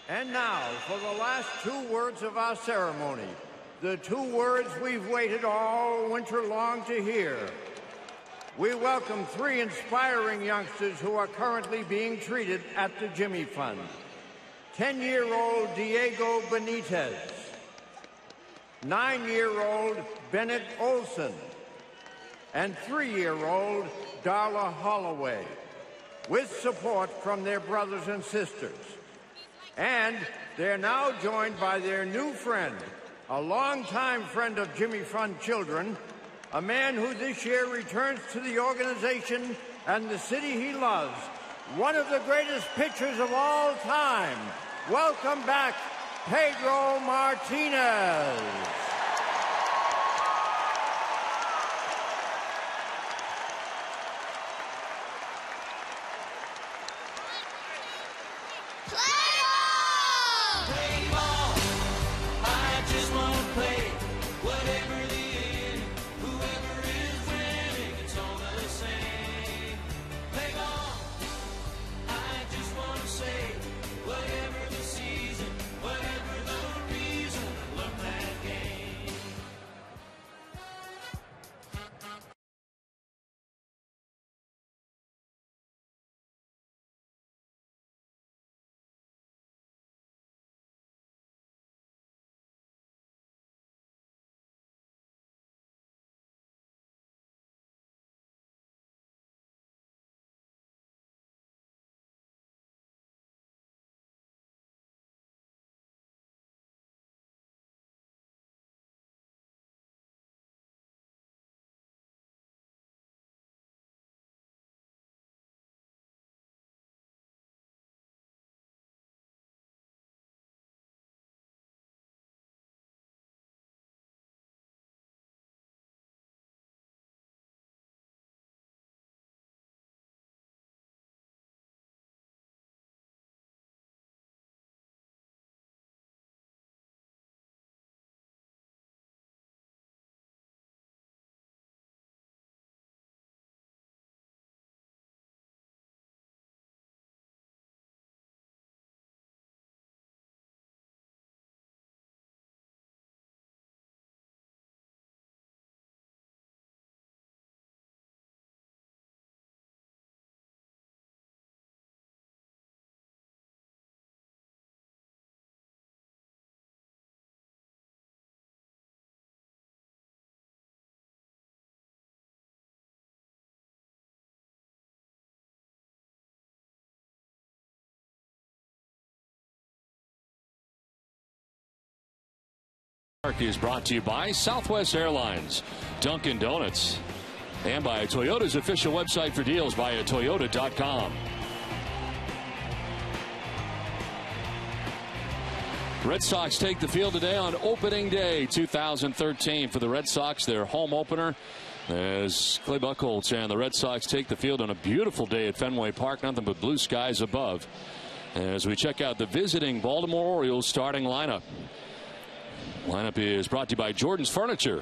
And now, for the last 2 words of our ceremony, the 2 words we've waited all winter long to hear. We welcome 3 inspiring youngsters who are currently being treated at the Jimmy Fund. 10-year-old Diego Benitez, 9-year-old Bennett Olson, and 3-year-old Darla Holloway, with support from their brothers and sisters. And they're now joined by their new friend, a longtime friend of Jimmy Fund children, a man who this year returns to the organization and the city he loves, one of the greatest pitchers of all time. Welcome back, Pedro Martinez. Is brought to you by Southwest Airlines, Dunkin' Donuts, and by Toyota's official website for deals via Toyota.com. Red Sox take the field today on opening day 2013 for the Red Sox, their home opener, as Clay Buchholz and the Red Sox take the field on a beautiful day at Fenway Park, nothing but blue skies above, as we check out the visiting Baltimore Orioles starting lineup. Lineup is brought to you by Jordan's Furniture.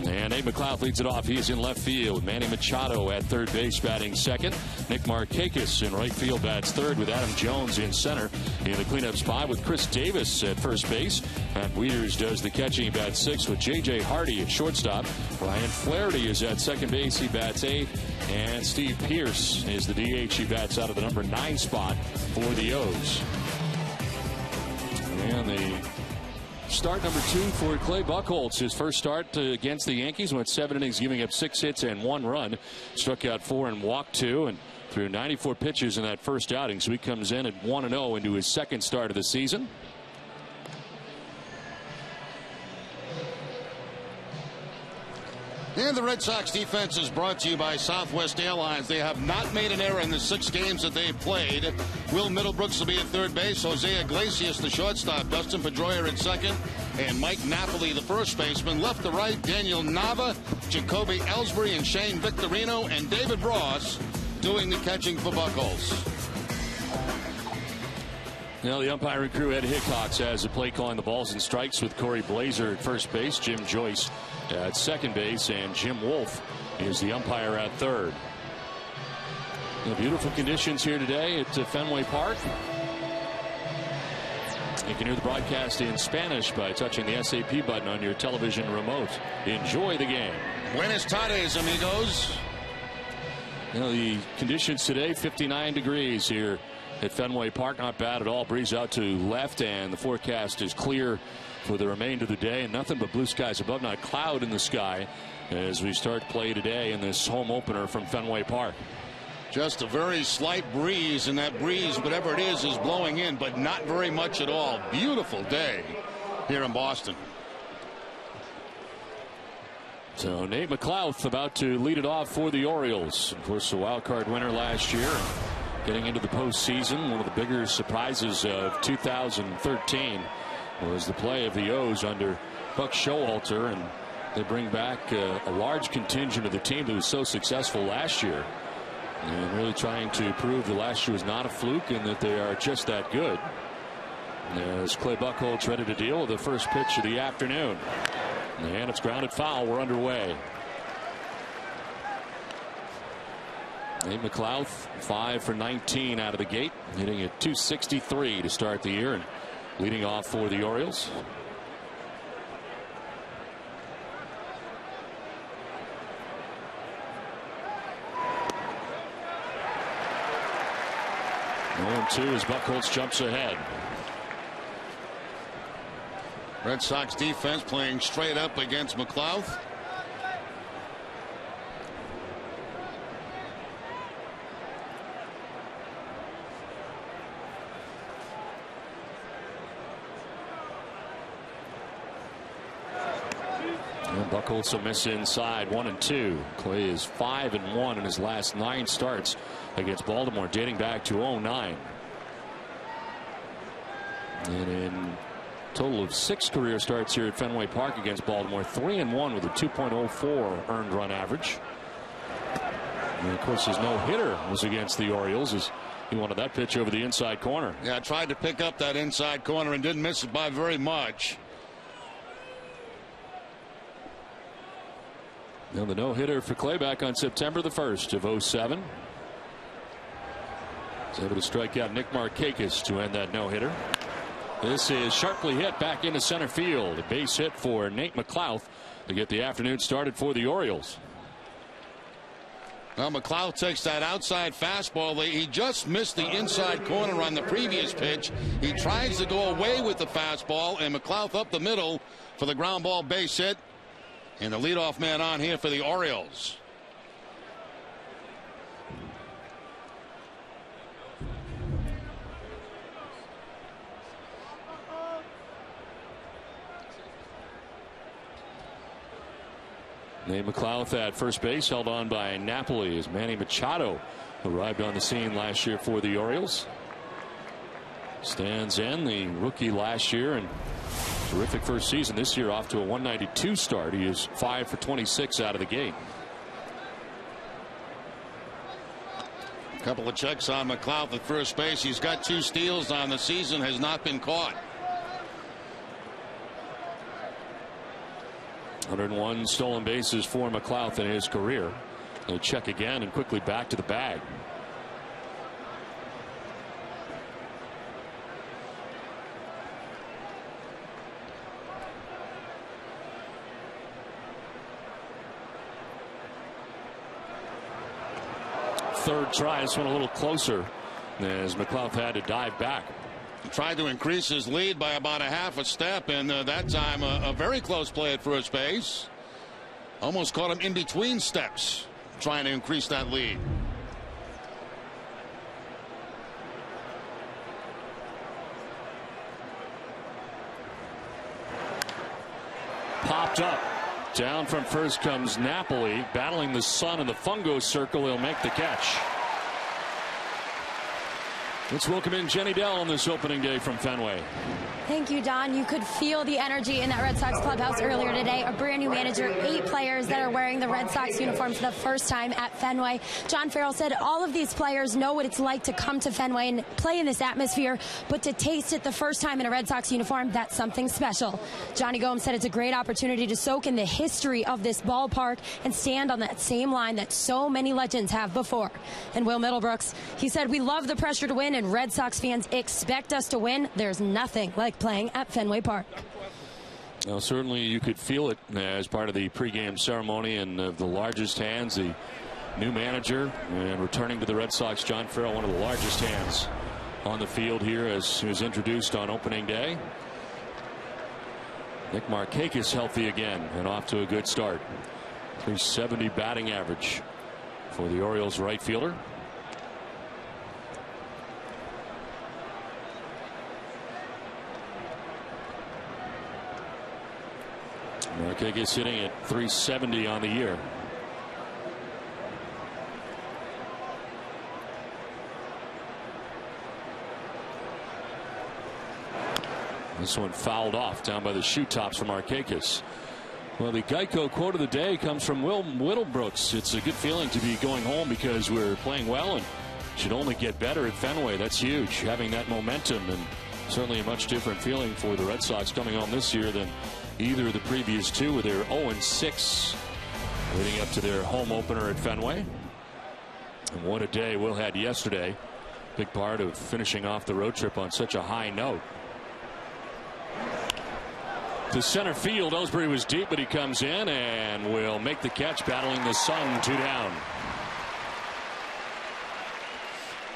And Nate McLeod leads it off. He's in left field. Manny Machado at third base batting second. Nick Markakis in right field bats third, with Adam Jones in center in the cleanup spot, with Chris Davis at first base. Matt Wieters does the catching, bats sixth, with J.J. Hardy at shortstop. Ryan Flaherty is at second base. He bats eighth. And Steve Pearce is the DH. He bats out of the number 9 spot for the O's. And the start number 2 for Clay Buchholz. His first start against the Yankees, went 7 innings, giving up 6 hits and 1 run. Struck out 4 and walked 2, and threw 94 pitches in that first outing. So he comes in at 1-0 into his second start of the season. And the Red Sox defense is brought to you by Southwest Airlines. They have not made an error in the 6 games that they've played. Will Middlebrooks will be at third base. Jose Iglesias, the shortstop. Dustin Pedroia at second. And Mike Napoli, the first baseman. Left to right, Daniel Nava, Jacoby Ellsbury, and Shane Victorino, and David Ross doing the catching for Buchholz. Now the umpiring crew, Ed Hickox, has the play calling the balls and strikes, with Corey Blazer at first base, Jim Joyce at second base, and Jim Wolf is the umpire at third. Beautiful conditions here today at Fenway Park. You can hear the broadcast in Spanish by touching the SAP button on your television remote. Enjoy the game. Buenas tardes, amigos. You know, the conditions today, 59 degrees here at Fenway Park. Not bad at all. Breeze out to left, and the forecast is clear for the remainder of the day. And nothing but blue skies above, not a cloud in the sky as we start play today in this home opener from Fenway Park. Just a very slight breeze, and that breeze, whatever it is blowing in, but not very much at all. Beautiful day here in Boston. So Nate McLouth about to lead it off for the Orioles. Of course, the wild card winner last year. Getting into the postseason, one of the bigger surprises of 2013 was the play of the O's under Buck Showalter, and they bring back a large contingent of the team that was so successful last year. And really trying to prove that last year was not a fluke and that they are just that good. As Clay Buchholz ready to deal with the first pitch of the afternoon. And it's grounded foul. We're underway. Nate McLouth, 5 for 19 out of the gate, hitting at .263 to start the year and leading off for the Orioles. And 2 as Buchholz jumps ahead. Red Sox defense playing straight up against McLouth. And Buchholz a miss inside, 1-2. Clay is 5-1 in his last 9 starts against Baltimore, dating back to 2009. And in total of 6 career starts here at Fenway Park against Baltimore, 3-1 with a 2.04 earned run average. And of course, his no-hitter was against the Orioles as he wanted that pitch over the inside corner. Yeah, tried to pick up that inside corner and didn't miss it by very much. Now the no-hitter for Clay back on September the 1st of 2007. He's able to strike out Nick Markakis to end that no-hitter. This is sharply hit back into center field. A base hit for Nate McLouth to get the afternoon started for the Orioles. Well, McLouth takes that outside fastball. He just missed the inside corner on the previous pitch. He tries to go away with the fastball, and McLouth up the middle for the ground ball base hit. And the leadoff man on here for the Orioles. Nate McLouth at first base, held on by Napoli as Manny Machado arrived on the scene last year for the Orioles. Stands in, the rookie last year, and terrific first season this year, off to a 192 start. He is 5 for 26 out of the gate. A couple of checks on McLouth at first base. He's got 2 steals on the season, has not been caught. 101 stolen bases for McLouth in his career. He'll check again and quickly back to the bag. Third try, this one a little closer as McLouth had to dive back. Tried to increase his lead by about a half a step, and that time a very close play at first base. Almost caught him in between steps trying to increase that lead. Popped up. Down from first comes Napoli, battling the sun in the fungo circle. He'll make the catch. Let's welcome in Jenny Dell on this opening day from Fenway. Thank you, Don. You could feel the energy in that Red Sox clubhouse earlier today. A brand new manager, 8 players that are wearing the Red Sox uniform for the first time at Fenway. John Farrell said all of these players know what it's like to come to Fenway and play in this atmosphere, but to taste it the first time in a Red Sox uniform, that's something special. Johnny Gomes said it's a great opportunity to soak in the history of this ballpark and stand on that same line that so many legends have before. And Will Middlebrooks, he said, we love the pressure to win win, and Red Sox fans expect us to win. There's nothing like playing at Fenway Park. Well, certainly you could feel it as part of the pregame ceremony, and the largest hands, the new manager and returning to the Red Sox, John Farrell, one of the largest hands on the field here as he was introduced on opening day. Nick Markakis healthy again and off to a good start. 370 batting average for the Orioles right fielder. Markakis hitting at 370 on the year. This one fouled off down by the shoe tops from Markakis. Well, the Geico quote of the day comes from Will Whittlebrooks. It's a good feeling to be going home because we're playing well and should only get better at Fenway. That's huge, having that momentum, and certainly a much different feeling for the Red Sox coming home this year than either of the previous two, with their 0-6 leading up to their home opener at Fenway. And what a day Will had yesterday. Big part of finishing off the road trip on such a high note. To center field, Ellsbury was deep, but he comes in and will make the catch, battling the sun. 2 down.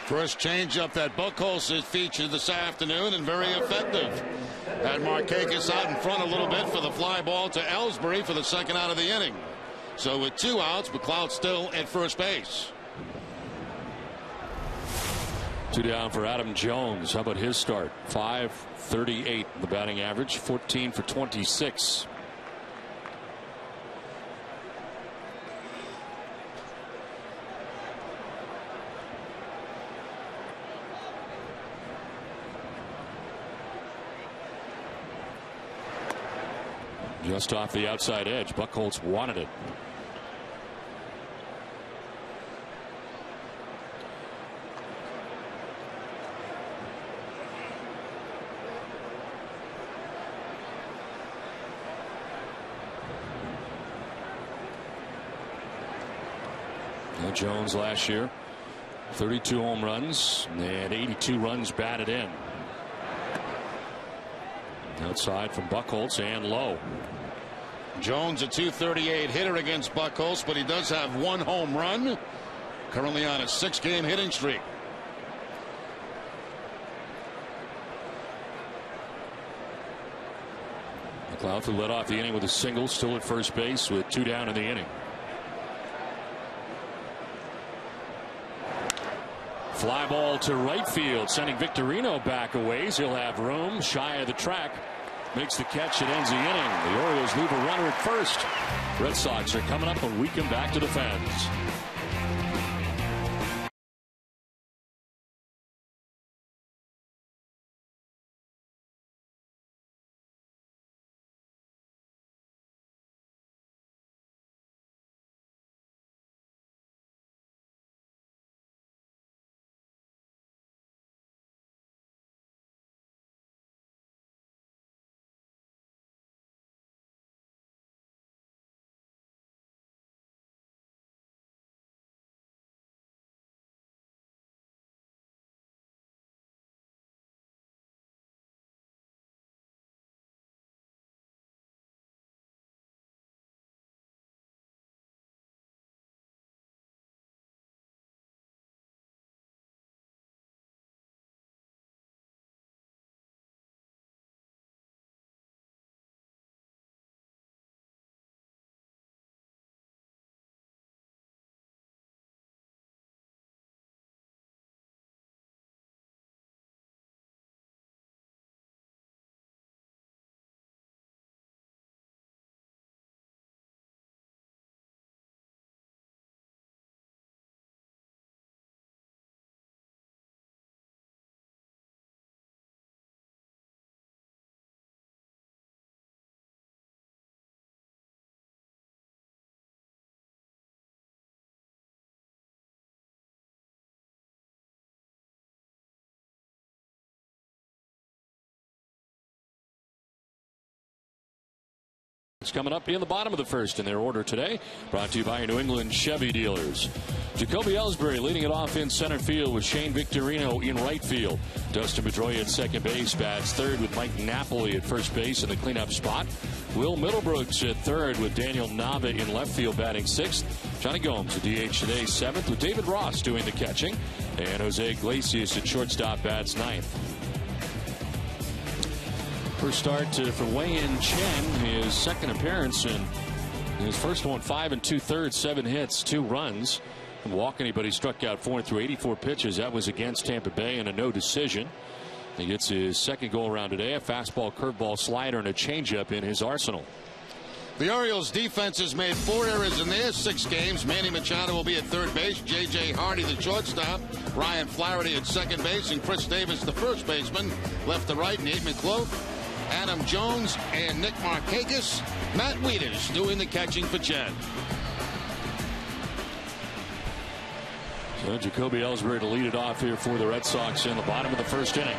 First changeup that Buchholz has featured this afternoon, and very effective. Had Markakis out in front a little bit for the fly ball to Ellsbury for the second out of the inning. So with 2 outs, McLeod still at first base. 2 down for Adam Jones. How about his start? 538 the batting average, 14 for 26. Just off the outside edge. Buchholz wanted it. Now Jones last year, 32 home runs and 82 runs batted in. Outside from Buchholz and low. Jones, a .238 hitter against Buchholz, but he does have 1 home run. Currently on a 6-game hitting streak. McLeod, who led off the inning with a single, still at first base with 2 down in the inning. Fly ball to right field, sending Victorino back a ways. He'll have room shy of the track. Makes the catch. It ends the inning. The Orioles leave a runner at first. Red Sox are coming up when we come back to the fence. It's coming up in the bottom of the first in their order today. Brought to you by your New England Chevy dealers. Jacoby Ellsbury leading it off in center field with Shane Victorino in right field. Dustin Pedroia at second base bats third with Mike Napoli at first base in the cleanup spot. Will Middlebrooks at third with Daniel Nava in left field batting sixth. Johnny Gomes at DH today seventh with David Ross doing the catching. And Jose Iglesias at shortstop bats ninth. First start for Wei-Yin Chen, his second appearance, and his first one 5 2/3, 7 hits, 2 runs. Didn't walk anybody, struck out 4 through 84 pitches. That was against Tampa Bay and a no decision. He gets his second goal around today, a fastball, curveball, slider, and a changeup in his arsenal. The Orioles defense has made 4 errors in their 6 games. Manny Machado will be at third base. J.J. Hardy, the shortstop. Ryan Flaherty at second base. And Chris Davis, the first baseman. Left to right, Nate McClough, Adam Jones, and Nick Markakis. Matt Wieters doing the catching for Chen. So Jacoby Ellsbury to lead it off here for the Red Sox in the bottom of the first inning.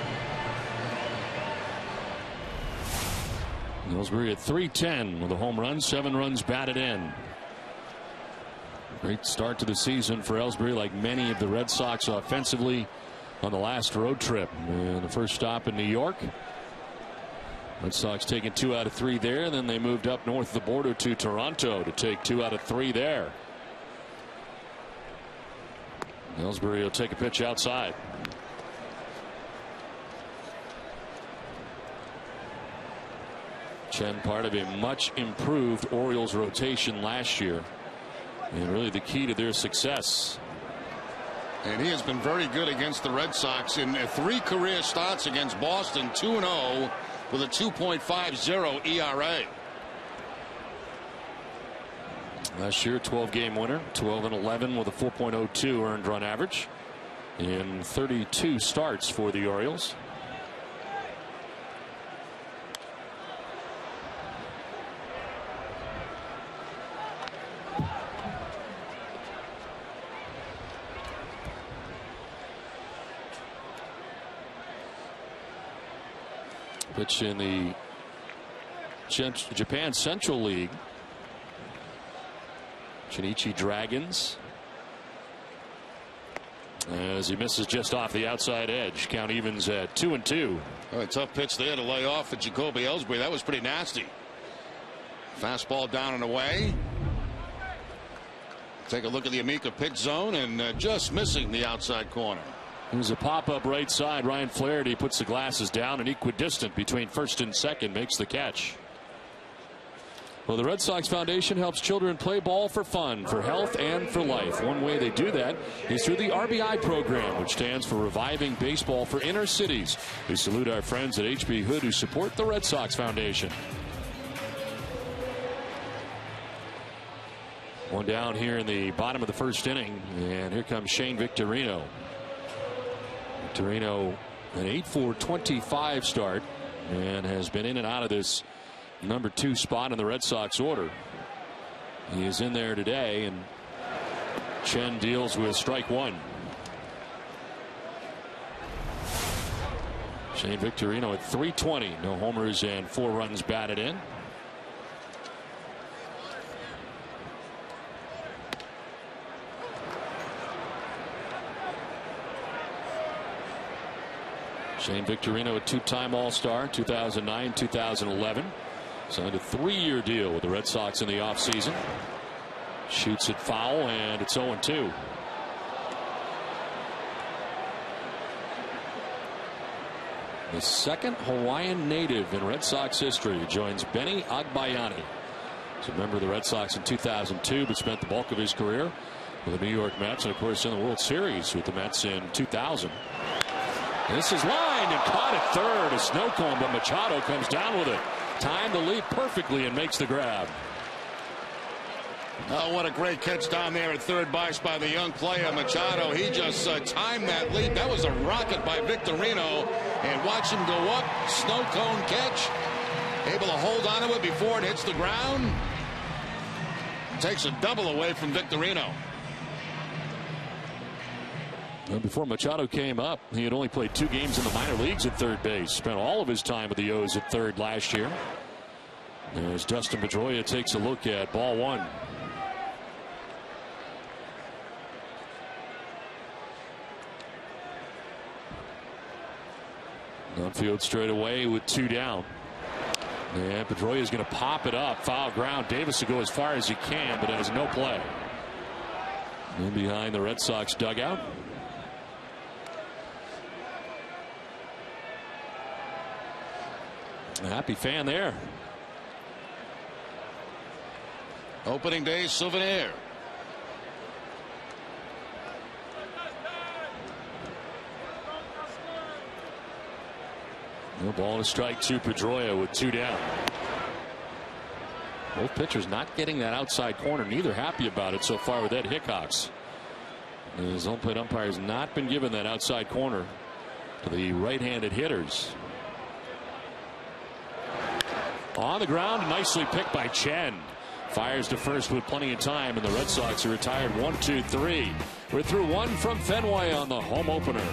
Ellsbury at .310 with a home run, 7 runs batted in. Great start to the season for Ellsbury, like many of the Red Sox offensively on the last road trip. And the first stop in New York. Red Sox taking 2 out of 3 there, and then they moved up north of the border to Toronto to take 2 out of 3 there. Ellsbury will take a pitch outside. Chen, part of a much improved Orioles rotation last year, and really the key to their success. And he has been very good against the Red Sox in 3 career starts against Boston, 2-0 with a 2.50 ERA. Last year, 12-game winner, 12-11 with a 4.02 earned run average in 32 starts for the Orioles. Pitch in the Japan Central League. Chinichi Dragons. As he misses just off the outside edge. Count evens at 2-2. Oh, a tough pitch there to lay off for Jacoby Ellsbury. That was pretty nasty. Fastball down and away. Take a look at the Amica pitch zone, and just missing the outside corner. There's a pop-up right side. Ryan Flaherty puts the glasses down, and equidistant between first and second makes the catch. Well, the Red Sox Foundation helps children play ball for fun, for health, and for life. One way they do that is through the RBI program, which stands for Reviving Baseball for Inner Cities. We salute our friends at H.B. Hood who support the Red Sox Foundation. One down here in the bottom of the first inning, and here comes Shane Victorino. Victorino, an 8-4-25 start, and has been in and out of this number 2 spot in the Red Sox order. He is in there today, and Chen deals with strike 1. Shane Victorino at .320, no homers and 4 runs batted in. Shane Victorino, a 2-time All-Star, 2009, 2011. Signed a 3-year deal with the Red Sox in the offseason. Shoots it foul, and it's 0-2. The second Hawaiian native in Red Sox history joins Benny Agbayani. He's a member of the Red Sox in 2002, but spent the bulk of his career with the New York Mets, and of course in the World Series with the Mets in 2000. This is lined and caught at third. A snow cone, but Machado comes down with it. Timed the leap perfectly and makes the grab. Oh, what a great catch down there at third base by the young player Machado. He just timed that leap. That was a rocket by Victorino. And watch him go up. Snow cone catch. Able to hold on to it before it hits the ground. Takes a double away from Victorino. Well, before Machado came up, he had only played 2 games in the minor leagues at third base. Spent all of his time with the O's at third last year. As Dustin Pedroia takes a look at ball one. Downfield straight away with 2 down. And Pedroia is going to pop it up. Foul ground. Davis will go as far as he can, but it has no play. In behind the Red Sox dugout. A happy fan there. Opening day souvenir. No ball to strike to Pedroia with 2 down. Both pitchers not getting that outside corner. Neither happy about it so far with Ed Hickox. His home plate umpire has not been given that outside corner to the right-handed hitters. On the ground, nicely picked by Chen. Fires to first with plenty of time, and the Red Sox are retired 1-2-3. We're through one from Fenway on the home opener.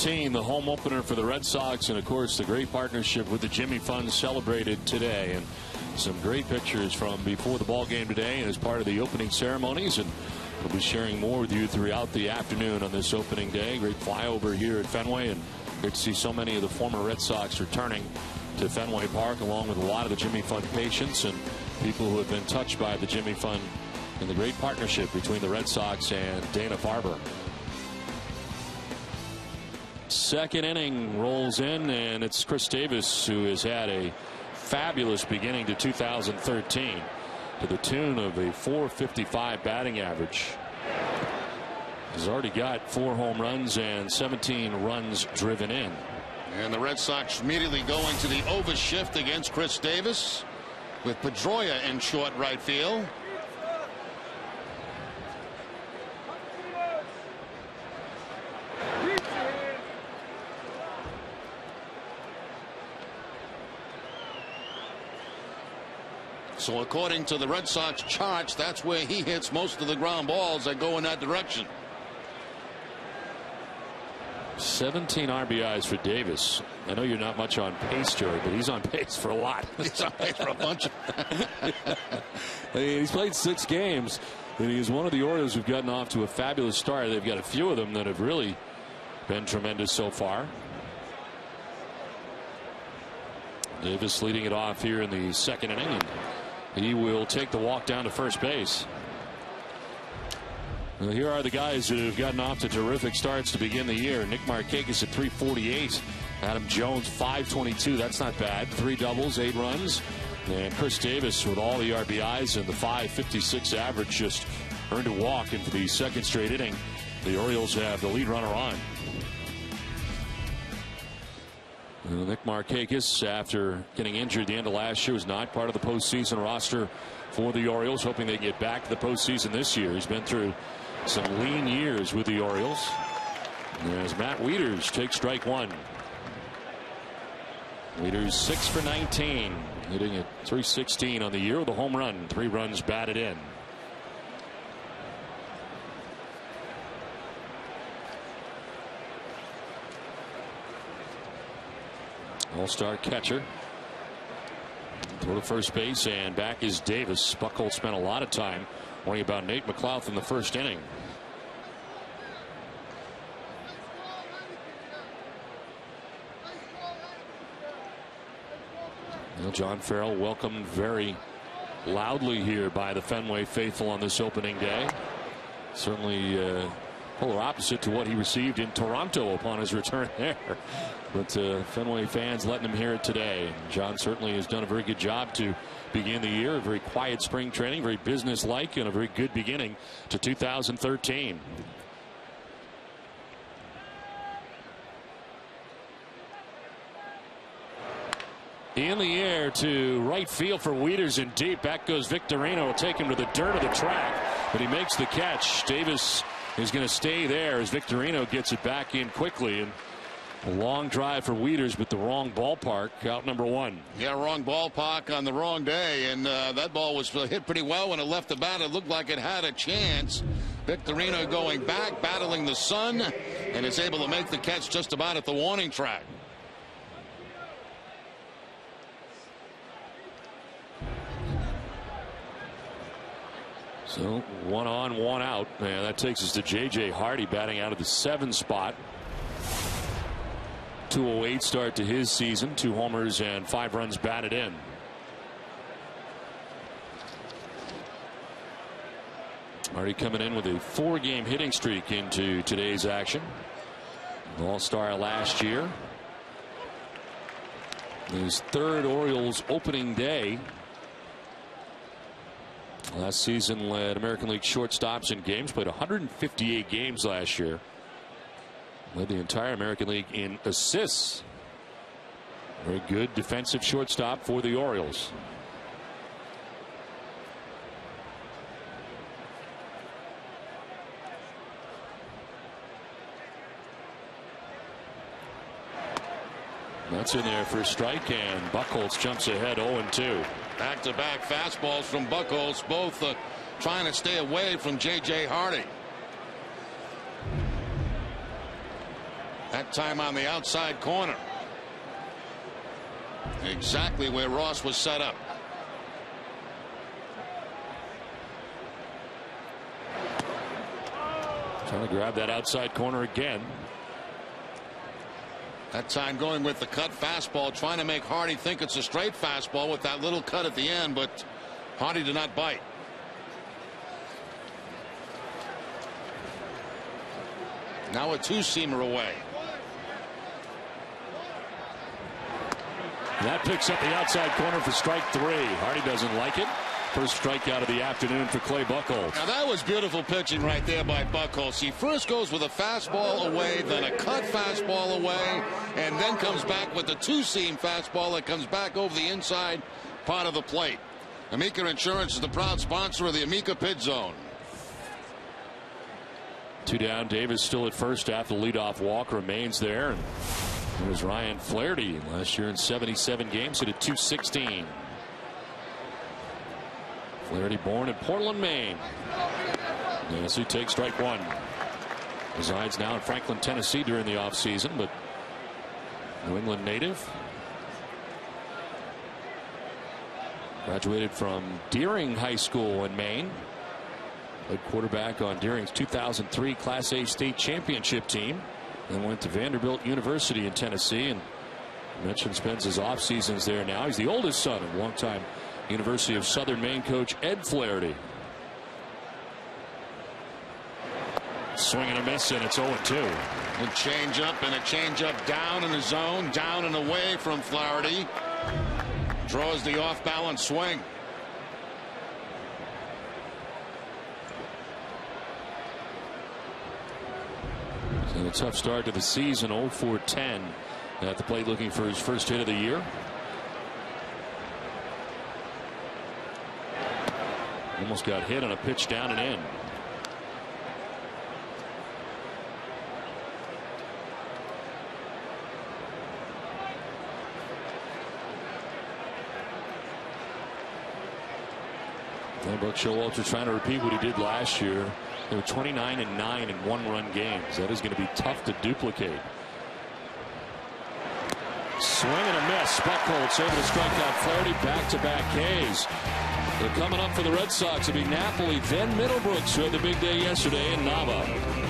The home opener for the Red Sox, and of course the great partnership with the Jimmy Fund celebrated today, and some great pictures from before the ball game today and as part of the opening ceremonies, and we'll be sharing more with you throughout the afternoon on this opening day. Great flyover here at Fenway, and great to see so many of the former Red Sox returning to Fenway Park, along with a lot of the Jimmy Fund patients and people who have been touched by the Jimmy Fund and the great partnership between the Red Sox and Dana-Farber. Second inning rolls in, and it's Chris Davis who has had a fabulous beginning to 2013 to the tune of a .455 batting average. He's already got 4 home runs and 17 runs driven in. And the Red Sox immediately going to the overshift against Chris Davis with Pedroia in short right field. So according to the Red Sox charts, that's where he hits most of the ground balls that go in that direction. 17 RBIs for Davis. I know you're not much on pace, Joey, but he's on pace for a lot. He's on pace for a bunch. I mean, he's played 6 games, and he's one of the Orioles who've gotten off to a fabulous start. They've got a few of them that have really been tremendous so far. Davis leading it off here in the second inning, and he will take the walk down to first base. Well, here are the guys who have gotten off to terrific starts to begin the year. Nick Markakis at .348. Adam Jones .522. That's not bad. 3 doubles, 8 runs. And Chris Davis with all the RBIs and the .556 average just earned a walk into the second straight inning. The Orioles have the lead runner on. Nick Markakis, after getting injured at the end of last year, was not part of the postseason roster for the Orioles, hoping they get back to the postseason this year. He's been through some lean years with the Orioles. As Matt Wieters takes strike one. Wieters 6 for 19, hitting at .316 on the year with a home run. 3 runs batted in. All-star catcher. Throw to first base, and back is Davis. Buchholz spent a lot of time worrying about Nate McLouth in the first inning. Well, John Farrell welcomed very loudly here by the Fenway faithful on this opening day. Certainly polar opposite to what he received in Toronto upon his return there. But Fenway fans letting him hear it today. And John certainly has done a very good job to begin the year. A very quiet spring training, very business-like, and a very good beginning to 2013. In the air to right field for Wieters and deep. Back goes Victorino. Will take him to the dirt of the track, but he makes the catch. Davis is going to stay there as Victorino gets it back in quickly. And a long drive for Wieters, but the wrong ballpark. Out number one. Yeah, wrong ballpark on the wrong day, and that ball was hit pretty well when it left the bat. It looked like it had a chance. Victorino going back, battling the sun, and is able to make the catch just about at the warning track. So 1 on, 1 out. And that takes us to J.J. Hardy batting out of the 7 spot. 208 start to his season. 2 homers and 5 runs batted in. Hardy coming in with a 4-game hitting streak into today's action. All-star last year. His 3rd Orioles opening day. Last season led American League shortstops in games. Played 158 games last year. Led the entire American League in assists. Very good defensive shortstop for the Orioles. That's in there for a strike, and Buchholz jumps ahead 0-2. Back-to-back fastballs from Buchholz, both trying to stay away from J.J. Hardy. That time on the outside corner. Exactly where Ross was set up. Trying to grab that outside corner again. That time going with the cut fastball, trying to make Hardy think it's a straight fastball with that little cut at the end, but Hardy did not bite. Now a 2-seamer away. That picks up the outside corner for strike 3. Hardy doesn't like it. First strikeout of the afternoon for Clay Buchholz. Now that was beautiful pitching right there by Buchholz. He first goes with a fastball away, then a cut fastball away, and then comes back with the 2-seam fastball that comes back over the inside part of the plate. Amica Insurance is the proud sponsor of the Amica Pit Zone. 2 down. Davis still at first after the leadoff walk remains there. And there's Ryan Flaherty. Last year in 77 games hit at .216. Flaherty born in Portland, Maine. Yes, he takes strike 1. Resides now in Franklin, Tennessee during the offseason, but New England native. Graduated from Deering High School in Maine. Played quarterback on Deering's 2003 Class A state championship team. Then went to Vanderbilt University in Tennessee, and mentioned spends his off seasons there now. He's the oldest son of longtime University of Southern Maine coach Ed Flaherty. Swing and a miss, and it's 0-2. A change up and a change up down in the zone, down and away from Flaherty. Draws the off balance swing. And a tough start to the season. 0-for-10 at the plate, looking for his first hit of the year. Almost got hit on a pitch down and in. And Buck Showalter trying to repeat what he did last year. They were 29-9 in one-run games. That is going to be tough to duplicate. Swing and a miss. Buchholz able to strike out Flaherty. Back-to-back Ks. They're coming up for the Red Sox. It'll be Napoli, then Middlebrooks, who had the big day yesterday, and Nava.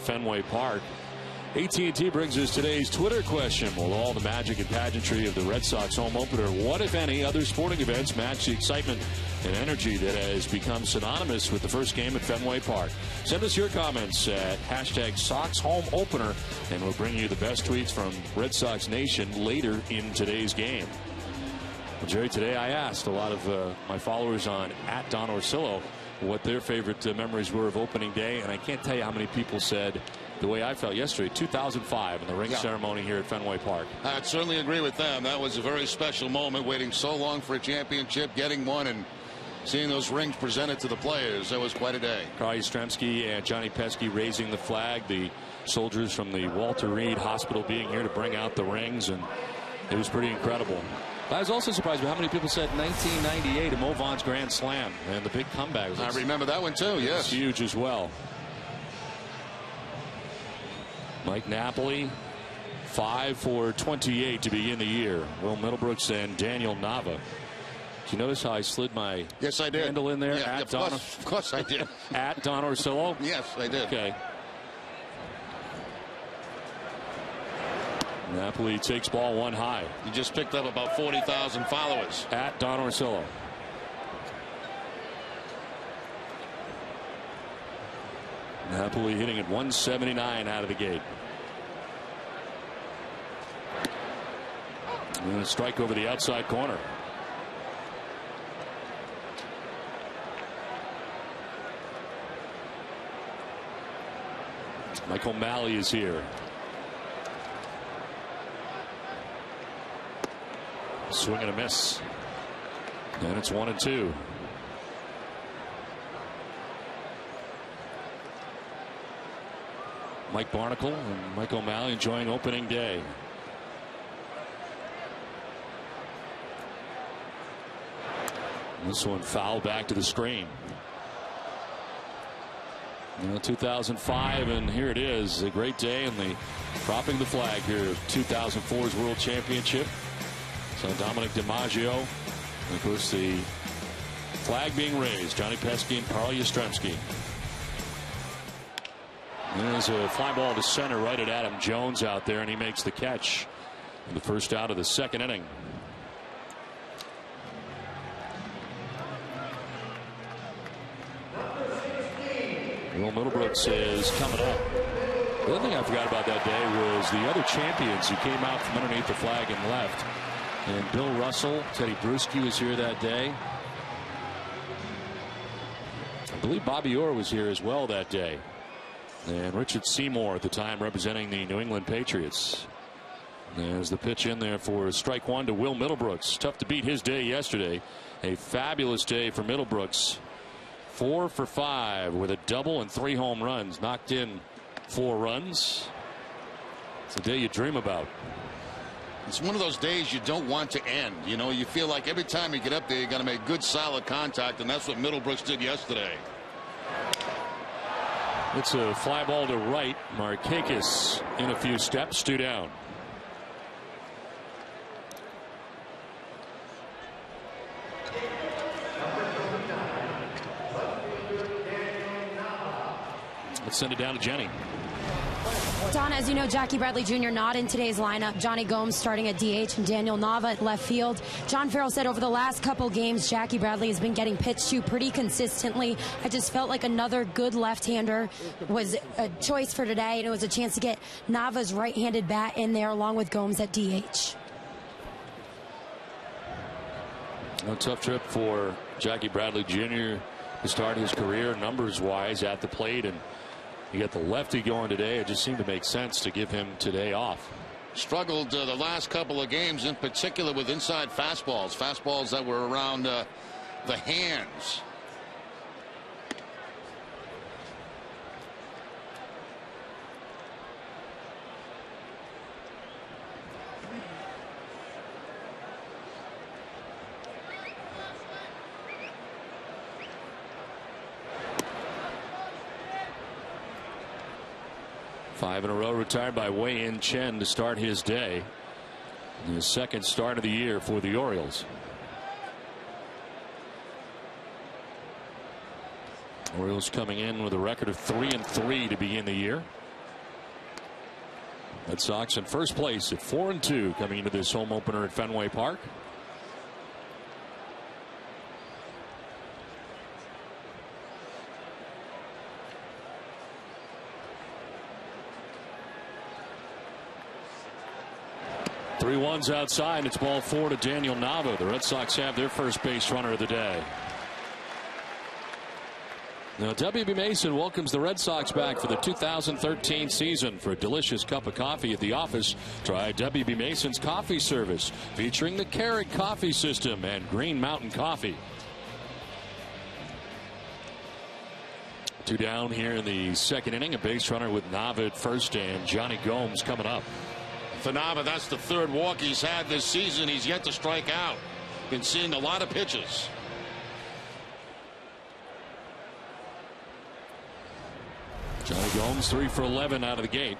Fenway Park. AT&T brings us today's Twitter question. Will all the magic and pageantry of the Red Sox home opener, what if any other sporting events, match the excitement and energy that has become synonymous with the first game at Fenway Park? Send us your comments at #SoxHomeOpener, and we'll bring you the best tweets from Red Sox Nation later in today's game. Well, Jerry, today I asked a lot of my followers on @DonOrsillo what their favorite memories were of opening day, and I can't tell you how many people said the way I felt yesterday, 2005 in the ring ceremony here at Fenway Park. I'd certainly agree with them. That was a very special moment, waiting so long for a championship, getting one, and seeing those rings presented to the players. That was quite a day. Carl Yastrzemski and Johnny Pesky raising the flag, the soldiers from the Walter Reed Hospital being here to bring out the rings, and it was pretty incredible. I was also surprised by how many people said 1998, a Movon's Grand Slam, and the big comeback. I remember that one too, yes. It's huge as well. Mike Napoli, 5 for 28 to begin the year. Will Middlebrooks and Daniel Nava. Did you notice how I slid my handle in there? Yeah, of course I did. @DonOrsillo? Yes, I did. Okay. Napoli takes ball one high. You just picked up about 40,000 followers. @DonOrsillo. Napoli hitting at 179 out of the gate. And a strike over the outside corner. Mike O'Malley is here. Swing and a miss. And it's 1-2. Mike Barnacle and Mike O'Malley enjoying opening day. This one foul back to the screen. 2005, and here it is, a great day in the propping the flag here of 2004's World Championship. So Dominic DiMaggio, and of course the flag being raised, Johnny Pesky and Carl Yastrzemski. There's a fly ball to center right at Adam Jones out there, and he makes the catch in the first out of the second inning. Will Middlebrooks is coming up. The other thing I forgot about that day was the other champions who came out from underneath the flag and left. And Bill Russell, Teddy Bruschi was here that day. I believe Bobby Orr was here as well that day. And Richard Seymour at the time representing the New England Patriots. There's the pitch in there for strike one to Will Middlebrooks. Tough to beat his day yesterday. A fabulous day for Middlebrooks. 4 for 5 with a double and 3 home runs. Knocked in 4 runs. It's a day you dream about. It's one of those days you don't want to end. You know, you feel like every time you get up there, you got to make good, solid contact, and that's what Middlebrooks did yesterday. It's a fly ball to right. Markakis in a few steps, 2 down. Let's send it down to Jenny. Don, as you know, Jackie Bradley Jr. not in today's lineup. Johnny Gomes starting at DH and Daniel Nava at left field. John Farrell said over the last couple games, Jackie Bradley has been getting pitched to pretty consistently. I just felt like another good left-hander was a choice for today, and it was a chance to get Nava's right-handed bat in there along with Gomes at DH. A tough trip for Jackie Bradley Jr. to start his career numbers-wise at the plate, and you got the lefty going today. It just seemed to make sense to give him today off. Struggled the last couple of games, in particular with inside fastballs. Fastballs that were around the hands. Five in a row retired by Wei-In Chen to start his day. His second start of the year for the Orioles. Orioles coming in with a record of 3-3 to begin the year. Red Sox in first place at 4-2 coming into this home opener at Fenway Park. Three ones outside. It's ball 4 to Daniel Nava. The Red Sox have their first base runner of the day. Now W.B. Mason welcomes the Red Sox back for the 2013 season. For a delicious cup of coffee at the office, try W.B. Mason's coffee service featuring the Carrot Coffee System and Green Mountain Coffee. 2 down here in the second inning. A base runner with Nava at first and Johnny Gomes coming up. For Nava, that's the third walk he's had this season. He's yet to strike out. Been seeing a lot of pitches. Johnny Gomes 3 for 11 out of the gate.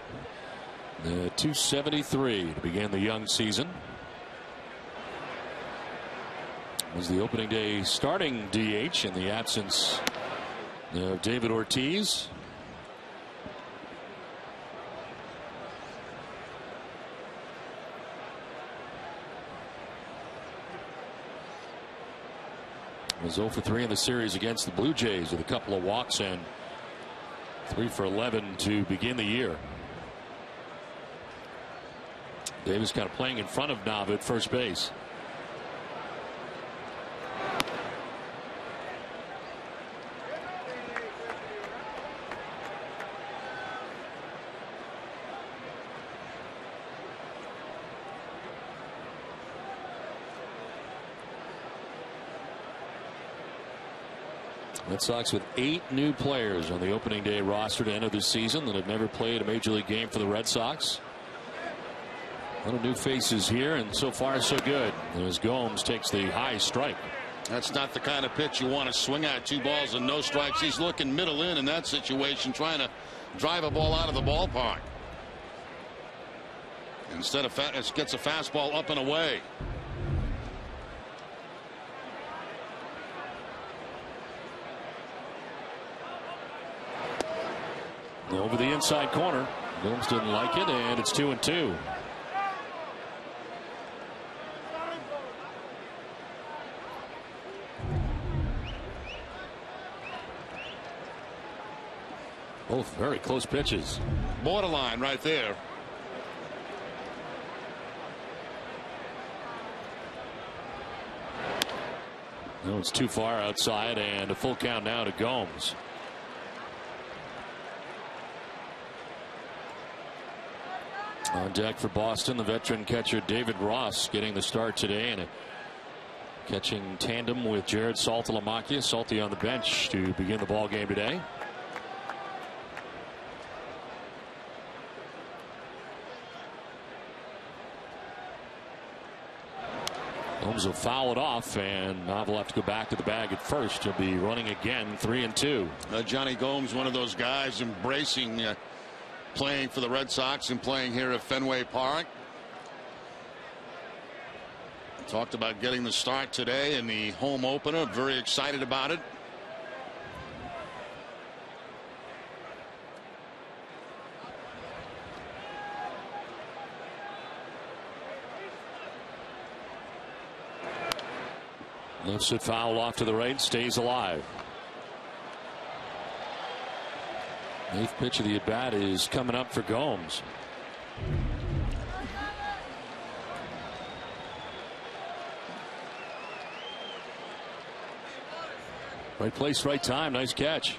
273 to begin the young season. Was the opening day starting DH in the absence of David Ortiz. Was 0 for 3 in the series against the Blue Jays with a couple of walks and 3 for 11 to begin the year. Davis kind of playing in front of Nava at first base. Red Sox with 8 new players on the opening day roster to enter this season that have never played a major league game for the Red Sox. A lot of new faces here, and so far so good as Gomes takes the high strike. That's not the kind of pitch you want to swing at. 2 balls and no strikes. He's looking middle in that situation, trying to drive a ball out of the ballpark. Instead of gets a fastball up and away. Over the inside corner. Gomes didn't like it, and it's 2-2. Both very close pitches. Borderline right there. No, it's too far outside, and a full count now to Gomes. On deck for Boston, the veteran catcher David Ross getting the start today, and catching tandem with Jared Saltalamacchia. Salty on the bench to begin the ball game today. Gomes will foul it off, and now will have to go back to the bag at first. He'll be running again, 3-2. Johnny Gomes, one of those guys embracing playing for the Red Sox and playing here at Fenway Park. Talked about getting the start today in the home opener. Very excited about it. Lifts it foul off to the right, stays alive. 8th pitch of the at bat is coming up for Gomes. Right place, right time. Nice catch.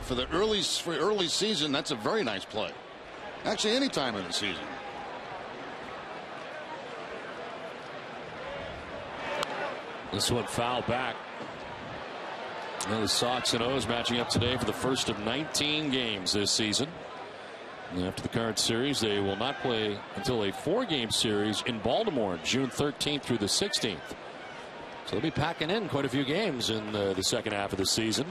For the early season, that's a very nice play. Actually, any time in the season. This one foul back. And the Sox and O's matching up today for the first of 19 games this season. And after the current series, they will not play until a 4-game series in Baltimore, June 13th through the 16th. So they'll be packing in quite a few games in the second half of the season.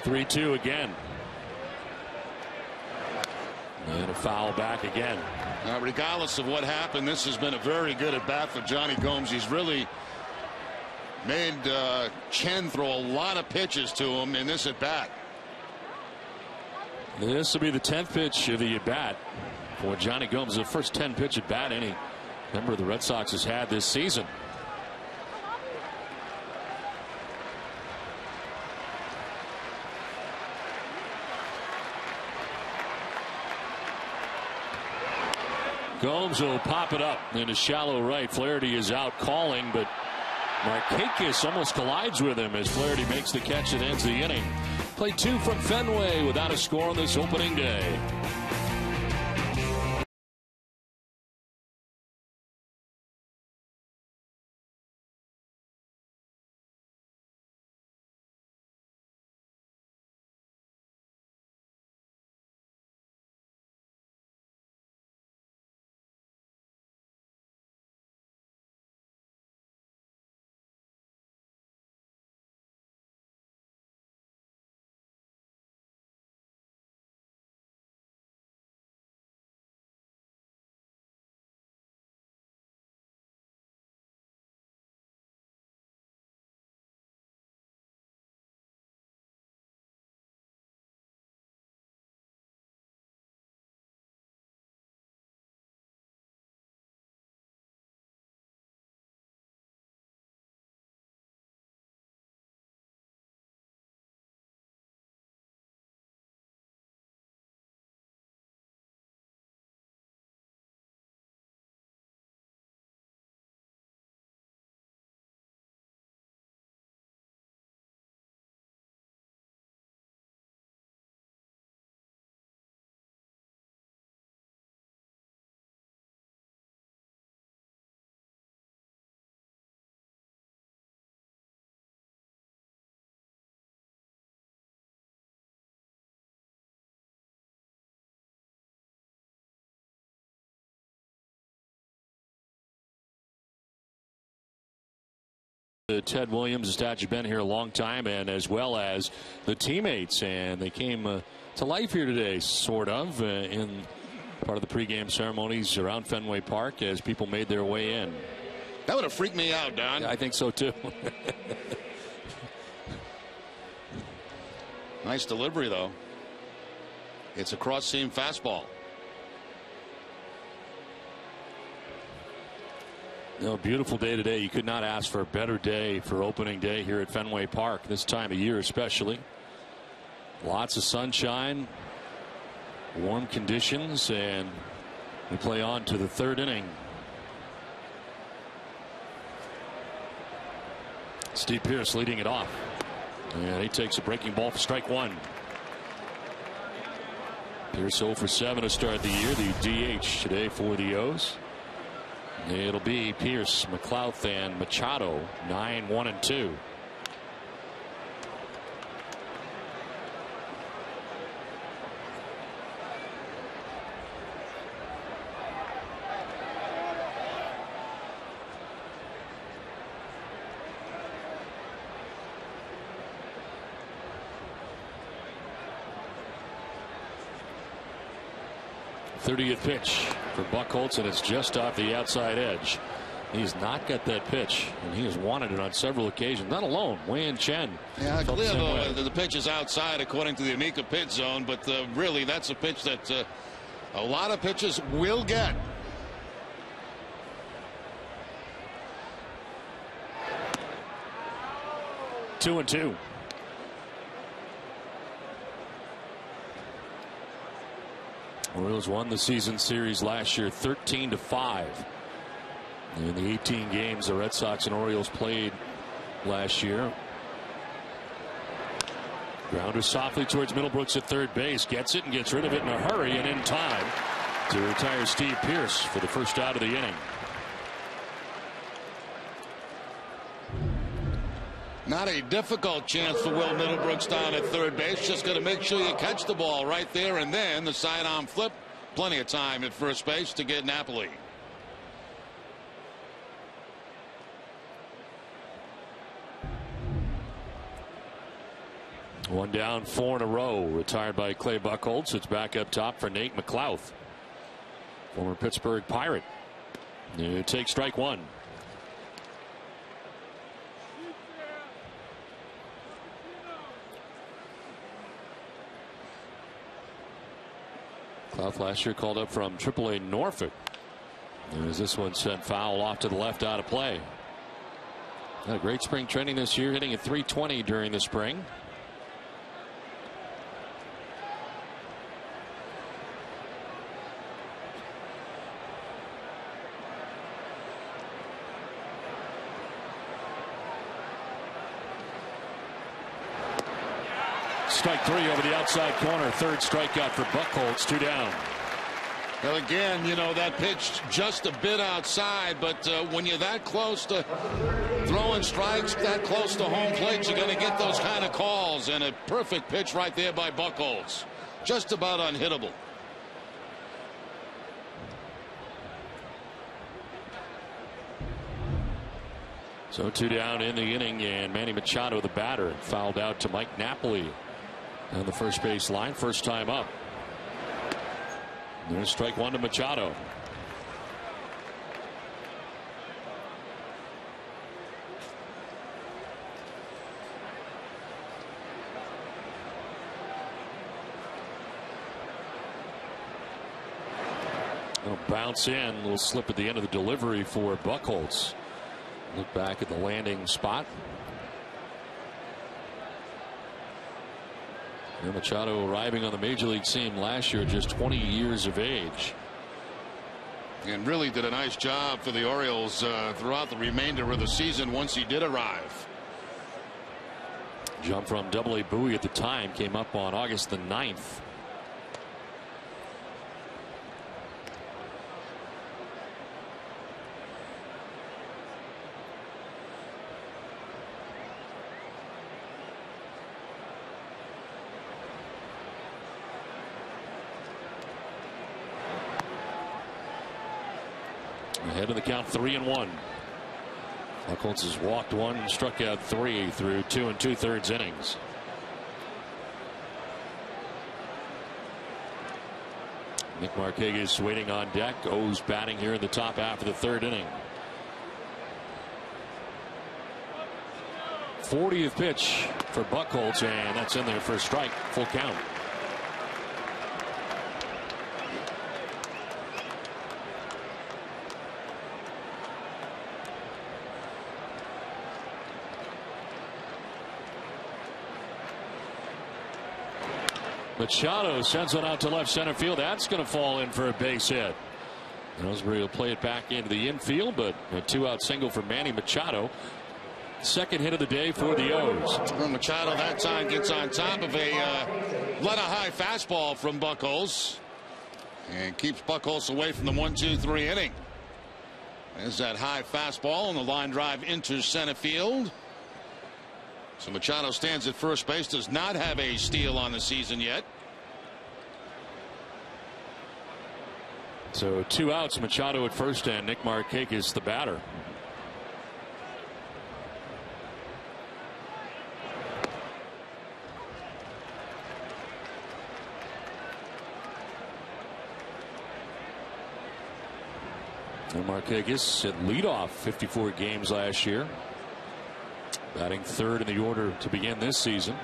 (3-2) again. And a foul back again. Regardless of what happened, this has been a very good at bat for Johnny Gomes. He's really made Chen throw a lot of pitches to him in this at bat. This will be the 10th pitch of the at bat for Johnny Gomes. The first 10 pitch at bat any member of the Red Sox has had this season. Gomes will pop it up into shallow right. Flaherty is out calling, but Markakis almost collides with him as Flaherty makes the catch that ends the inning. Play 2 from Fenway without a score on this opening day. Ted Williams has actually been here a long time, and as well as the teammates, and they came to life here today, sort of, in part of the pregame ceremonies around Fenway Park as people made their way in. That would have freaked me out, Don. Yeah, I think so too. Nice delivery, though. It's a cross-seam fastball. No, beautiful day today. You could not ask for a better day for opening day here at Fenway Park, this time of year especially. Lots of sunshine, warm conditions, and we play on to the 3rd inning Steve Pearce leading it off. And he takes a breaking ball for strike one. Pearce 0 for 7 to start the year. The DH today for the O's. It'll be Pearce, McLouth, and Machado. 9, 1, and 2. '30th pitch for Buchholz, and it's just off the outside edge. He's not got that pitch, and he has wanted it on several occasions. Not alone. Wei Chen. Yeah, clear the pitch is outside according to the Amica pitch zone, but really that's a pitch that a lot of pitchers will get. Two and two. Orioles won the season series last year 13-5. In the 18 games the Red Sox and Orioles played last year. Grounder softly towards Middlebrooks at third base. Gets it and gets rid of it in a hurry and in time to retire Steve Pearce for the first out of the inning. Not a difficult chance for Will Middlebrooks down at third base. Just got to make sure you catch the ball right there and then the sidearm flip. Plenty of time at first base to get Napoli. One down, 4 in a row. Retired by Clay Buchholz. It's back up top for Nate McLouth, former Pittsburgh Pirate. You take strike one. McLouth last year called up from AAA Norfolk. As this one sent foul off to the left, out of play. Had a great spring training this year, hitting at .320 during the spring. Strike three over the outside corner. Third strikeout for Buchholz. 2 down. Well, again, you know, that pitch just a bit outside, but when you're that close to throwing strikes, that close to home plate, you're going to get those kind of calls. And a perfect pitch right there by Buchholz. Just about unhittable. So 2 down in the inning, and Manny Machado, the batter, fouled out to Mike Napoli on the first base line. First time up. There's strike one to Machado. It'll bounce in. Little slip at the end of the delivery for Buchholz. Look back at the landing spot. And Machado arriving on the major league scene last year, just 20 years of age. And really did a nice job for the Orioles throughout the remainder of the season once he did arrive. Jump from AA Bowie at the time, came up on August the 9th. Ahead of the count, 3-1. Buchholz has walked one and struck out 3 through 2 2/3 innings. Nick Markakis waiting on deck. O's batting here in the top half of the 3rd inning. 40th pitch for Buchholz, and that's in there for a strike. Full count. Machado sends one out to left center field. That's going to fall in for a base hit. Ellsbury will play it back into the infield, but a 2-out single for Manny Machado. Second hit of the day for the O's. Well, Machado that time gets on top of a high fastball from Buchholz and keeps Buchholz away from the 1-2-3 inning. There's that high fastball and the line drive into center field. So Machado stands at first base, does not have a steal on the season yet. So 2 outs, Machado at first and Nick Markakis the batter. And Markakis at leadoff 54 games last year. Batting third in the order to begin this season.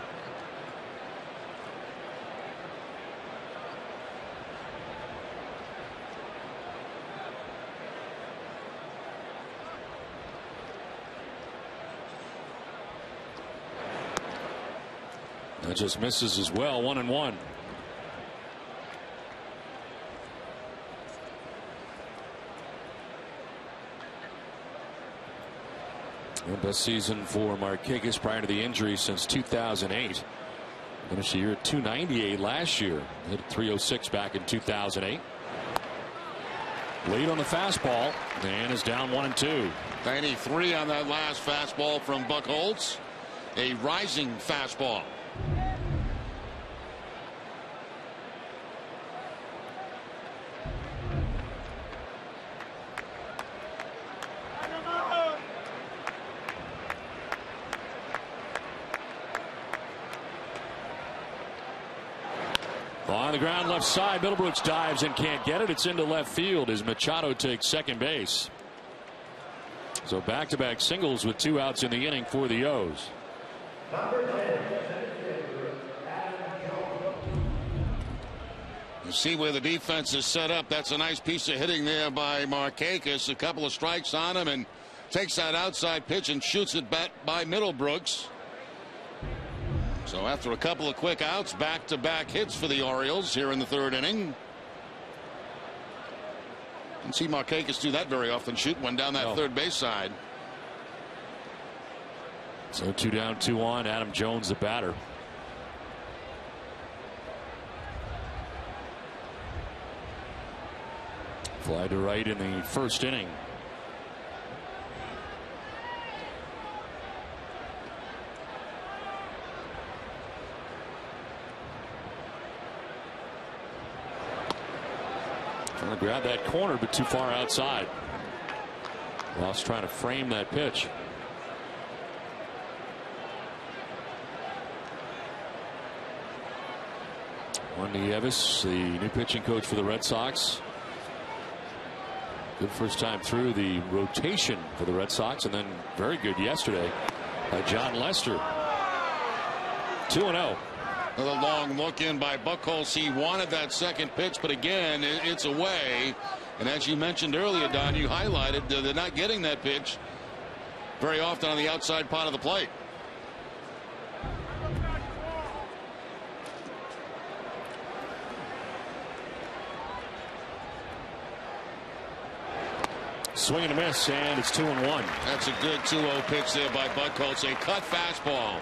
That just misses as well. 1-1. Best season for Markakis prior to the injury since 2008. Finished the year at 298 last year. Hit 306 back in 2008. Lead on the fastball and is down 1-2. 93 on that last fastball from Buchholz. A rising fastball. On the ground left side, Middlebrooks dives and can't get it. It's into left field as Machado takes second base. So back-to-back singles with 2 outs in the inning for the O's. You see where the defense is set up. That's a nice piece of hitting there by Markakis. A couple of strikes on him and takes that outside pitch and shoots it back by Middlebrooks. So after a couple of quick outs, back-to-back hits for the Orioles here in the third inning. Don't see Markakis do that very often, shoot one down that third base side. So 2 down, 2 on. Adam Jones the batter. Fly to right in the first inning. Trying to grab that corner, but too far outside. Ross trying to frame that pitch. Juan Nieves, the new pitching coach for the Red Sox. Good first time through the rotation for the Red Sox, and then very good yesterday by John Lester. 2-0. Another long look in by Buchholz. He wanted that second pitch, but again, it's away. And as you mentioned earlier, Don, you highlighted they're not getting that pitch very often on the outside part of the plate. Swing and a miss, and it's 2-1. That's a good 2-0 pitch there by Buchholz. A cut fastball.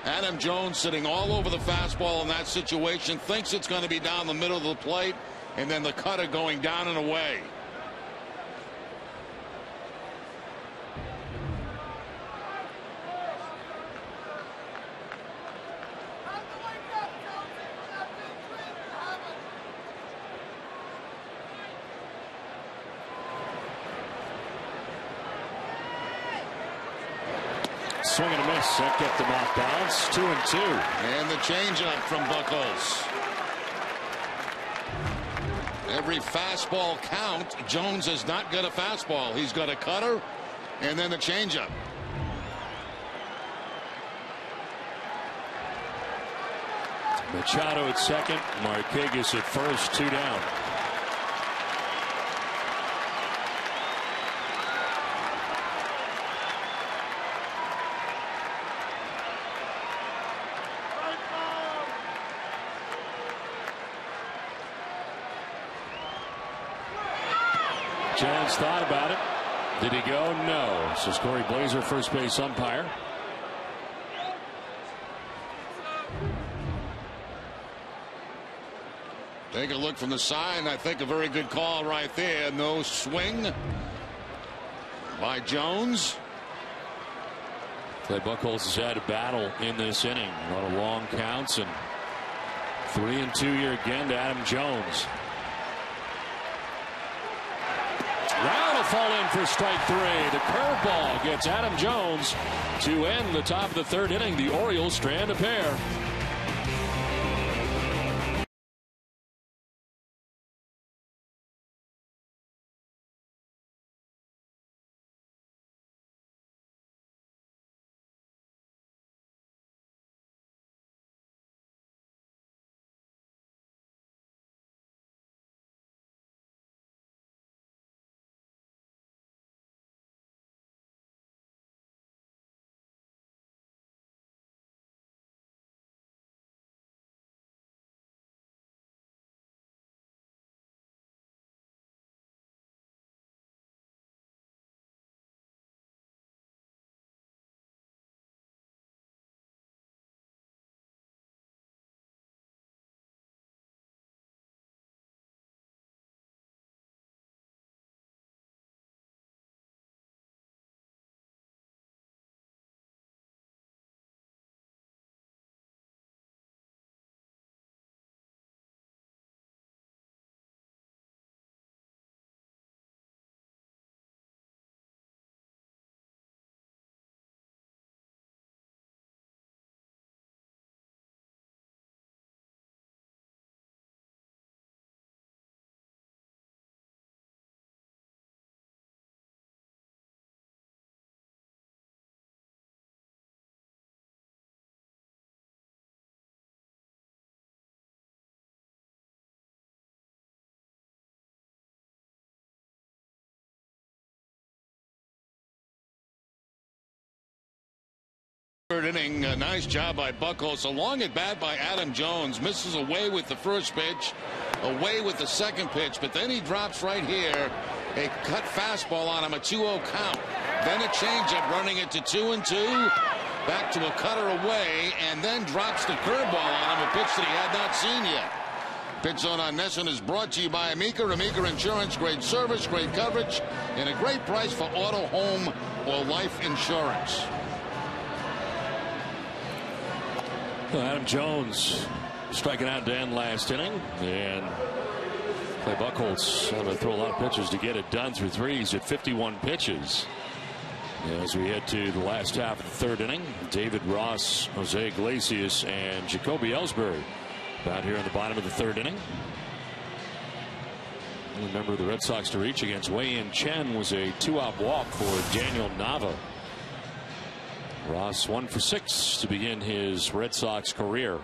Adam Jones sitting all over the fastball in that situation, thinks it's going to be down the middle of the plate, and then the cutter going down and away. Swing and a miss. That kept him off balance. 2-2. And the changeup from Buchholz. Every fastball count. Jones has not got a fastball. He's got a cutter and then the changeup. Machado at second. Markakis at first. 2 down. Jones thought about it. Did he go? No. So Corey Blazer, first base umpire. Take a look from the side. I think a very good call right there. No swing by Jones. Clay Buchholz has had a battle in this inning. A lot of long counts, and 3-2 here again to Adam Jones. Round will fall in for strike 3. The curveball gets Adam Jones to end the top of the third inning. The Orioles strand a pair. Third inning, nice job by Buchholz. A long at bat by Adam Jones. Misses away with the first pitch, away with the second pitch, but then he drops right here. A cut fastball on him, a 2-0 count. Then a changeup, running it to 2-2. Back to a cutter away, and then drops the curveball on him, a pitch that he had not seen yet. Pitch Zone on NESN is brought to you by Amica. Amica Insurance, great service, great coverage, and a great price for auto, home, or life insurance. Adam Jones striking out to end last inning, and Clay Buchholz having to throw a lot of pitches to get it done through 3. He's at 51 pitches. As we head to the last half of the third inning, David Ross, Jose Iglesias, and Jacoby Ellsbury about here in the bottom of the third inning. Remember, the Red Sox to reach against Wei-Yin Chen was a 2-out walk for Daniel Nava. Ross 1 for 6 to begin his Red Sox career.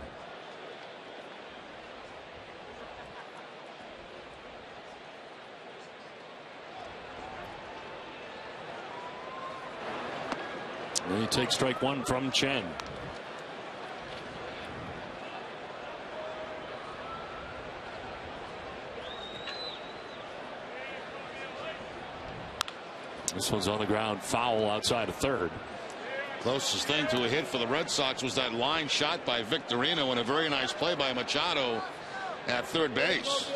And he takes strike 1 from Chen. This one's on the ground, foul outside of third. Closest thing to a hit for the Red Sox was that line shot by Victorino, and a very nice play by Machado at third base.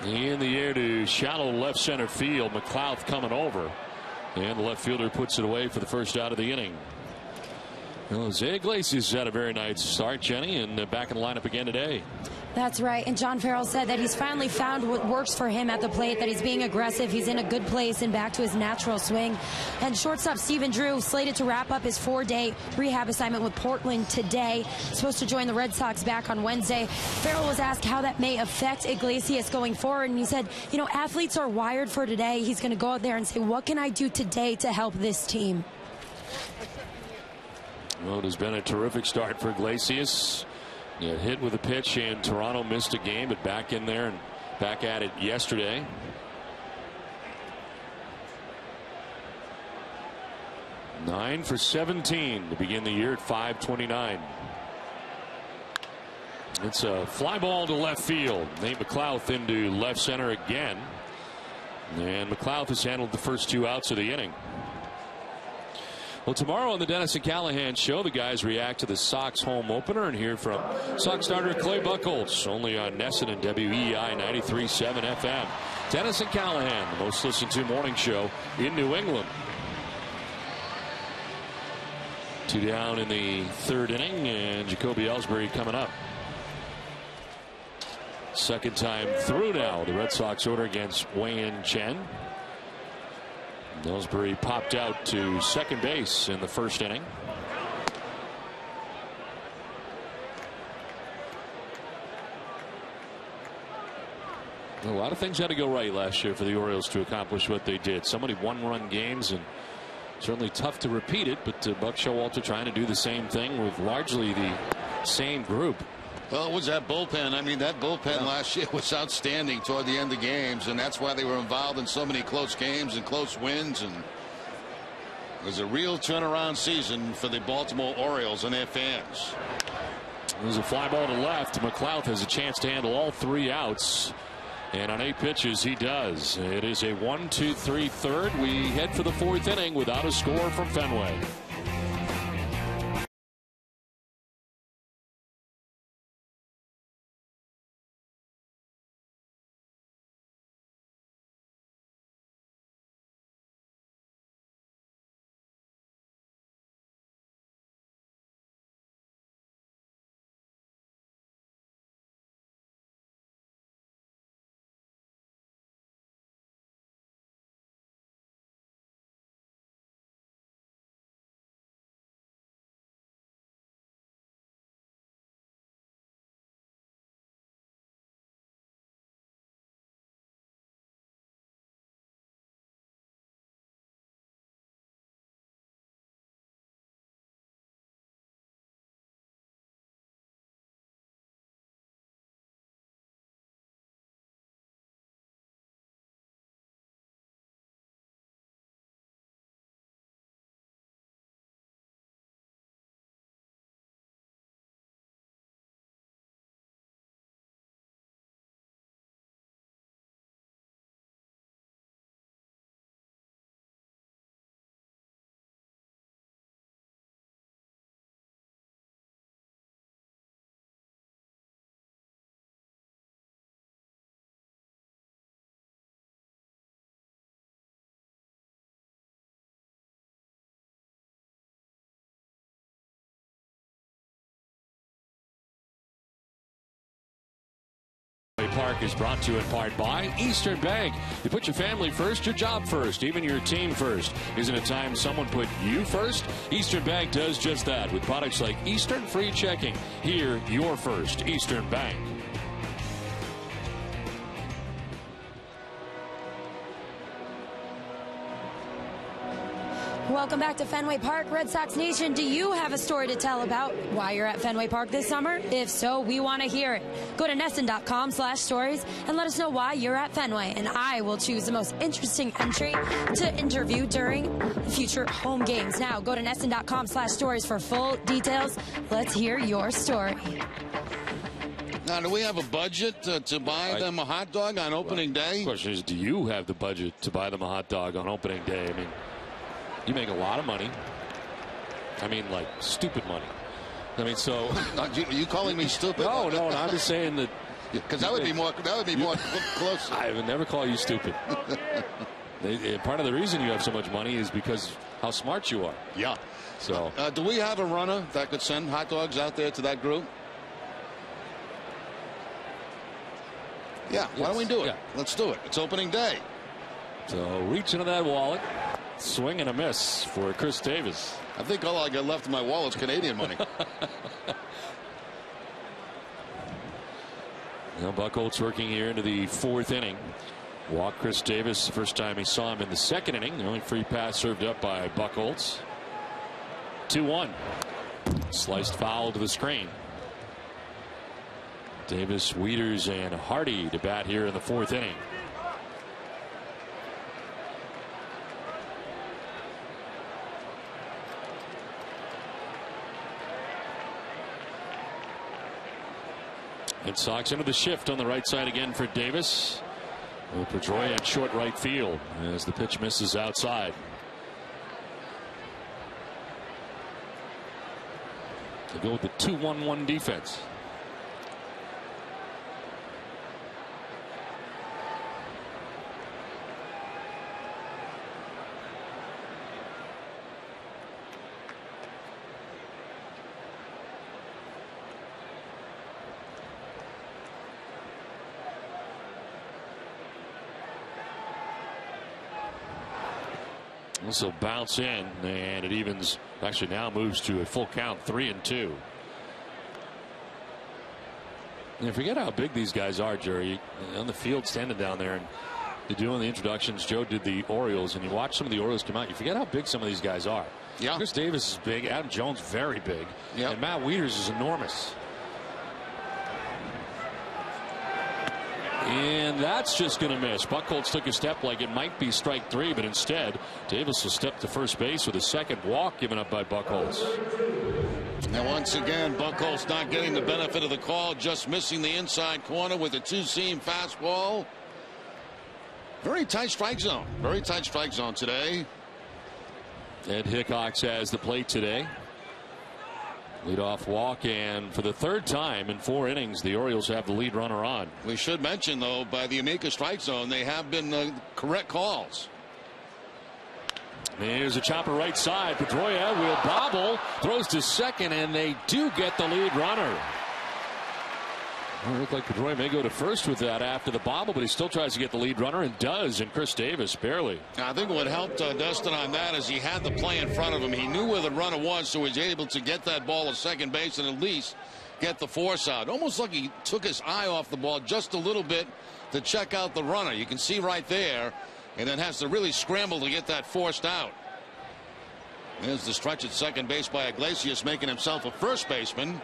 In the air to shallow left center field. McLeod coming over, and the left fielder puts it away for the first out of the inning. Jose Iglesias had a very nice start, Jenny, and back in the lineup again today. That's right. And John Farrell said that he's finally found what works for him at the plate, that he's being aggressive. He's in a good place and back to his natural swing. And shortstop Stephen Drew slated to wrap up his 4-day rehab assignment with Portland today. Supposed to join the Red Sox back on Wednesday. Farrell was asked how that may affect Iglesias going forward. And he said, you know, athletes are wired for today. He's going to go out there and say, what can I do today to help this team? Well, it has been a terrific start for Iglesias. He had hit with a pitch, and Toronto missed a game, but back in there and back at it yesterday. Nine for 17 to begin the year at 529. It's a fly ball to left field. Nate McLouth into left center again. And McLouth has handled the first 2 outs of the inning. Well, tomorrow on the Dennis and Callahan Show, the guys react to the Sox home opener and hear from Sox starter Clay Buchholz, only on Nesson and WEI 93.7 FM. Dennis and Callahan, the most listened to morning show in New England. 2 down in the 3rd inning, and Jacoby Ellsbury coming up. Second time through now, the Red Sox order against Wei-Yin Chen. Ellsbury popped out to second base in the 1st inning. A lot of things had to go right last year for the Orioles to accomplish what they did. So many one-run games, and certainly tough to repeat it, but Buck Showalter trying to do the same thing with largely the same group. Well, it was that bullpen. I mean, that bullpen last year was outstanding toward the end of games, and that's why they were involved in so many close games and close wins. And it was a real turnaround season for the Baltimore Orioles and their fans. There's a fly ball to left. McLouth has a chance to handle all 3 outs. And on 8 pitches, he does. It is a 1-2-3 third. We head for the 4th inning without a score from Fenway. Park is brought to you in part by Eastern Bank. You put your family first, your job first, even your team first. Isn't it time someone put you first? Eastern Bank does just that with products like Eastern Free Checking. Here, you're first. Eastern Bank. Welcome back to Fenway Park, Red Sox Nation. Do you have a story to tell about why you're at Fenway Park this summer? If so, we want to hear it. Go to Nesson.com/stories and let us know why you're at Fenway, and I will choose the most interesting entry to interview during future home games. Now, go to Nesson.com/stories for full details. Let's hear your story. Now, do we have a budget to buy them a hot dog on opening day? The question is, do you have the budget to buy them a hot dog on opening day? I mean, you make a lot of money. I mean, like, stupid money. I mean, so. Are you calling me stupid? No, I'm just saying that. Because that would be more close. I would never call you stupid. Part of the reason you have so much money is because how smart you are. Yeah. So. Do we have a runner that could send hot dogs out there to that group? Yeah. Why don't we do it? Yeah. Let's do it. It's opening day. So reach into that wallet. Swing and a miss for Chris Davis. I think all I got left in my wallet is Canadian money. Now Buchholz working here into the 4th inning. Walk Chris Davis the first time he saw him in the 2nd inning. The only free pass served up by Buchholz. 2-1. Sliced foul to the screen. Davis, Wieters, and Hardy to bat here in the 4th inning. Red Sox into the shift on the right side again for Davis. Pedroia at short right field as the pitch misses outside. They go with the 2-1-1 defense. This will bounce in, and it evens. Actually, now moves to a full count, 3-2. And forget how big these guys are, Jerry. On the field, standing down there, and you're doing the introductions. Joe did the Orioles, and you watch some of the Orioles come out. You forget how big some of these guys are. Yeah. Chris Davis is big. Adam Jones very big. Yep. And Matt Wieters is enormous. And that's just going to miss. Buchholz took a step like it might be strike 3, but instead Davis will step to first base with a second walk given up by Buchholz. Now once again, Buchholz not getting the benefit of the call, just missing the inside corner with a two-seam fastball. Very tight strike zone. Very tight strike zone today. Ed Hickox has the plate today. Leadoff walk, and for the third time in 4 innings, the Orioles have the lead runner on. We should mention, though, by the Amica strike zone, they have been correct calls. There's a chopper right side. Pedroia will bobble, throws to second, and they do get the lead runner. It looked like Pedroia may go to first with that after the bobble, but he still tries to get the lead runner and does, and Chris Davis barely. I think what helped Dustin on that is he had the play in front of him. He knew where the runner was, so he was able to get that ball to second base and at least get the force out. Almost like he took his eye off the ball just a little bit to check out the runner. You can see right there, and then has to really scramble to get that forced out. There's the stretch at second base by Iglesias, making himself a first baseman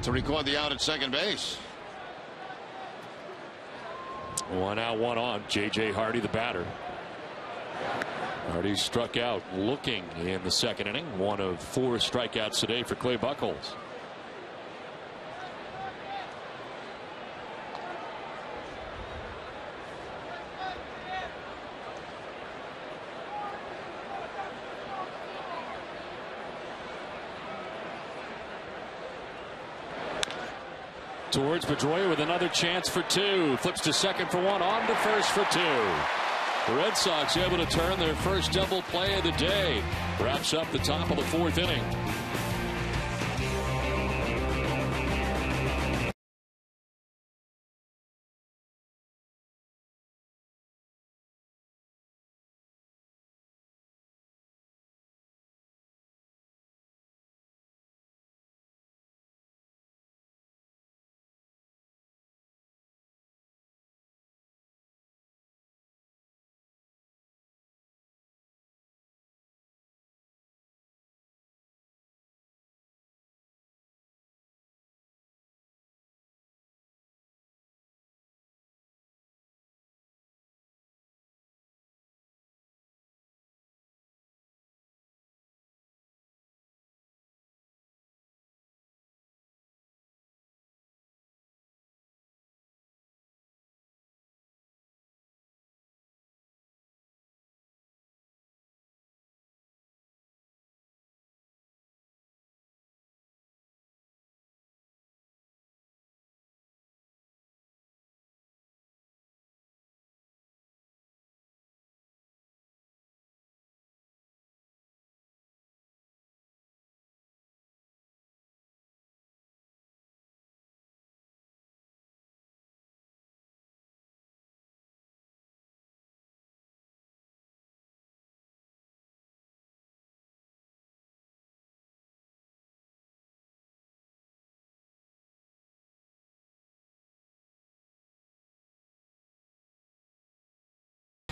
to record the out at second base. 1 out, 1 on. J.J. Hardy, the batter. Hardy struck out looking in the second inning. 1 of 4 strikeouts today for Clay Buchholz. Towards Pedroia with another chance for 2. Flips to second for 1. On to first for 2. The Red Sox able to turn their first double play of the day. Wraps up the top of the 4th inning.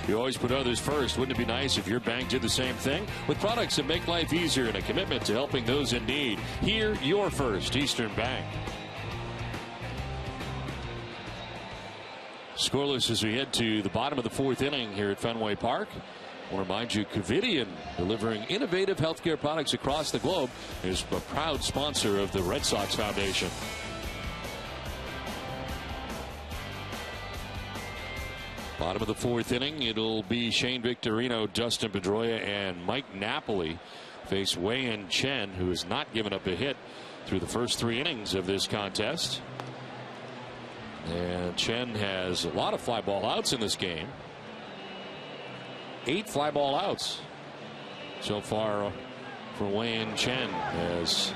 You always put others first. Wouldn't it be nice if your bank did the same thing? With products that make life easier and a commitment to helping those in need. Here, your First Eastern Bank. Scoreless as we head to the bottom of the 4th inning here at Fenway Park. I want to remind you, Covidien, delivering innovative healthcare products across the globe, is a proud sponsor of the Red Sox Foundation. Bottom of the fourth inning, it'll be Shane Victorino, Dustin Pedroia, and Mike Napoli face Wei-Yin Chen, who has not given up a hit through the first 3 innings of this contest. And Chen has a lot of fly ball outs in this game. 8 fly ball outs so far for Wei-Yin Chen, as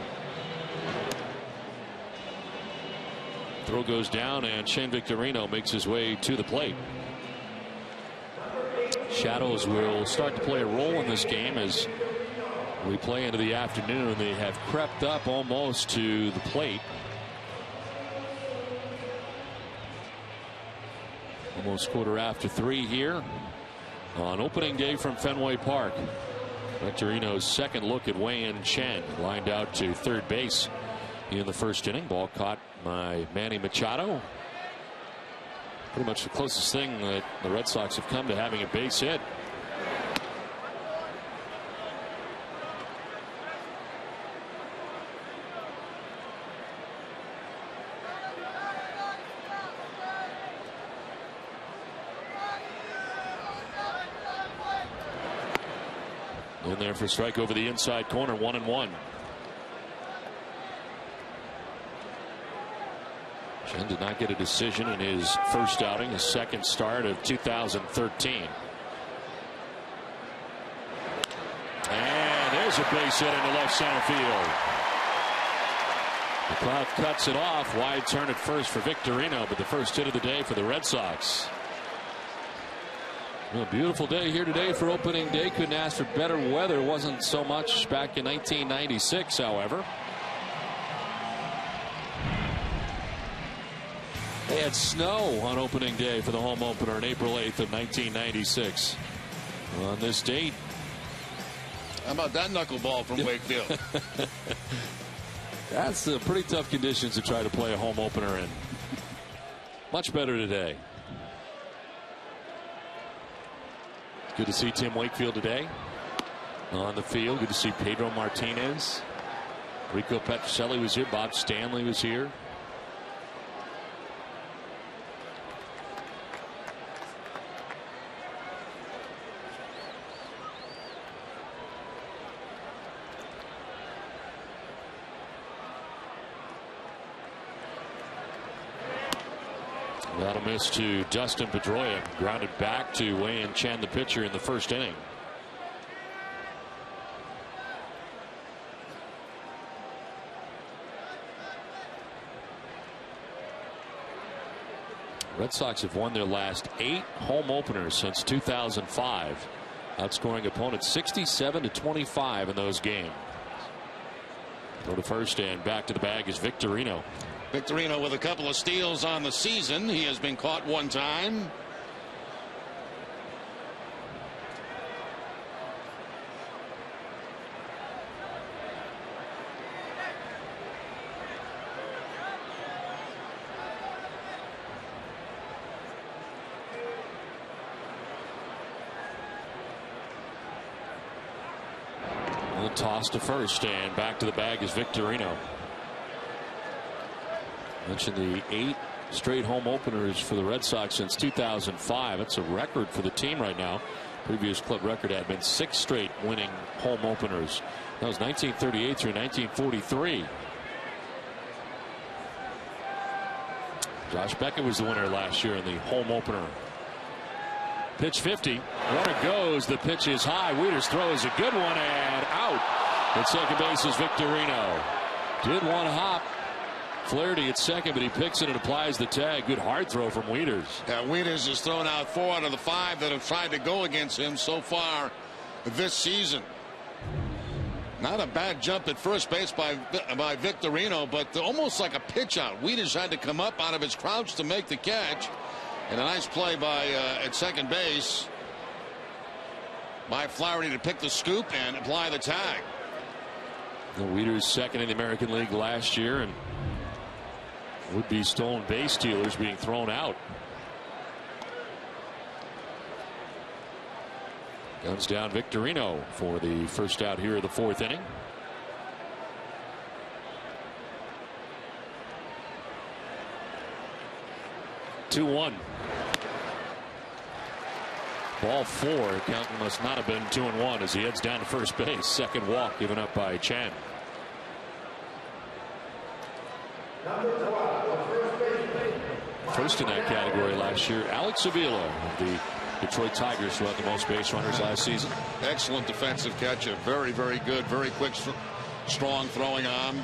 throw goes down and Shane Victorino makes his way to the plate. Shadows will start to play a role in this game as we play into the afternoon. They have crept up almost to the plate. Almost 3:15 here on opening day from Fenway Park. Victorino's second look at Wei-Yin Chen, lined out to third base in the first inning. Ball caught by Manny Machado. Pretty much the closest thing that the Red Sox have come to having a base hit. In there for strike over the inside corner, 1-1. Chen did not get a decision in his first outing, his second start of 2013. And there's a base hit into left center field. McLeod cuts it off. Wide turn at first for Victorino, but the first hit of the day for the Red Sox. Well, a beautiful day here today for opening day. Couldn't ask for better weather. Wasn't so much back in 1996, however. They had snow on opening day for the home opener on April 8th of 1996. On this date. How about that knuckleball from Wakefield? That's pretty tough conditions to try to play a home opener in. Much better today. Good to see Tim Wakefield today on the field. Good to see Pedro Martinez. Rico Petrocelli was here. Bob Stanley was here. That'll miss to Dustin Pedroia. Grounded back to Wei-Yin Chen, the pitcher, in the first inning. Red Sox have won their last 8 home openers since 2005, outscoring opponents 67-25 in those games. Go to first and back to the bag is Victorino. Victorino with a couple of steals on the season. He has been caught one time. The toss to first and back to the bag is Victorino. Mentioned the 8 straight home openers for the Red Sox since 2005. That's a record for the team right now. Previous club record had been 6 straight winning home openers. That was 1938 through 1943. Josh Beckett was the winner last year in the home opener. Pitch 50. Runner goes. The pitch is high. Wieters throw is a good one and out. At second base is Victorino. Did one hop. Flaherty at second, but he picks it and applies the tag. Good hard throw from Wieters. Yeah, Wieters has thrown out 4 out of the 5 that have tried to go against him so far this season. Not a bad jump at first base by Victorino, but almost like a pitch out. Wieters had to come up out of his crouch to make the catch. And a nice play by at second base by Flaherty to pick the scoop and apply the tag. Wieters second in the American League last year, and would-be stolen base stealers being thrown out. Guns down Victorino for the first out here of the 4th inning. Ball 4. Count must not have been 2-1 as he heads down to first base. Second walk given up by Chen. First in that category last year, Alex Avila of the Detroit Tigers, who had the most base runners last season. Excellent defensive catcher. Very, very good. Very quick, strong throwing arm.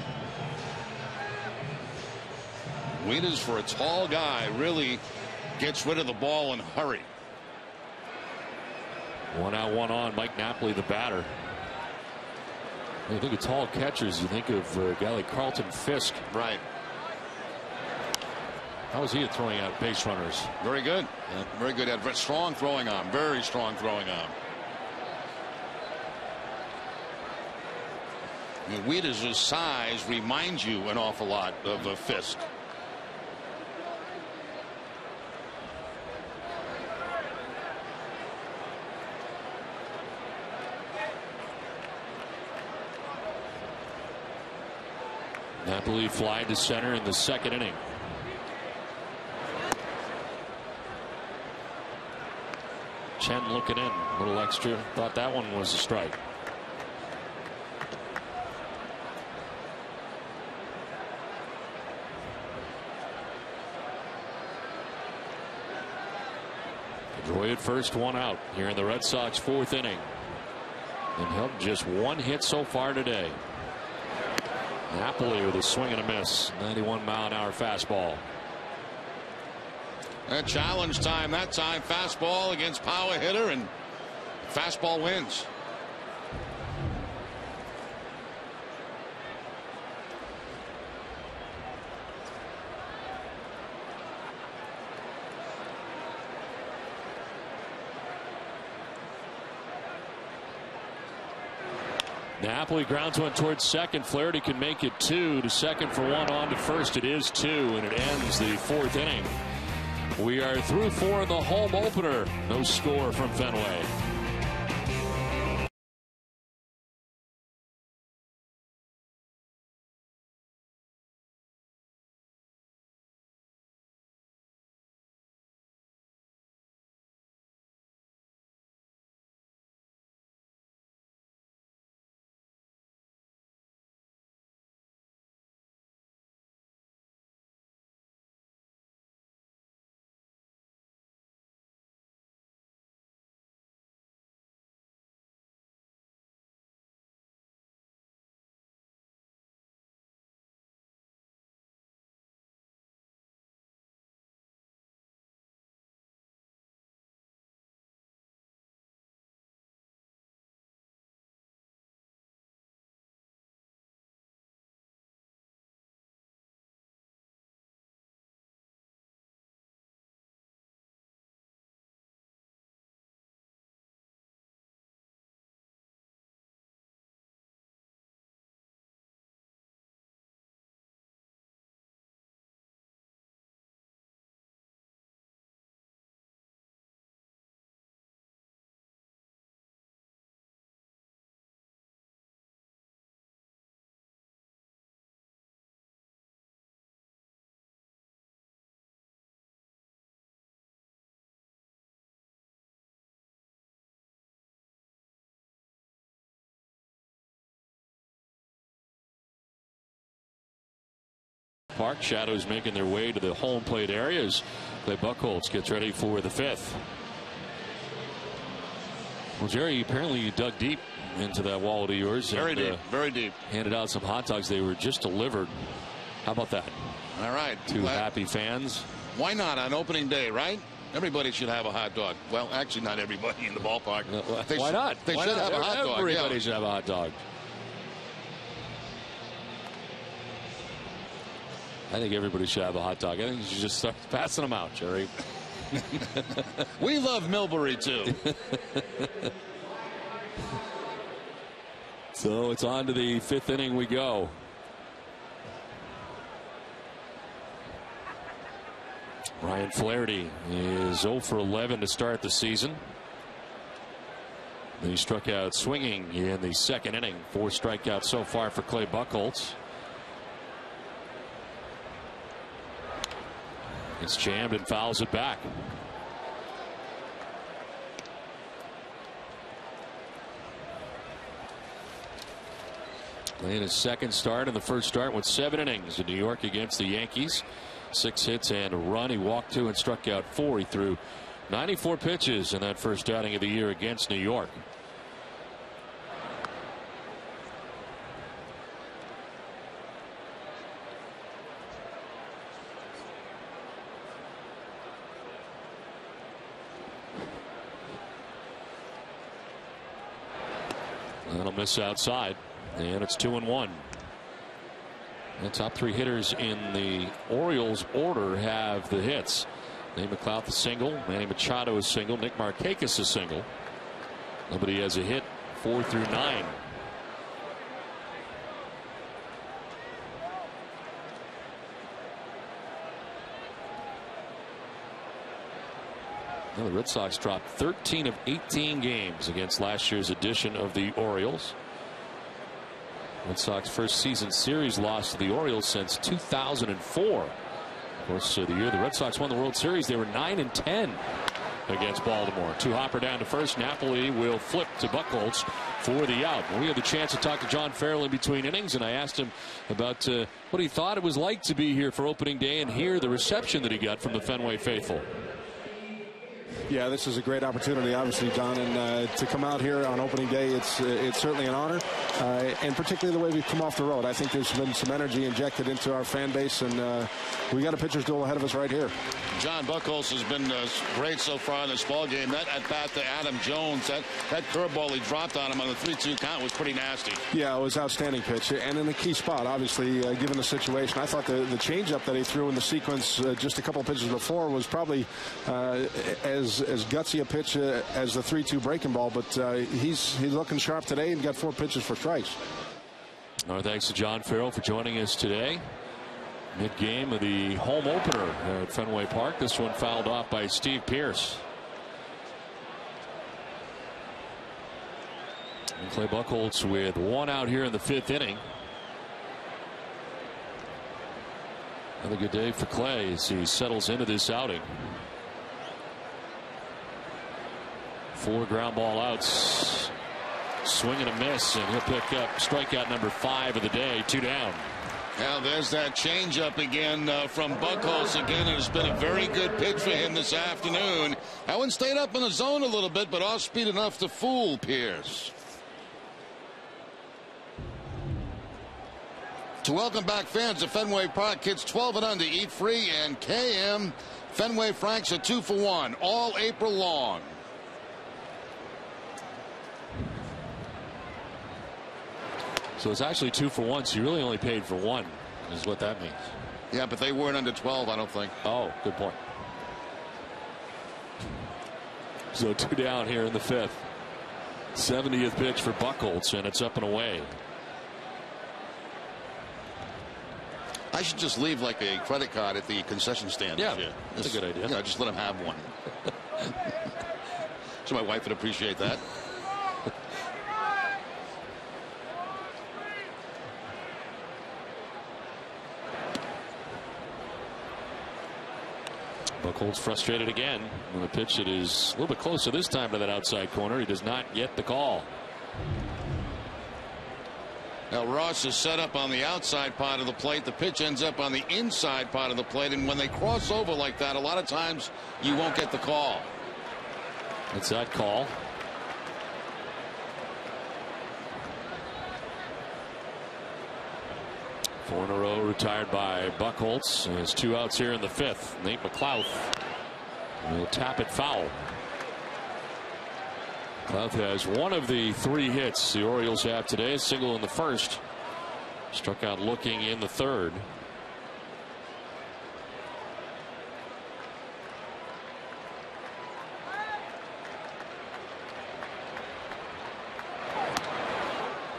Wieners, for a tall guy, really gets rid of the ball in a hurry. 1 out, 1 on. Mike Napoli, the batter. When you think of tall catchers, you think of a guy like Carlton Fisk. Right. How is he at throwing out base runners? Very good. Very good. Had strong throwing arm. Very strong throwing arm. Wieners' size reminds you an awful lot of Fisk. Napoli fly to center in the second inning. Chen looking in, a little extra. Thought that one was a strike. Pedroia at first, 1 out here in the Red Sox 4th inning. And held just 1 hit so far today. Napoli with a swing and a miss. 91-mile-an-hour fastball. And challenge time that time. Fastball against power hitter, and fastball wins. Napoli grounds one towards second. Flaherty can make it 2 to second for 1 on to first. It is 2, and it ends the 4th inning. We are through 4 in the home opener. No score from Fenway. Park shadows making their way to the home plate areas. Clay Buchholz gets ready for the 5th. Well, Jerry, apparently you dug deep into that wallet of yours. Very deep, very deep. Handed out some hot dogs. They were just delivered. How about that? All right. 2 happy fans. Why not on opening day, right? Everybody should have a hot dog. Well, actually, not everybody in the ballpark. Why not? They should have a hot dog. Everybody should have a hot dog. I think everybody should have a hot dog. I think you should just start passing them out, Jerry. We love Millbury, too. So it's on to the 5th inning we go. Ryan Flaherty is 0 for 11 to start the season. He struck out swinging in the 2nd inning. 4 strikeouts so far for Clay Buchholz. It's jammed and fouls it back. In his second start, and the first start with 7 innings in New York against the Yankees. 6 hits and a run. He walked 2 and struck out 4. He threw 94 pitches in that first outing of the year against New York. That'll miss outside, and it's 2-1. The top 3 hitters in the Orioles order have the hits. Nate McLeod a single, Manny Machado a single, Nick Markakis a single. Nobody has a hit 4 through 9. Well, the Red Sox dropped 13 of 18 games against last year's edition of the Orioles. Red Sox first season series loss to the Orioles since 2004. Of course, the year the Red Sox won the World Series, they were 9-10 against Baltimore. 2 hopper down to first. Napoli will flip to Buchholz for the out. We had the chance to talk to John Farrell in between innings, and I asked him about what he thought it was like to be here for opening day and hear the reception that he got from the Fenway faithful. Yeah, this is a great opportunity, obviously, John, and to come out here on opening day, it's certainly an honor, and particularly the way we've come off the road. I think there's been some energy injected into our fan base, and we got a pitcher's duel ahead of us right here. John Buchholz has been great so far in this ball game. That at bat to Adam Jones, that curveball he dropped on him on the 3-2 count was pretty nasty. Yeah, it was an outstanding pitch, and in the key spot, obviously, given the situation. I thought the changeup that he threw in the sequence just a couple of pitches before was probably as gutsy a pitch as the 3-2 breaking ball, but he's looking sharp today and got 4 pitches for strikes. Our thanks to John Farrell for joining us today. Mid-game of the home opener at Fenway Park. This one fouled off by Steve Pearce. And Clay Buchholz with 1 out here in the 5th inning. Another good day for Clay as he settles into this outing. 4 ground ball outs. Swing and a miss, and he'll pick up strikeout number 5 of the day. 2 down. Now there's that changeup again from Buchholz again, and it's been a very good pitch for him this afternoon. That one stayed up in the zone a little bit, but off speed enough to fool Pearce. To welcome back fans to Fenway Park, kids 12 and under eat free, and KM Fenway Franks are 2 for 1 all April long. So it's actually 2 for 1, so you really only paid for 1, is what that means. Yeah, but they weren't under 12, I don't think. Oh, good point. So 2 down here in the 5th. 70th pitch for Buchholz, and it's up and away. I should just leave like a credit card at the concession stand. Yeah, that's a good idea. Yeah, just let him have one. So my wife would appreciate that. Buchholz frustrated again with a pitch that is a little bit closer this time to that outside corner. He does not get the call. Now Ross is set up on the outside part of the plate. The pitch ends up on the inside part of the plate, and when they cross over like that, a lot of times you won't get the call. It's that call. Four in a row retired by Buchholz. There's 2 outs here in the 5th. Nate McLeod will tap it foul. McLeod has 1 of the 3 hits the Orioles have today. A single in the 1st. Struck out looking in the 3rd.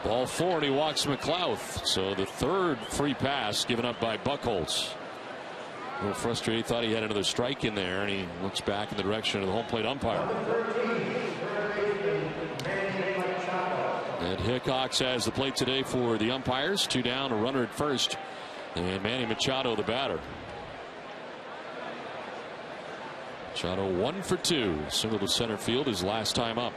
Ball 4, and he walks McLeod. So the 3rd free pass given up by Buchholz. A little frustrated. He thought he had another strike in there, and he looks back in the direction of the home plate umpire. And Hickox has the plate today for the umpires. 2 down, a runner at first, and Manny Machado the batter. Machado 1 for 2. Single to center field his last time up.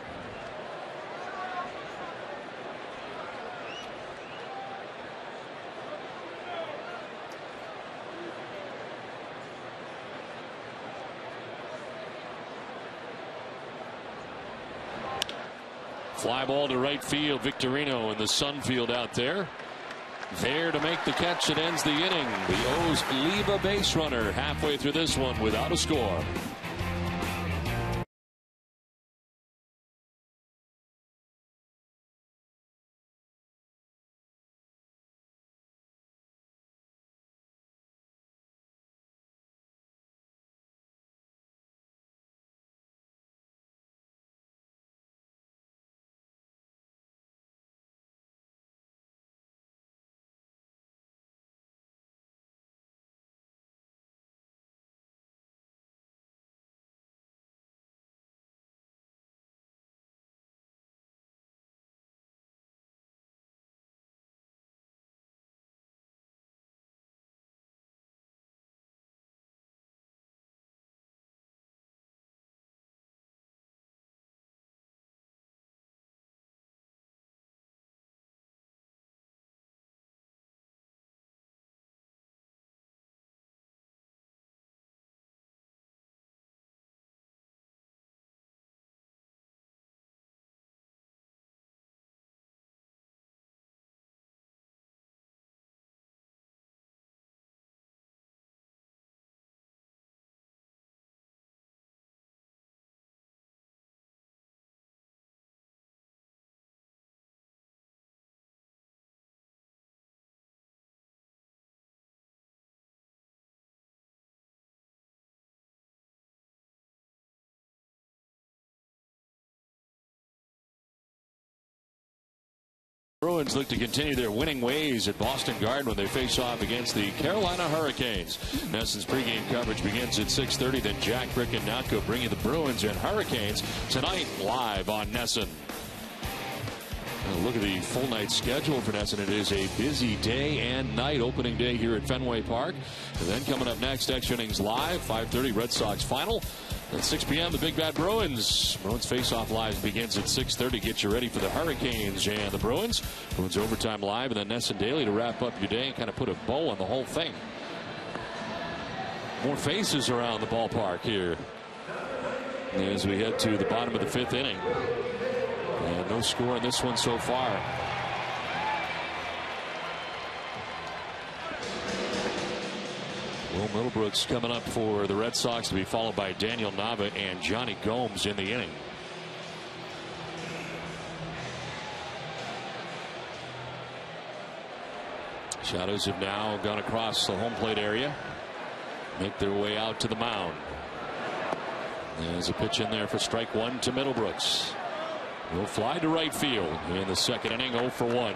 Fly ball to right field. Victorino in the sun field out there. There to make the catch that ends the inning. The O's leave a base runner halfway through this one without a score. Bruins look to continue their winning ways at Boston Garden when they face off against the Carolina Hurricanes. Nesson's pregame coverage begins at 6:30. Then Jack, Brick, and Natko bring you the Bruins and Hurricanes tonight live on Nesson. Look at the full night schedule for Nesson. It is a busy day and night. Opening day here at Fenway Park. And then coming up next, extra innings live, 5:30 Red Sox final. At 6 p.m. the Big Bad Bruins. Bruins face-off live begins at 6:30. Get you ready for the Hurricanes and the Bruins. Bruins overtime live, and then Nesson Daily to wrap up your day and kind of put a bow on the whole thing. More faces around the ballpark here as we head to the bottom of the 5th inning. And no score in this one so far. Will Middlebrooks coming up for the Red Sox, to be followed by Daniel Nava and Johnny Gomes in the inning. Shadows have now gone across the home plate area, make their way out to the mound. There's a pitch in there for strike one to Middlebrooks. Will fly to right field in the 2nd inning, 0 for 1.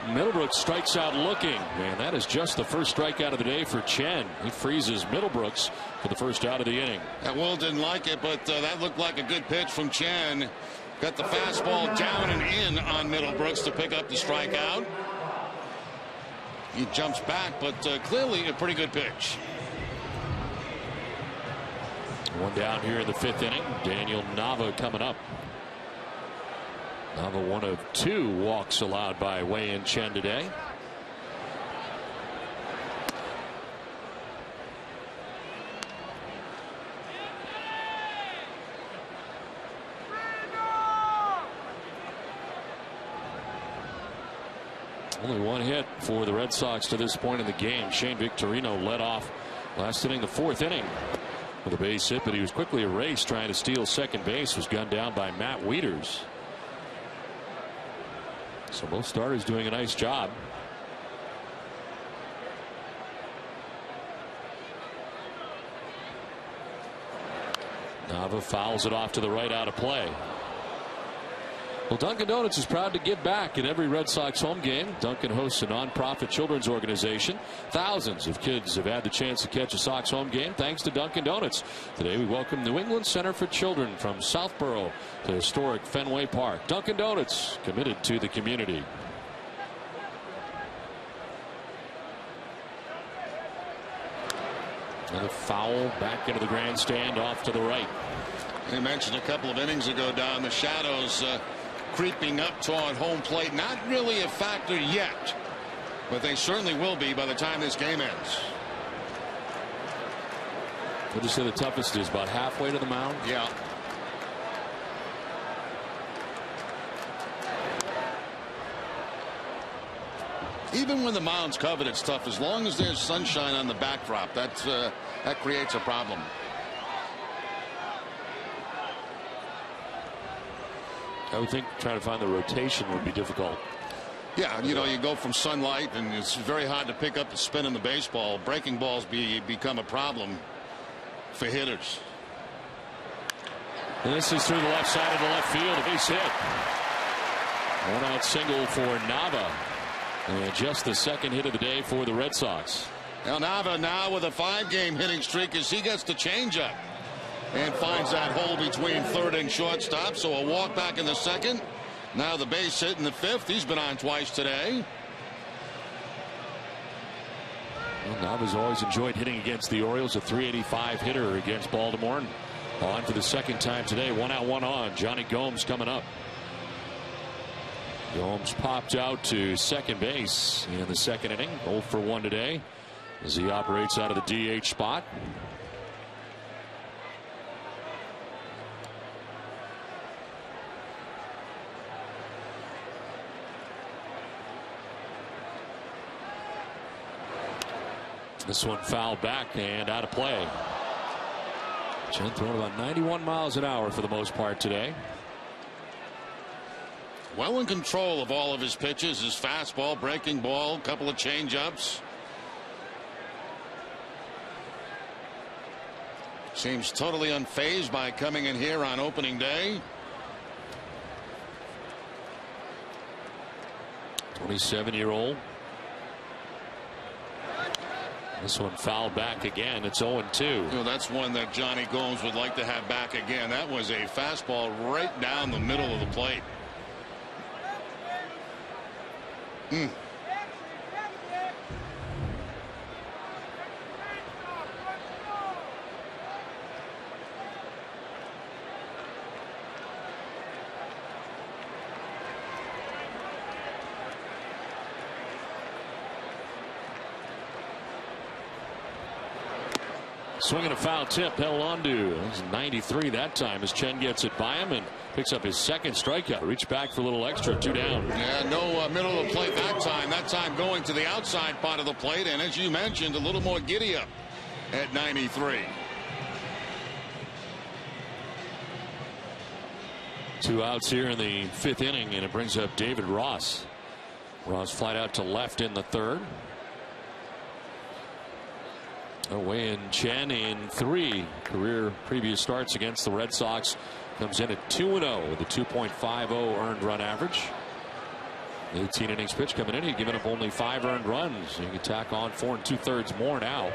Middlebrooks strikes out looking, and that is just the first strikeout of the day for Chen. He freezes Middlebrooks for the first out of the inning. Will didn't like it, but that looked like a good pitch from Chen. Got the fastball down and in on Middlebrooks to pick up the strikeout. He jumps back, but clearly a pretty good pitch. One down here in the 5th inning. Daniel Nava coming up. Nava, one of 2 walks allowed by Wei-In Chen today. Only 1 hit for the Red Sox to this point in the game. Shane Victorino led off last inning, the 4th inning, with a base hit, but he was quickly erased trying to steal second base. Was gunned down by Matt Wieters. So both starters doing a nice job. Nava fouls it off to the right, out of play. Well, Dunkin' Donuts is proud to give back in every Red Sox home game. Dunkin' hosts a nonprofit children's organization. Thousands of kids have had the chance to catch a Sox home game thanks to Dunkin' Donuts. Today we welcome New England Center for Children from Southborough to historic Fenway Park. Dunkin' Donuts, committed to the community. Another foul back into the grandstand off to the right. You mentioned a couple of innings ago, Don, the shadows creeping up toward home plate. Not really a factor yet, but they certainly will be by the time this game ends. What did you say the toughest is? About halfway to the mound? Yeah. Even when the mound's covered, it's tough. As long as there's sunshine on the backdrop, that creates a problem. I would think trying to find the rotation would be difficult. Yeah, you know, you go from sunlight, and it's very hard to pick up the spin in the baseball. Breaking balls become a problem for hitters. And this is through the left side of the left field. A base hit. 1-out single for Nava. And just the second hit of the day for the Red Sox. Now Nava now with a 5-game hitting streak as he gets the changeup and finds that hole between third and shortstop. So a walk back in the second. Now the base hit in the fifth. He's been on twice today. Well, Nava's always enjoyed hitting against the Orioles. A .385 hitter against Baltimore. And on for the second time today. 1 out, 1 on. Johnny Gomes coming up. Gomes popped out to second base in the second inning. 0 for 1 today as he operates out of the DH spot. This one fouled back and out of play. Chen throwing about 91 miles an hour for the most part today. Well in control of all of his pitches. His fastball, breaking ball, couple of changeups. Seems totally unfazed by coming in here on opening day. 27-year-old. This one fouled back again. It's 0-2. You know, that's one that Johnny Gomes would like to have back again. That was a fastball right down the middle of the plate. Swinging a foul tip, held on to. It was 93 that time as Chen gets it by him and picks up his second strikeout. Reach back for a little extra, 2 down. Yeah, no middle of the plate that time. That time going to the outside part of the plate, and as you mentioned, a little more giddy up at 93. 2 outs here in the 5th inning, and it brings up David Ross. Ross flied out to left in the 3rd. Away in Chen in 3 career previous starts against the Red Sox. Comes in at 2-0 with a 2.50 earned run average. 18 innings pitch coming in. He's given up only 5 earned runs. You can tack on 4 2/3 more now.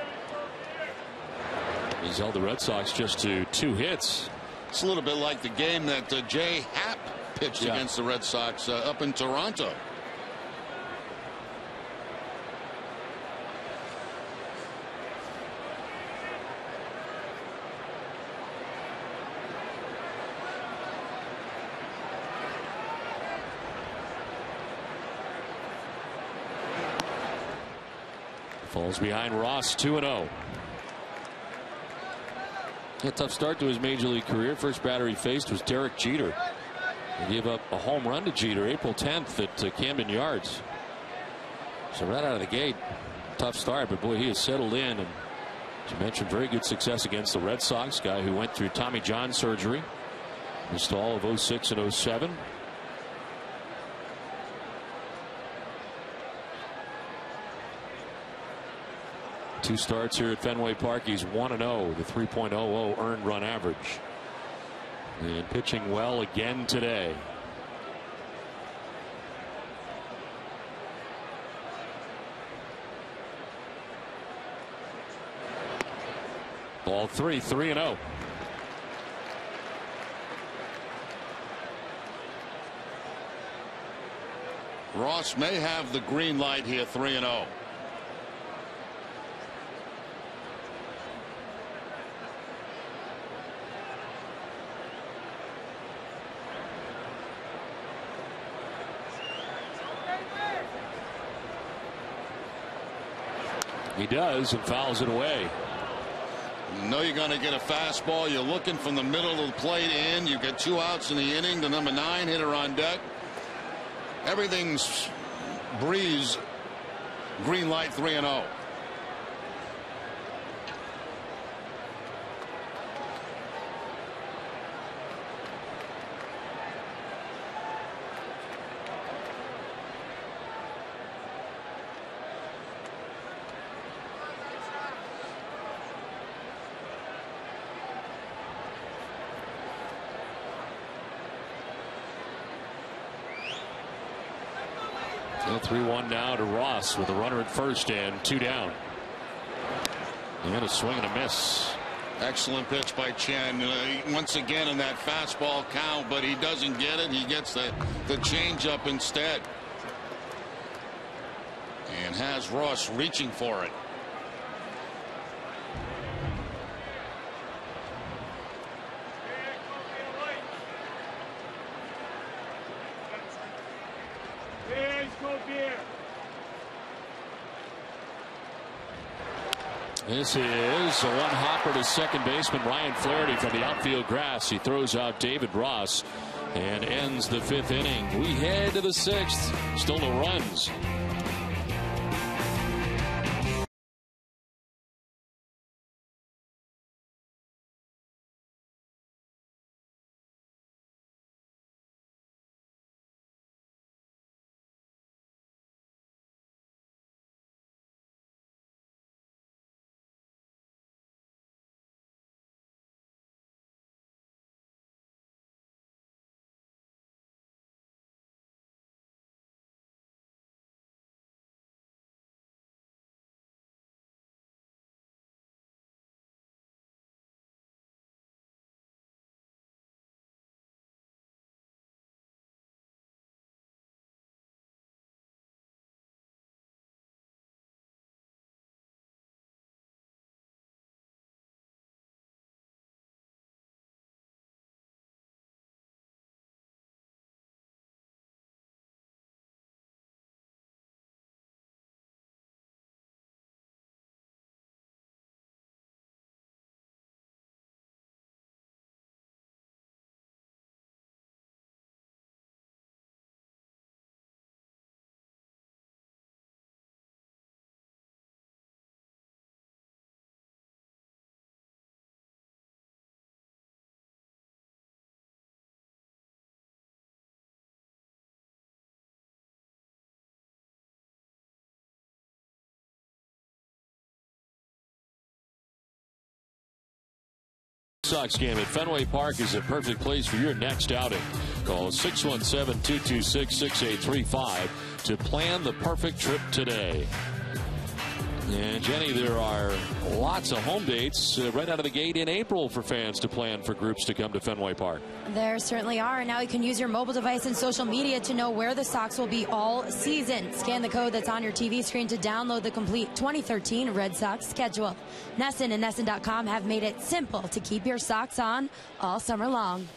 He's held the Red Sox just to 2 hits. It's a little bit like the game that Jay Happ pitched against the Red Sox up in Toronto. Falls behind Ross, 2-0. A tough start to his major league career. First batter he faced was Derek Jeter. He gave up a home run to Jeter April 10th at Camden Yards. So right out of the gate, tough start, but boy, he has settled in. And as you mentioned, very good success against the Red Sox. Guy who went through Tommy John surgery. Missed all of 06 and 07. Two starts here at Fenway Park. He's 1-0 with a 3.00 earned run average. And pitching well again today. Ball 3, 3-0. Ross may have the green light here, 3-0. He does, and fouls it away. You know you're going to get a fastball. You're looking from the middle of the plate in. You get 2 outs in the inning. The number 9 hitter on deck. Everything's breeze. Green light, 3-0. So 3-1 now to Ross with a runner at first and 2 down. And a swing and a miss. Excellent pitch by Chen. Once again in that fastball count, but he doesn't get it. He gets the changeup instead. And has Ross reaching for it. This is a one-hopper to second baseman Ryan Flaherty from the outfield grass. He throws out David Ross and ends the 5th inning. We head to the 6th. Still no runs. Sox game at Fenway Park is a perfect place for your next outing. Call 617-226-6835 to plan the perfect trip today. And Jenny, there are lots of home dates right out of the gate in April for fans to plan for groups to come to Fenway Park. There certainly are. And now you can use your mobile device and social media to know where the Sox will be all season. Scan the code that's on your TV screen to download the complete 2013 Red Sox schedule. NESN and NESN.com have made it simple to keep your Sox on all summer long.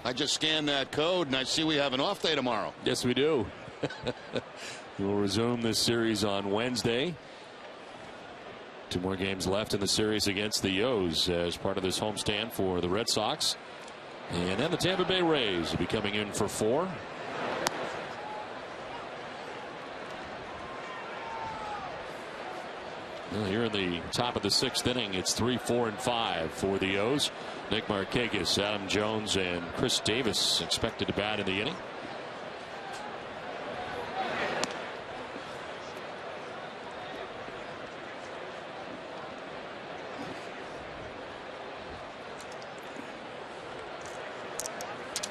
I just scanned that code and I see we have an off day tomorrow. Yes, we do. We'll resume this series on Wednesday. 2 more games left in the series against the O's as part of this homestand for the Red Sox. And then the Tampa Bay Rays will be coming in for 4. Well, here in the top of the 6th inning, it's 3, 4, and 5 for the O's. Nick Markakis, Adam Jones, and Chris Davis expected to bat in the inning.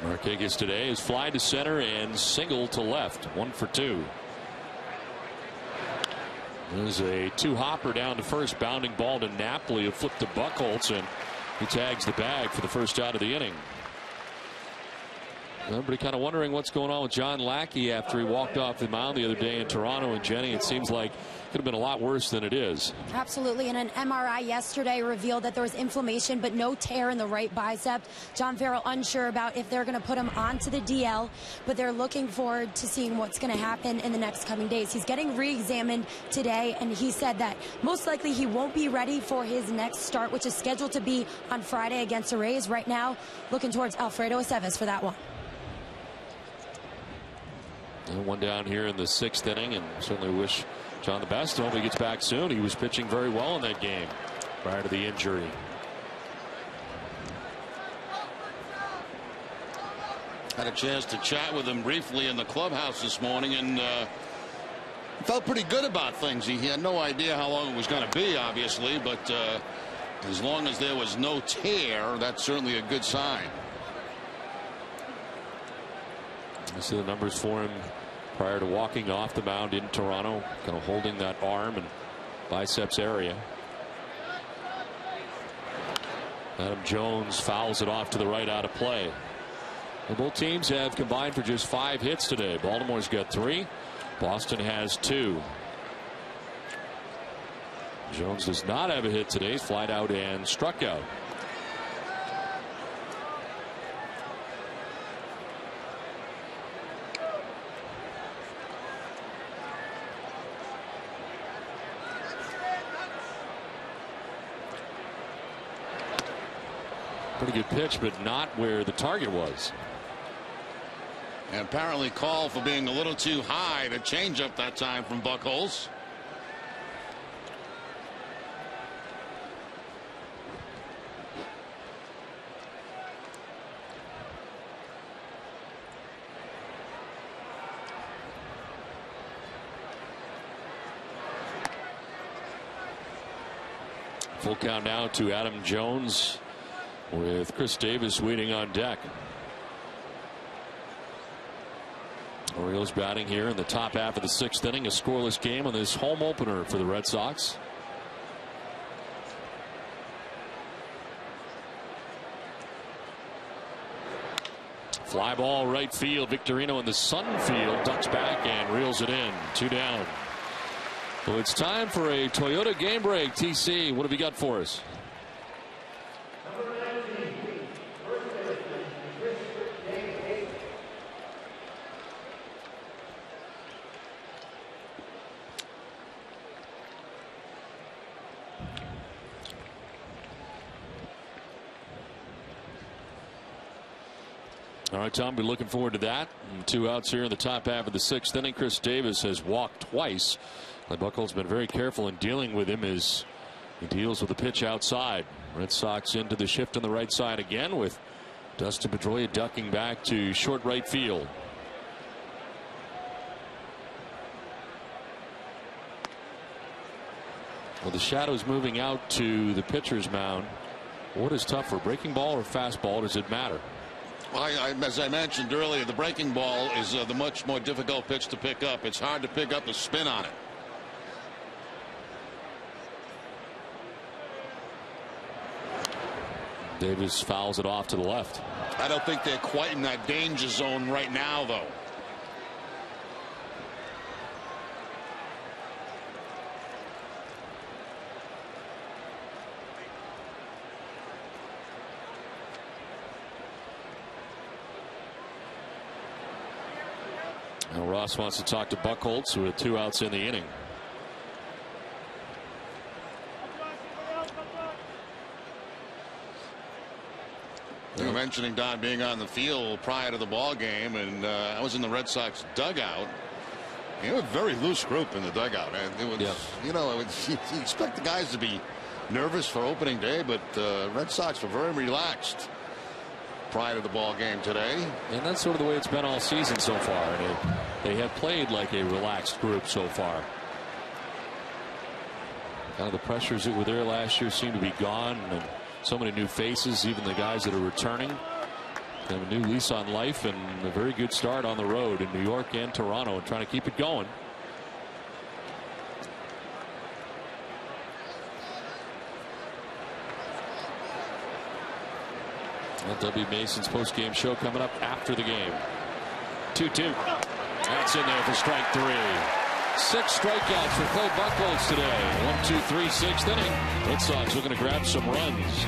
Markakis today is fly to center and single to left. 1 for 2. There's a 2-hopper down to first, bounding ball to Napoli, who flipped to Buchholz, and he tags the bag for the first out of the inning. Everybody kind of wondering what's going on with John Lackey after he walked off the mound the other day in Toronto. And Jenny, it seems like it could have been a lot worse than it is. Absolutely. And an MRI yesterday revealed that there was inflammation but no tear in the right bicep. John Farrell unsure about if they're going to put him onto the DL, but they're looking forward to seeing what's going to happen in the next coming days. He's getting re-examined today, and he said that most likely he won't be ready for his next start, which is scheduled to be on Friday against the Rays. Right now, looking towards Alfredo Aceves for that one. And one down here in the 6th inning, and certainly wish John the best. Hope he gets back soon. He was pitching very well in that game prior to the injury. Had a chance to chat with him briefly in the clubhouse this morning, and felt pretty good about things. He had no idea how long it was going to be, obviously, but as long as there was no tear, that's certainly a good sign. You see the numbers for him prior to walking off the mound in Toronto, kind of holding that arm and biceps area. Adam Jones fouls it off to the right, out of play. And both teams have combined for just 5 hits today. Baltimore's got 3. Boston has 2. Jones does not have a hit today. He's flied out and struck out. Pretty good pitch, but not where the target was. And apparently called for being a little too high to change up that time from Buchholz. Full count now to Adam Jones, with Chris Davis waiting on deck. Orioles batting here in the top half of the 6th inning. A scoreless game on this home opener for the Red Sox. Fly ball right field. Victorino in the sun field ducks back and reels it in. 2 down. Well, it's time for a Toyota game break. TC, what have you got for us? All right, Tom, be looking forward to that. And 2 outs here in the top half of the 6th inning. Chris Davis has walked twice. Buchholz's been very careful in dealing with him as he deals with the pitch outside. Red Sox into the shift on the right side again, with Dustin Pedroia ducking back to short right field. Well, the shadow's moving out to the pitcher's mound. What is tougher, breaking ball or fastball? Does it matter? Well, as I mentioned earlier, the breaking ball is the much more difficult pitch to pick up. It's hard to pick up the spin on it. Davis fouls it off to the left. I don't think they're quite in that danger zone right now, though. Now Ross wants to talk to Buchholz, who had 2 outs in the inning. You were mentioning Don being on the field prior to the ball game, and I was in the Red Sox dugout. You know, a very loose group in the dugout, and it was, you know, you expect the guys to be nervous for opening day, but Red Sox were very relaxed prior to the ball game today. And that's sort of the way it's been all season so far. And they have played like a relaxed group so far. Kind of the pressures that were there last year seem to be gone, and so many new faces, even the guys that are returning. They have a new lease on life and a very good start on the road in New York and Toronto, and trying to keep it going. Well, W. Mason's post-game show coming up after the game. 2-2. That's in there for strike 3. 6 strikeouts for Clay Buchholz today. 1, 2, 3, 6th inning. Red Sox looking to grab some runs.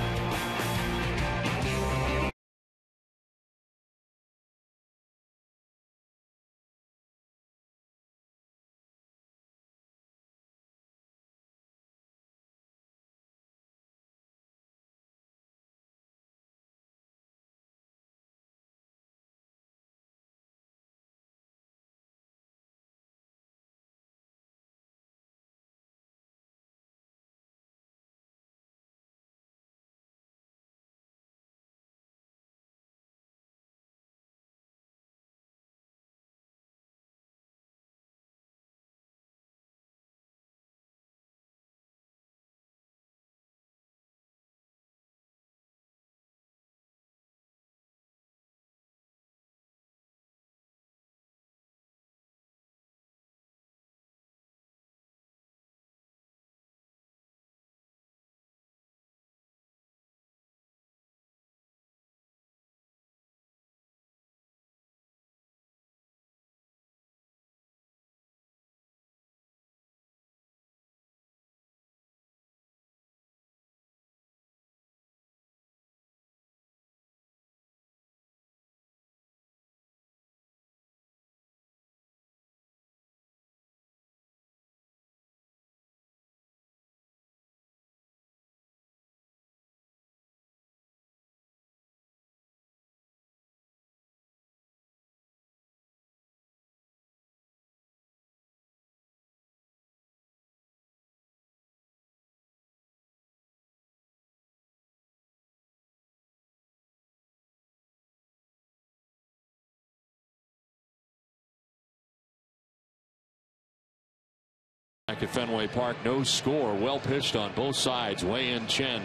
Back at Fenway Park, no score. Well pitched on both sides. Wei-In Chen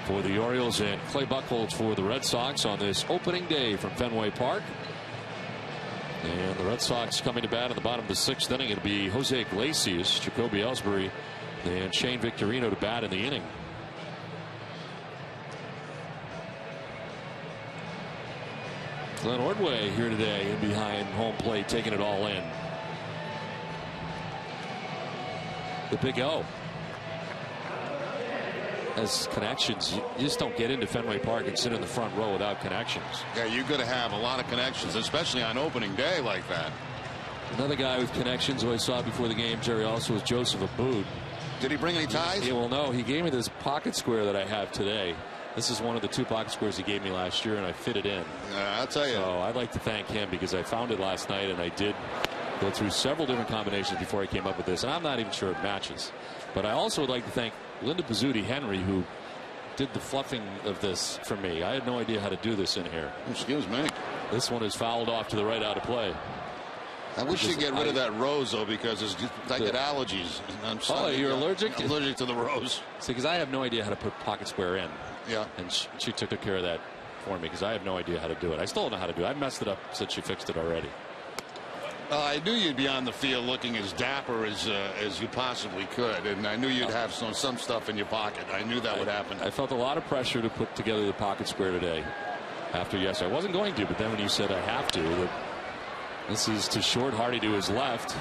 for the Orioles and Clay Buchholz for the Red Sox on this opening day from Fenway Park. And the Red Sox coming to bat in the bottom of the 6th inning. It'll be Jose Iglesias, Jacoby Ellsbury, and Shane Victorino to bat in the inning. Glenn Ordway here today in behind home plate, taking it all in. The Big O has connections. You just don't get into Fenway Park and sit in the front row without connections. Yeah, you've got to have a lot of connections, especially on opening day like that. Another guy with connections who I saw before the game, Jerry, also was Joseph Abboud. Did he bring any ties? Yeah, well, no. He gave me this pocket square that I have today. This is one of the 2 pocket squares he gave me last year, and I fit it in. I'll tell you. So I'd like to thank him because I found it last night, and I did go through several different combinations before I came up with this, and I'm not even sure it matches. But I also would like to thank Linda Pizzuti Henry, who did the fluffing of this for me. I had no idea how to do this in here. Excuse me. This one is fouled off to the right, out of play. I wish you'd get rid of that rose, though, because I get allergies. You're allergic? I'm allergic to the rose. See, because I have no idea how to put pocket square in. Yeah. And she took care of that for me because I have no idea how to do it. I still don't know how to do it. I messed it up since she fixed it already. I knew you'd be on the field looking as dapper as you possibly could, and I knew you'd have some stuff in your pocket. I knew that would happen. I felt a lot of pressure to put together the pocket square today. After yesterday, I wasn't going to, but then when you said I have to, this is to short. Hardy to his left,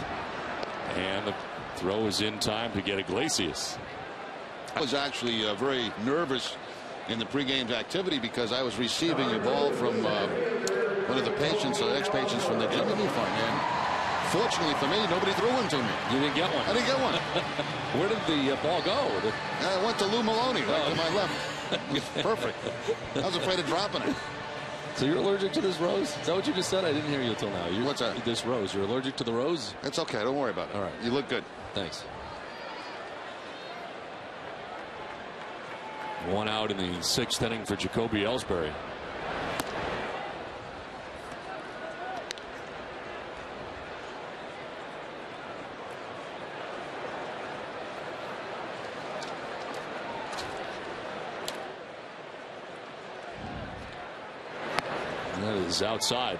and the throw is in time to get Iglesias. I was actually very nervous in the pregame activity because I was receiving a ball from one of the patients, ex-patients from the Jimmy Fund, and fortunately for me, nobody threw one to me. You didn't get one? I didn't get one. Where did the ball go? I went to Lou Maloney, right to my left. Perfect. I was afraid of dropping it. So you're allergic to this rose? Is that what you just said? I didn't hear you until now. What's that? This rose. You're allergic to the rose? It's okay. Don't worry about it. All right. You look good. Thanks. 1 out in the 6th inning for Jacoby Ellsbury. That is outside.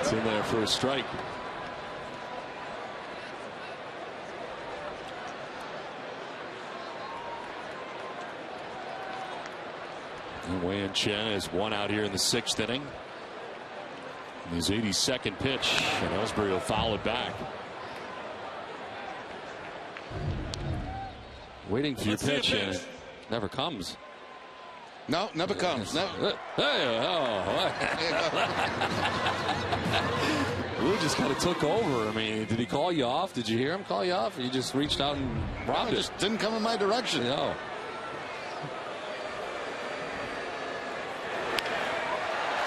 It's in there for a strike. And Wei Chen has one out here in the 6th inning. His 82nd pitch, and Ellsbury will foul it back. Waiting for your pitch, and it never comes. No, never comes. Never. Hey, Lou just kind of took over. I mean, did he call you off? Did you hear him call you off? Or you just reached out and robbed it? Just didn't come in my direction. No.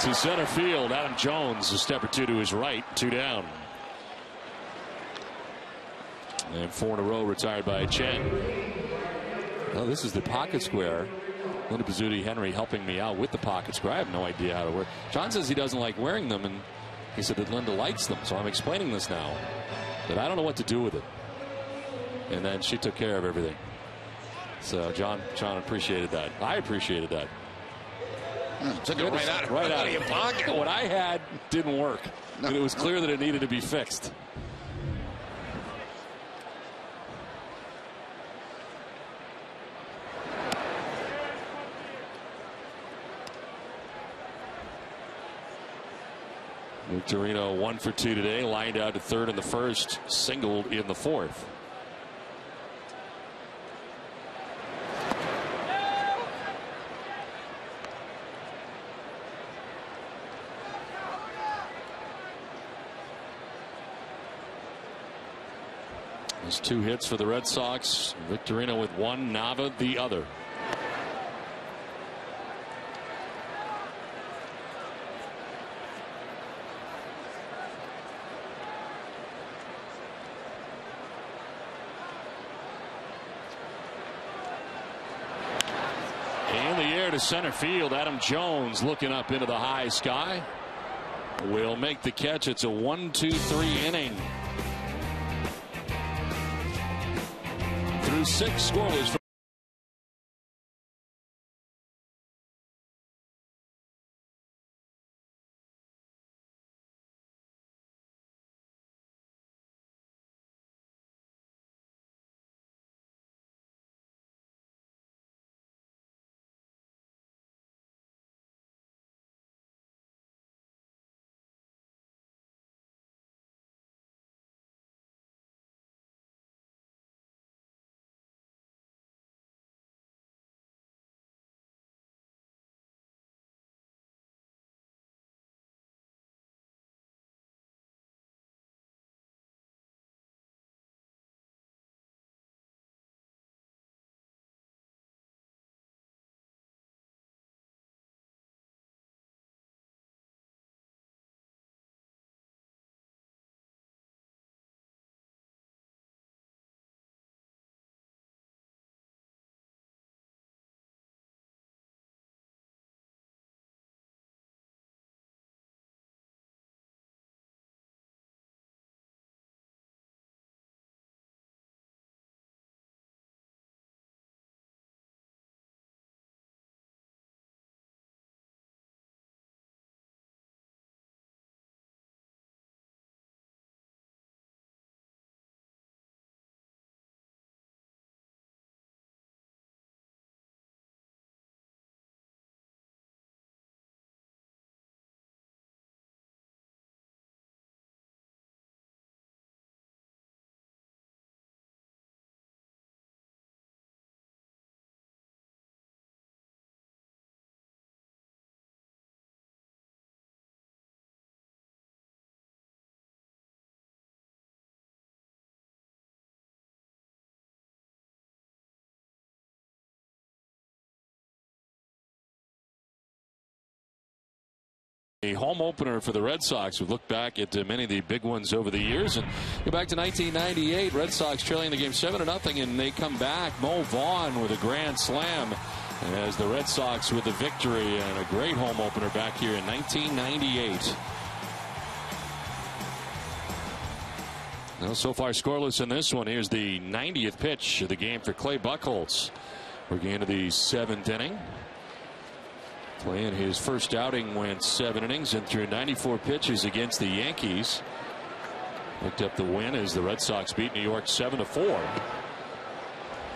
To center field, Adam Jones, a step or two to his right, 2 down. And 4 in a row retired by Chen. Well, this is the pocket square. Linda Bizzuti Henry helping me out with the pocket square. I have no idea how to work. John says he doesn't like wearing them, and he said that Linda likes them. So I'm explaining this now, that I don't know what to do with it. And then she took care of everything. So John appreciated that. I appreciated that. Took it right out of your pocket. What I had didn't work. No. And it was clear that it needed to be fixed. Victorino 1 for 2 today, lined out to 3rd in the 1st, singled in the 4th. There's 2 hits for the Red Sox. Victorino with 1, Nava the other. In the air to center field, Adam Jones looking up into the high sky. Will make the catch. It's a 1-2-3 inning. Through 6 scoreless. A home opener for the Red Sox. We've looked back at many of the big ones over the years and go back to 1998. Red Sox trailing the game 7-0, and they come back. Mo Vaughn with a grand slam as the Red Sox with the victory, and a great home opener back here in 1998. Now, so far scoreless in this one. Here's the 90th pitch of the game for Clay Buchholz. We're getting into the 7th inning. Clay in his first outing went 7 innings and threw 94 pitches against the Yankees. Picked up the win as the Red Sox beat New York 7-4.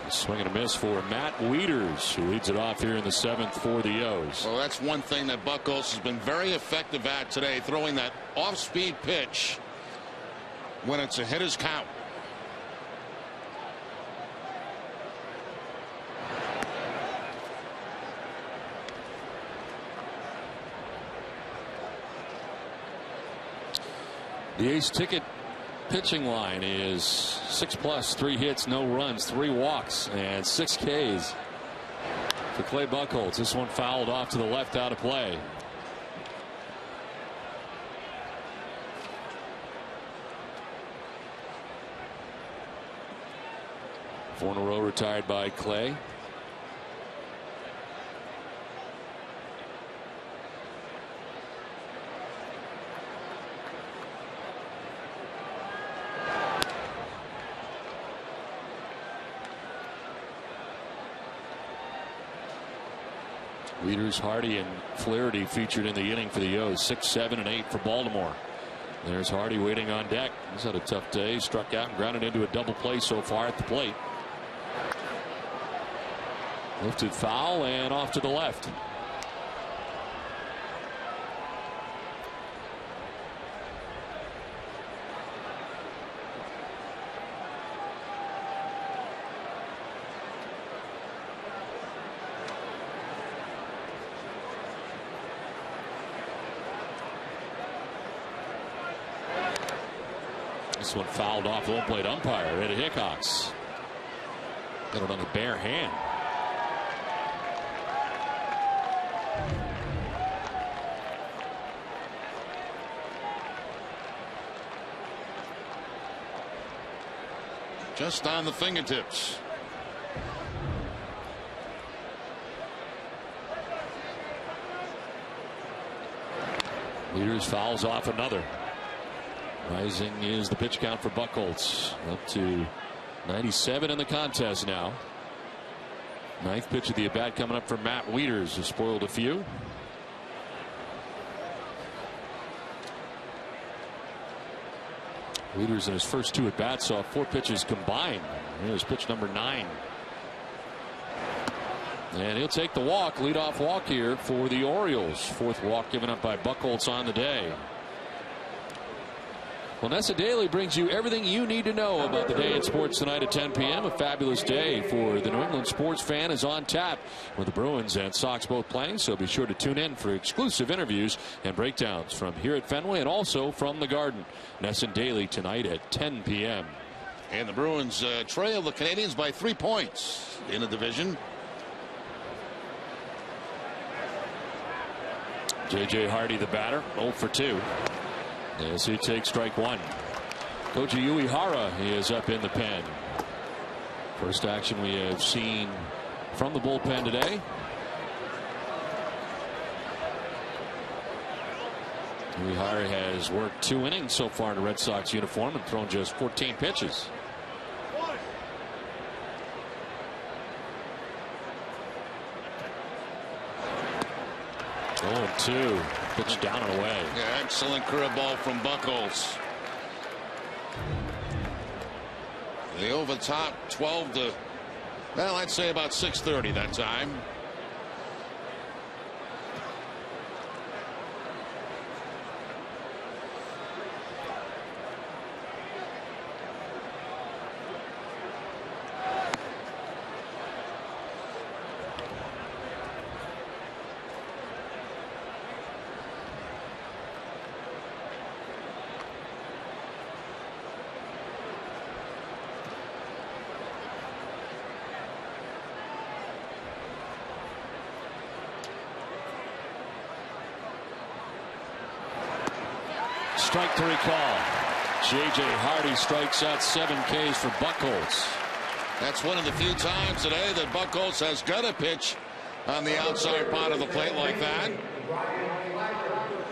Swing and a miss for Matt Wieters, who leads it off here in the 7th for the O's. Well, that's one thing that Buchholz has been very effective at today, throwing that off-speed pitch when it's a hitter's count. The Ace ticket pitching line is 6+, 3 hits, no runs, 3 walks, and 6 Ks for Clay Buchholz. This one fouled off to the left, out of play. Four in a row retired by Clay. Wieters, Hardy, and Flaherty featured in the inning for the O's. 6, 7, and 8 for Baltimore. There's Hardy waiting on deck. He's had a tough day. Struck out and grounded into a double play so far at the plate. Lifted foul and off to the left. This one fouled off the home plate umpire, Eddie Hickox. Got it on the bare hand. Just on the fingertips. Wieters fouls off another. Rising is the pitch count for Buchholz, up to 97 in the contest now. 9th pitch of the at bat coming up for Matt Wieters, who spoiled a few. Wieters in his first 2 at bats saw 4 pitches combined. Here's pitch number 9. And he'll take the walk, leadoff walk here for the Orioles. 4th walk given up by Buchholz on the day. Well, Nessa Daily brings you everything you need to know about the day in sports tonight at 10 p.m. A fabulous day for the New England sports fan is on tap with the Bruins and Sox both playing. So be sure to tune in for exclusive interviews and breakdowns from here at Fenway and also from the Garden. Nessa Daily tonight at 10 p.m. And the Bruins trail the Canadians by 3 points in the division. J.J. Hardy, the batter, 0 for 2. As he takes strike 1. Koji Uehara is up in the pen. First action we have seen from the bullpen today. Uehara has worked 2 innings so far in a Red Sox uniform and thrown just 14 pitches. 0-2. Pitch down and away. Yeah, excellent curveball from Buchholz. The over top 12 to, well, I'd say about 6:30 that time. Strike 3 call. J.J. Hardy strikes out 7 Ks for Buchholz. That's one of the few times today that Buchholz has got a pitch on the outside part of the plate like that.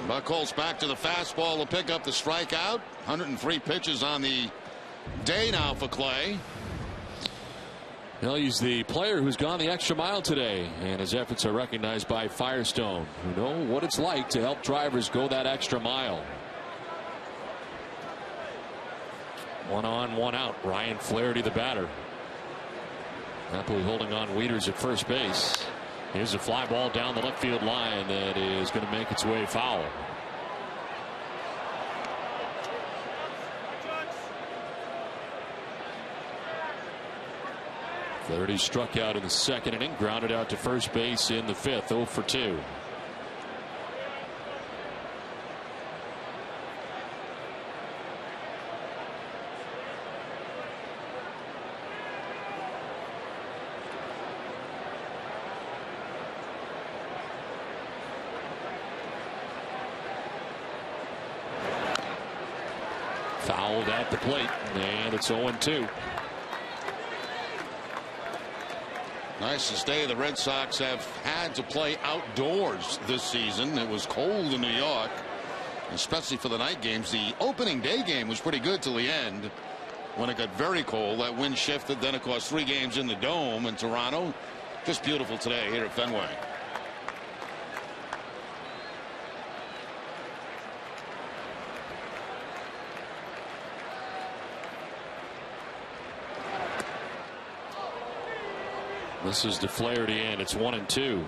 Buchholz back to the fastball to pick up the strikeout. 103 pitches on the day now for Clay. Well, he's the player who's gone the extra mile today, and his efforts are recognized by Firestone, who know what it's like to help drivers go that extra mile. 1 on, 1 out. Ryan Flaherty, the batter. Happily holding on Wieters at first base. Here's a fly ball down the left field line that is going to make its way foul. Flaherty struck out in the second inning, grounded out to first base in the fifth, 0 for 2. Fouled at the plate, and it's 0-2. Nice to stay. The Red Sox have had to play outdoors this season. It was cold in New York, especially for the night games. The opening day game was pretty good till the end when it got very cold. That wind shifted. Then, of course, 3 games in the Dome in Toronto. Just beautiful today here at Fenway. This is to Flaherty, and it's 1-2.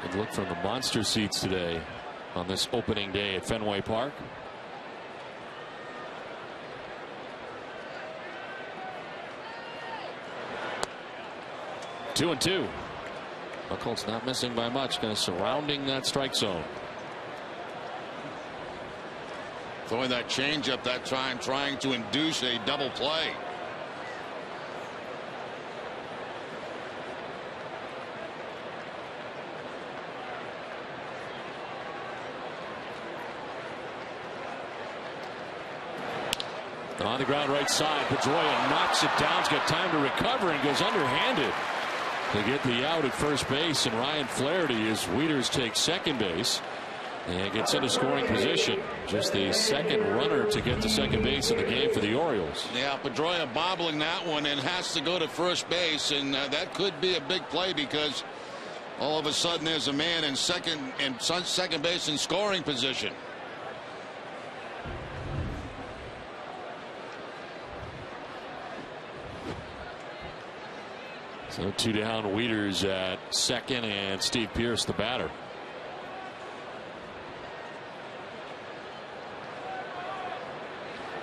Good look from the monster seats today on this opening day at Fenway Park. Two and two. Buchholz not missing by much, kind of surrounding that strike zone. Throwing that changeup that time, trying to induce a double play. On the ground right side, Pedroia knocks it down. He's got time to recover and goes underhanded to get the out at first base. And Ryan Flaherty, as Wieters takes second base and gets into scoring position. Just the second runner to get to second base in the game for the Orioles. Yeah, Pedroia bobbling that one and has to go to first base, and that could be a big play because all of a sudden there's a man in second base in scoring position. So 2 down, Wieters at second, and Steve Pearce the batter.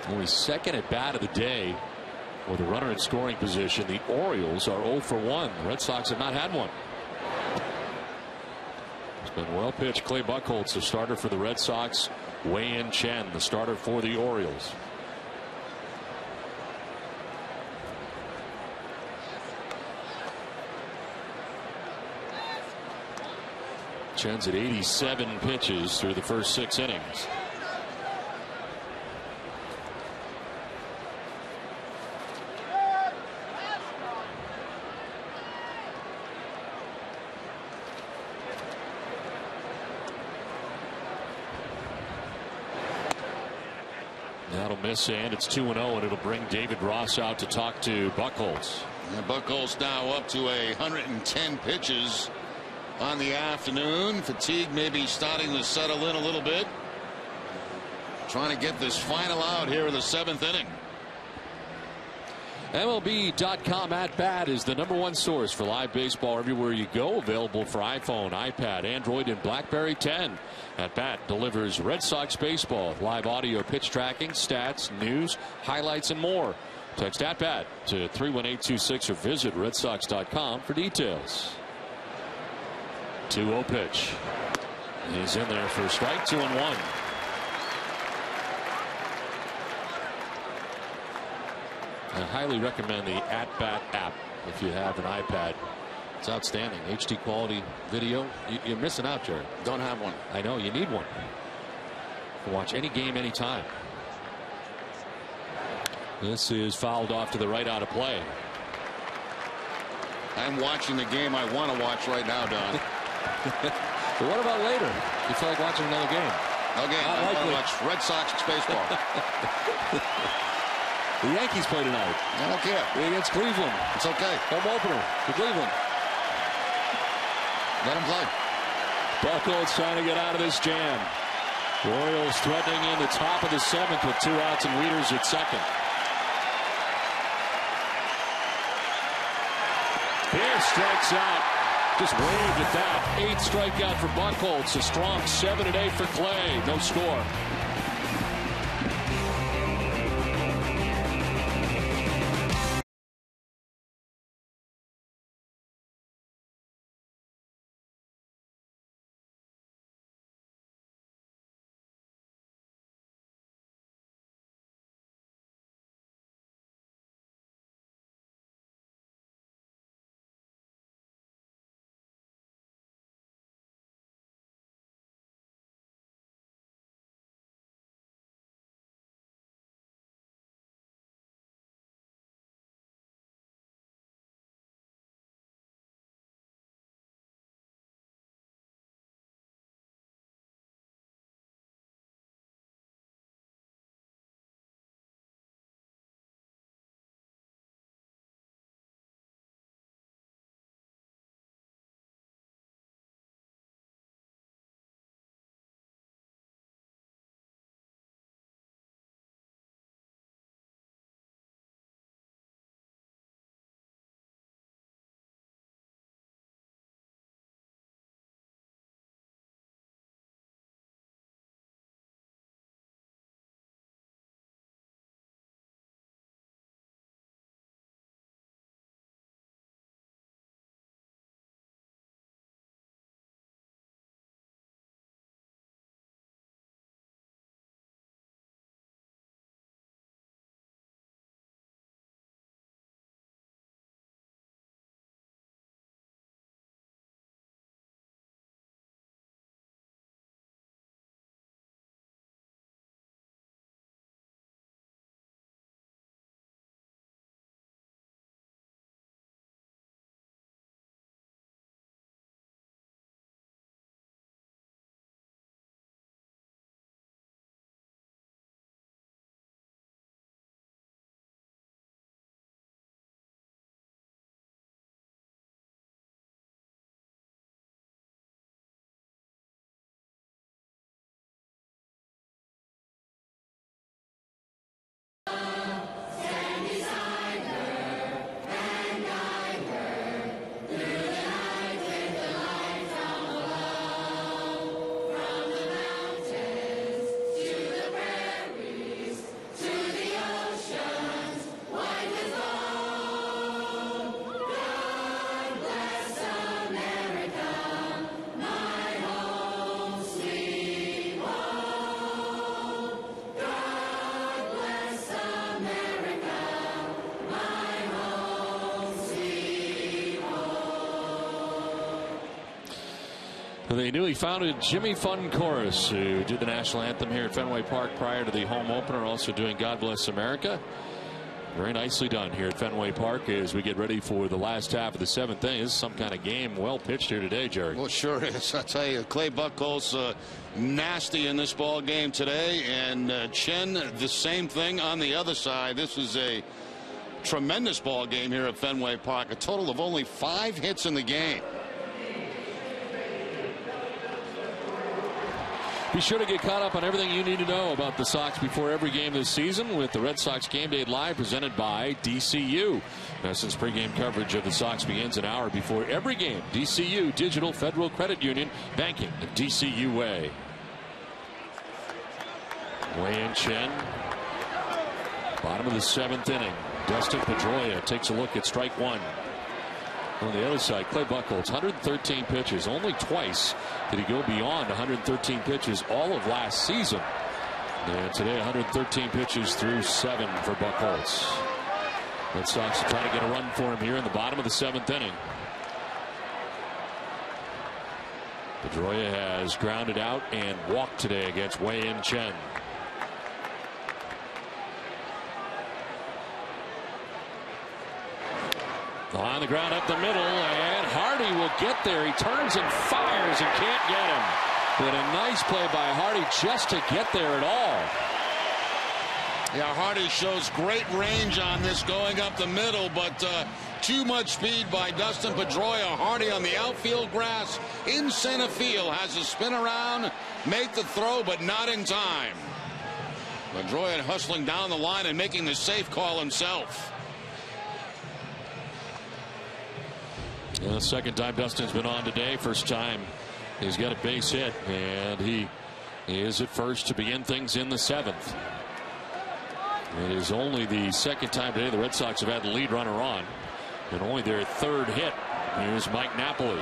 Only second at bat of the day with a runner in scoring position. The Orioles are 0 for 1. The Red Sox have not had one. It's been well pitched. Clay Buchholz, the starter for the Red Sox. Wei-Yin Chen, the starter for the Orioles. Chen's at 87 pitches through the first 6 innings. That'll miss, and it's 2-0, and it'll bring David Ross out to talk to Buchholz. And Buchholz now up to 110 pitches on the afternoon. Fatigue maybe starting to settle in a little bit. Trying to get this final out here in the 7th inning. MLB.com At Bat is the #1 source for live baseball everywhere you go. Available for iPhone, iPad, Android, and BlackBerry 10. At Bat delivers Red Sox baseball, live audio, pitch tracking, stats, news, highlights, and more. Text At Bat to 31826 or visit redsox.com for details. 2-0 pitch. He's in there for a strike, 2-1. I highly recommend the At Bat app if you have an iPad. It's outstanding. HD quality video. You're missing out, Jerry. Don't have one. I know, you need one. You can watch any game anytime. This is fouled off to the right, out of play. I'm watching the game I want to watch right now, Don. But what about later? You feel like watching another game? Okay, Not I want to likely. watch Red Sox baseball. The Yankees play tonight. I don't care. Against Cleveland. It's okay. Home opener for Cleveland. Let them play. Buchholz trying to get out of this jam. Royals threatening in the top of the 7th with 2 outs and Wieters at second. Pierce strikes out. Just waved at that. 8th strikeout for Buchholz. A strong 7-8 for Clay. No score. The newly founded Jimmy Fun Chorus, who did the national anthem here at Fenway Park prior to the home opener, also doing God Bless America. Very nicely done here at Fenway Park as we get ready for the last half of the 7th inning. This is some kind of game well pitched here today, Jerry. Well, sure is. I tell you, Clay Buchholz nasty in this ball game today, and Chen the same thing on the other side. This is a tremendous ball game here at Fenway Park. A total of only 5 hits in the game. Be sure to get caught up on everything you need to know about the Sox before every game this season with the Red Sox Game Day Live presented by DCU. Since pregame coverage of the Sox begins an hour before every game, DCU, Digital Federal Credit Union, banking the DCU way. Wei-Yin Chen, bottom of the 7th inning. Dustin Pedroia takes a look at strike 1. On the other side, Clay Buchholz, 113 pitches. Only twice did he go beyond 113 pitches all of last season. And today, 113 pitches through 7 for Buchholz. Red Sox are trying to get a run for him here in the bottom of the 7th inning. Pedroia has grounded out and walked today against Wei-Yin Chen. On the ground up the middle, and Hardy will get there. He turns and fires and can't get him. But a nice play by Hardy just to get there at all. Yeah, Hardy shows great range on this going up the middle, but too much speed by Dustin Pedroia. Hardy on the outfield grass in center field has a spin around, make the throw, but not in time. Pedroia hustling down the line and making the safe call himself. Yeah, second time Dustin's been on today. First time he's got a base hit, and he is at first to begin things in the 7th. It is only the second time today the Red Sox have had the lead runner on, and only their 3rd hit. Here's Mike Napoli.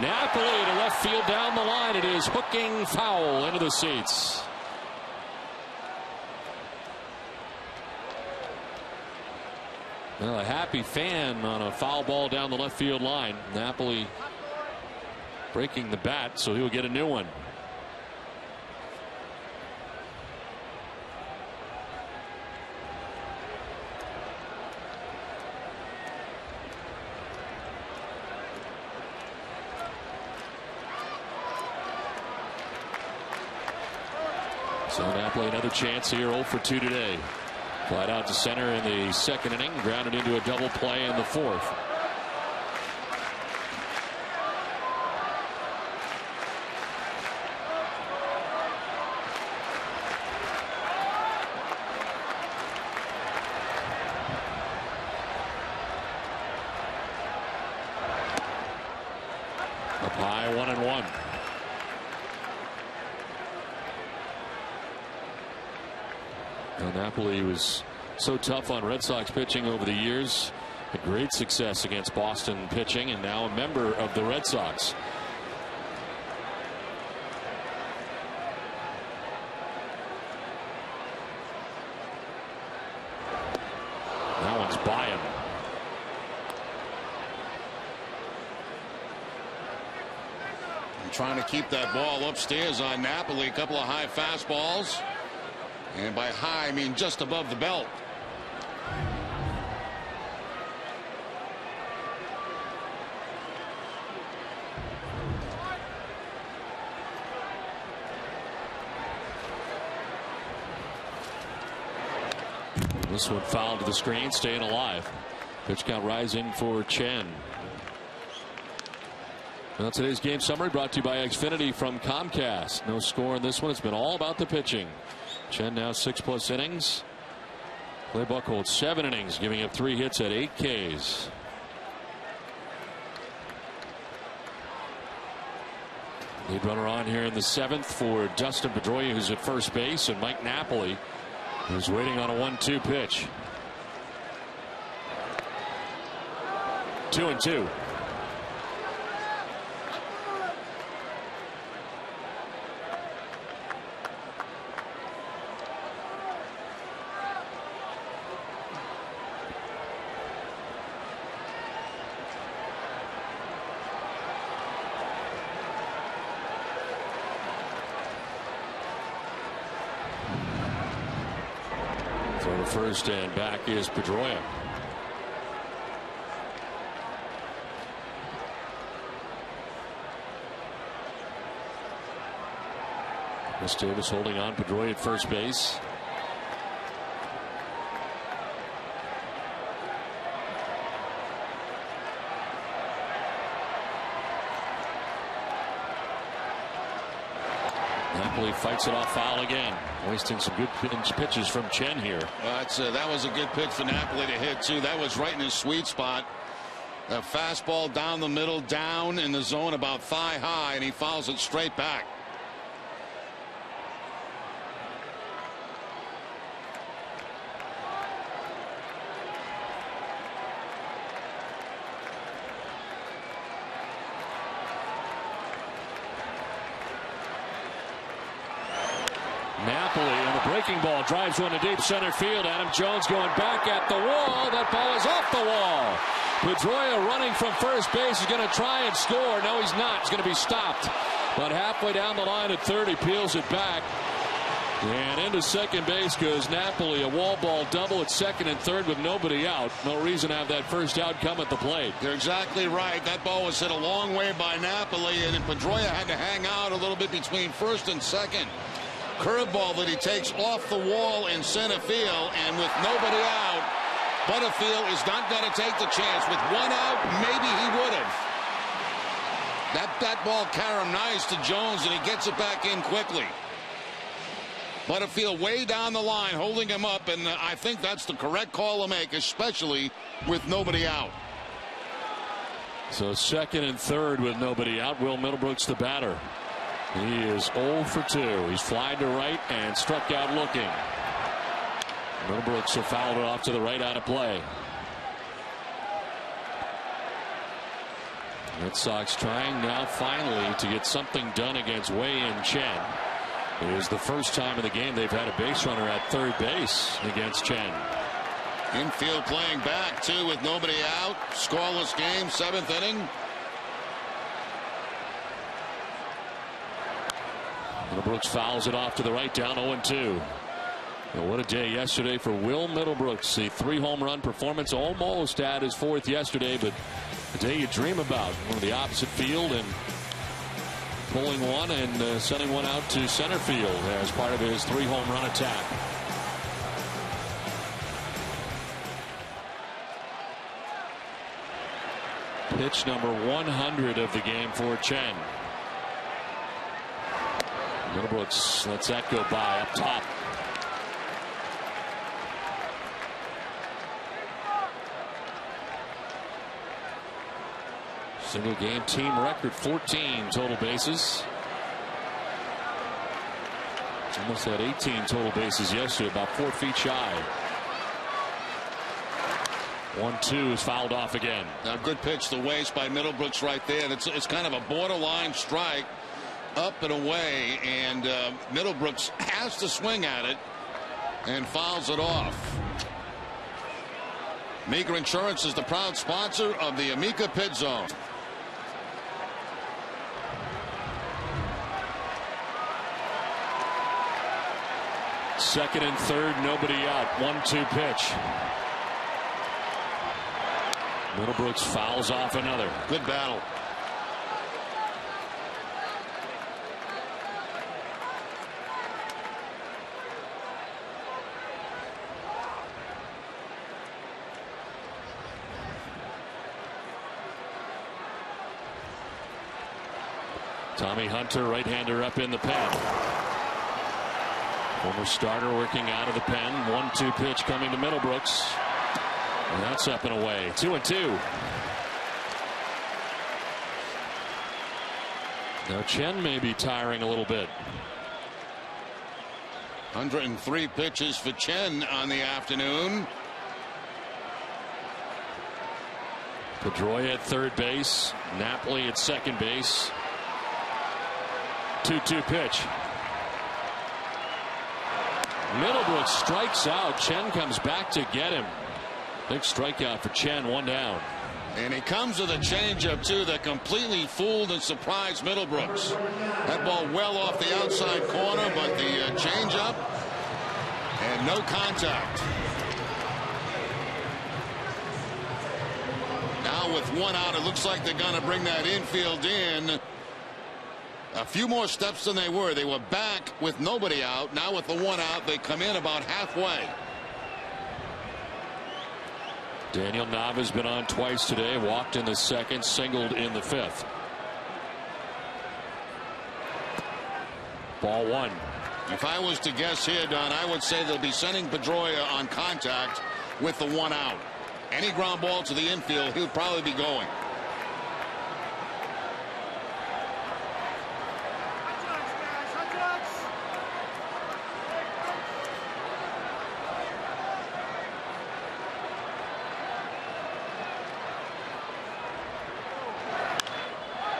Napoli to left field down the line. It is hooking foul into the seats. Well, a happy fan on a foul ball down the left field line. Napoli breaking the bat, so he'll get a new one. So Napoli another chance here, 0 for 2 today. Flat out to center in the 2nd inning, grounded into a double play in the 4th. Up high, 1-1. Well, Napoli was so tough on Red Sox pitching over the years. Had great success against Boston pitching, and now a member of the Red Sox. That one's by him. Trying to keep that ball upstairs on Napoli. A couple of high fastballs. And by high, I mean just above the belt. This one fouled to the screen, staying alive. Pitch count rising for Chen. Well, today's game summary brought to you by Xfinity from Comcast. No score in this one. It's been all about the pitching. Chen now 6+ innings. Clay Buchholz 7 innings, giving up 3 hits at 8 Ks. Lead runner on here in the 7th for Dustin Pedroia, who's at first base, and Mike Napoli, who's waiting on a 1-2 pitch. 2-2. Throw to first, and back is Pedroia. Chris Davis holding on. Pedroia at first base. Napoli fights it off foul again, wasting some good pitches from Chen here. That was a good pitch for Napoli to hit too. That was right in his sweet spot. A fastball down the middle, down in the zone about thigh high, and he fouls it straight back. Napoli on the breaking ball drives one to deep center field. Adam Jones going back at the wall. That ball is off the wall. Pedroia running from first base is going to try and score. No, he's not. He's going to be stopped. But halfway down the line at third, he peels it back. And into second base goes Napoli. A wall ball double at second and third with nobody out. No reason to have that first out come at the plate. You're exactly right. That ball was hit a long way by Napoli, and Pedroia had to hang out a little bit between first and second. Curveball that he takes off the wall in center field, and with nobody out, Butterfield is not going to take the chance. With one out, maybe he would have. That ball caramelized to Jones, and he gets it back in quickly. Butterfield way down the line, holding him up, and I think that's the correct call to make, especially with nobody out. So second and third with nobody out. Will Middlebrooks the batter. He is 0 for 2. He's flied to right and struck out looking. Middlebrooks will foul it off to the right, out of play. Red Sox trying now finally to get something done against Wei-Yin Chen. It is the first time in the game they've had a base runner at third base against Chen. Infield playing back too with nobody out. Scoreless game, 7th inning. Middlebrooks fouls it off to the right, down 0-2. Well, what a day yesterday for Will Middlebrooks. The 3-home run performance, almost at his 4th yesterday, but the day you dream about. One of the opposite field and pulling one and sending one out to center field as part of his 3-home run attack. Pitch number 100 of the game for Chen. Middlebrooks lets that go by up top. Single game team record 14 total bases. Almost had 18 total bases yesterday, about 4 feet shy. 1-2 is fouled off again. Now good pitch to waste by Middlebrooks right there. It's kind of a borderline strike, up and away, and Middlebrooks has to swing at it and fouls it off. Meager Insurance is the proud sponsor of the Amica Pit Zone. Second and third, nobody out. 1-2 pitch. Middlebrooks fouls off another. Good battle. Tommy Hunter, right-hander, up in the pen. Former starter working out of the pen. 1-2 pitch coming to Middlebrooks. And that's up and away. 2-2. Now Chen may be tiring a little bit. 103 pitches for Chen on the afternoon. Pedroia at third base. Napoli at second base. 2-2 pitch. Middlebrooks strikes out. Chen comes back to get him. Big strikeout for Chen, 1 down. And he comes with a changeup too that completely fooled and surprised Middlebrooks. That ball well off the outside corner, but the changeup and no contact. Now with 1 out, it looks like they're going to bring that infield in. A few more steps than they were. They were back with nobody out. Now with the 1 out, they come in about halfway. Daniel Nava's been on twice today. Walked in the second, singled in the 5th. Ball 1. If I was to guess here, Don, I would say they'll be sending Pedroia on contact with the 1 out. Any ground ball to the infield, he'll probably be going.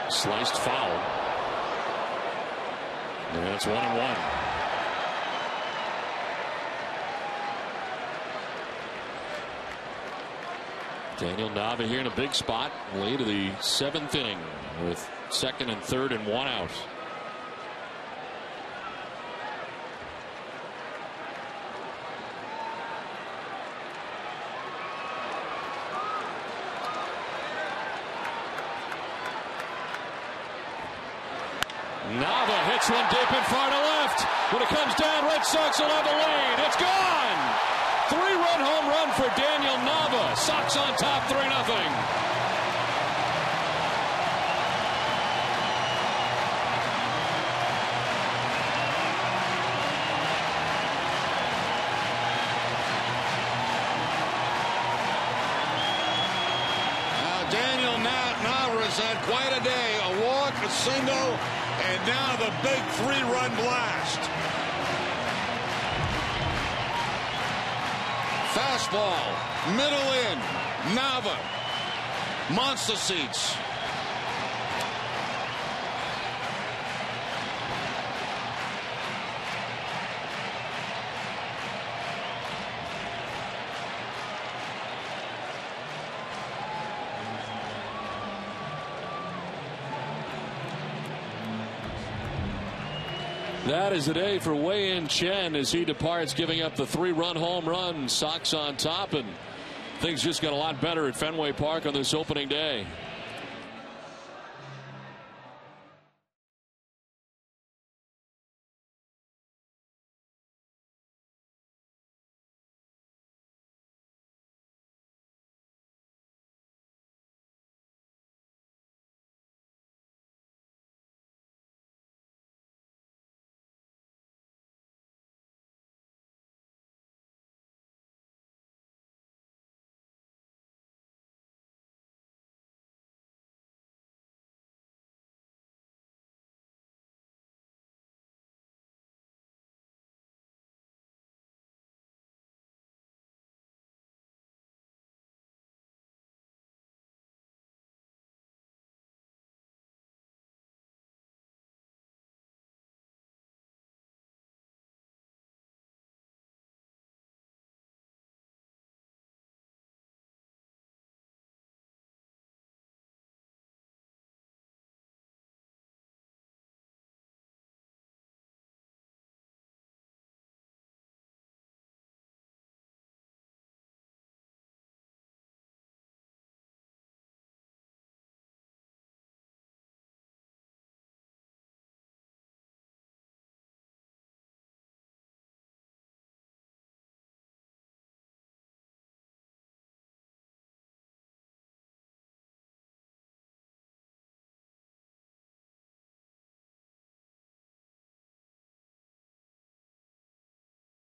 Sliced foul. And it's 1-1. Daniel Nava here in a big spot late of the 7th inning with second and third and 1 out. Nava hits one deep and far to left. When it comes down, Red Sox will have a lead. It's gone! 3-run home run for Daniel Nava. Sox on top 3-0. Daniel Nava has had quite a day. A walk, a single, and now the big 3-run blast. Fastball, middle in, Nava, monster seats. That is the day for Wei-In Chen as he departs, giving up the 3-run home run. Sox on top, and things just got a lot better at Fenway Park on this opening day.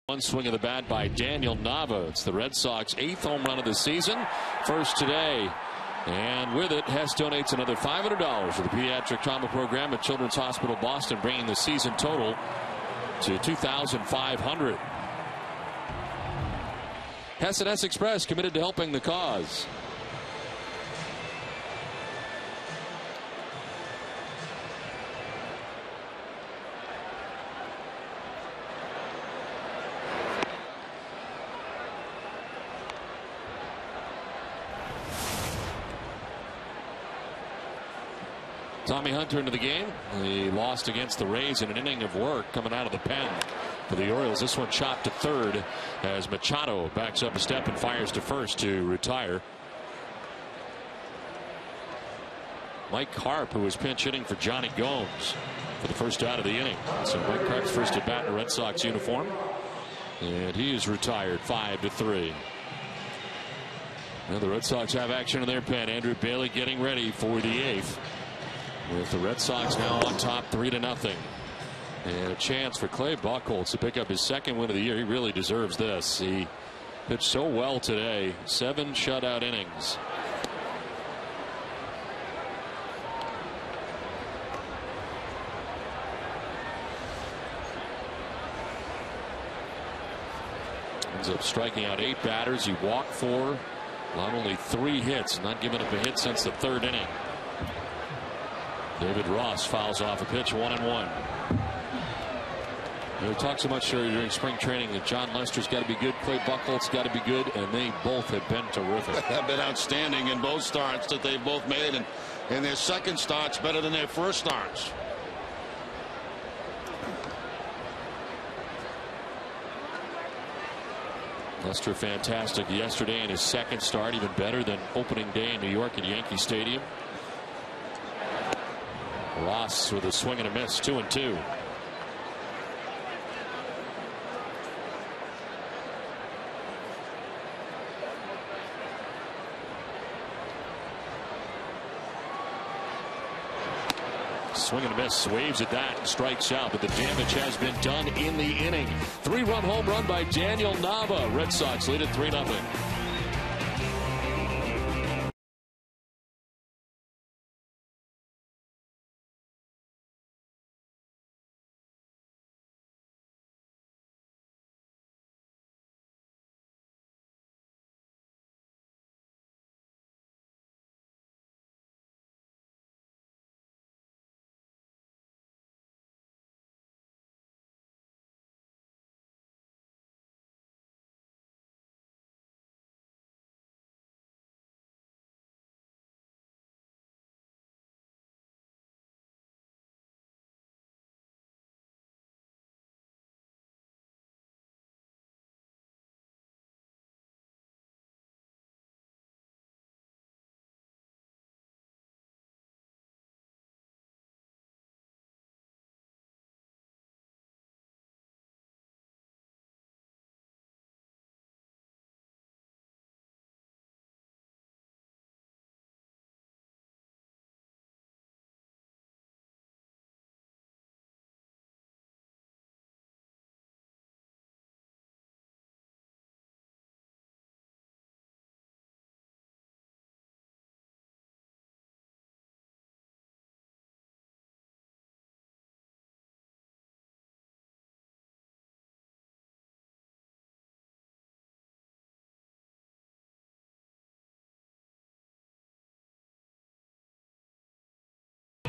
One swing of the bat by Daniel Nava. It's the Red Sox 8th home run of the season. First today. And with it, Hess donates another $500 for the pediatric trauma program at Children's Hospital Boston, bringing the season total to $2,500. Hess and Hess Express committed to helping the cause. Tommy Hunter into the game. He lost against the Rays in an inning of work coming out of the pen for the Orioles. This one chopped to third as Machado backs up a step and fires to first to retire. Mike Harp, who was pinch hitting for Johnny Gomes for the first out of the inning. So Mike Harp's first at bat in a Red Sox uniform. And he is retired 5-3. Now the Red Sox have action in their pen. Andrew Bailey getting ready for the 8th. With the Red Sox now on top 3-0. And a chance for Clay Buchholz to pick up his second win of the year. He really deserves this. He pitched so well today. 7 shutout innings. Ends up striking out 8 batters. He walked 4. Not only 3 hits, not giving up a hit since the 3rd inning. David Ross fouls off a pitch, 1-1. We talked so much during spring training that John Lester's got to be good, Clay Buchholz got to be good, and they both have been terrific. Have been outstanding in both starts that they've both made, and in their second starts better than their first starts. Lester fantastic yesterday in his second start, even better than opening day in New York at Yankee Stadium. Ross with a swing and a miss, 2-2. Swing and a miss, waves at that, and strikes out, but the damage has been done in the inning. 3-run home run by Daniel Nava. Red Sox lead at 3-0.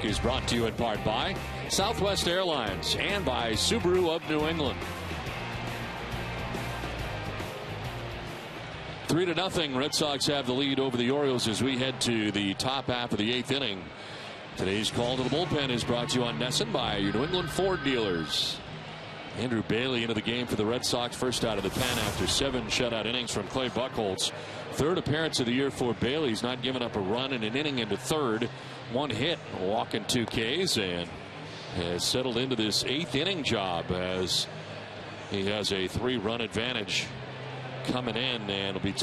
Is brought to you in part by Southwest Airlines and by Subaru of New England. 3-0. Red Sox have the lead over the Orioles as we head to the top half of the 8th inning. Today's call to the bullpen is brought to you on Nesson by your New England Ford dealers. Andrew Bailey into the game for the Red Sox, first out of the pen after 7 shutout innings from Clay Buchholz. Third appearance of the year for Bailey. He's not given up a run in an inning into third. 1 hit, walking 2 Ks, and has settled into this 8th inning job as he has a 3-run advantage coming in, and will be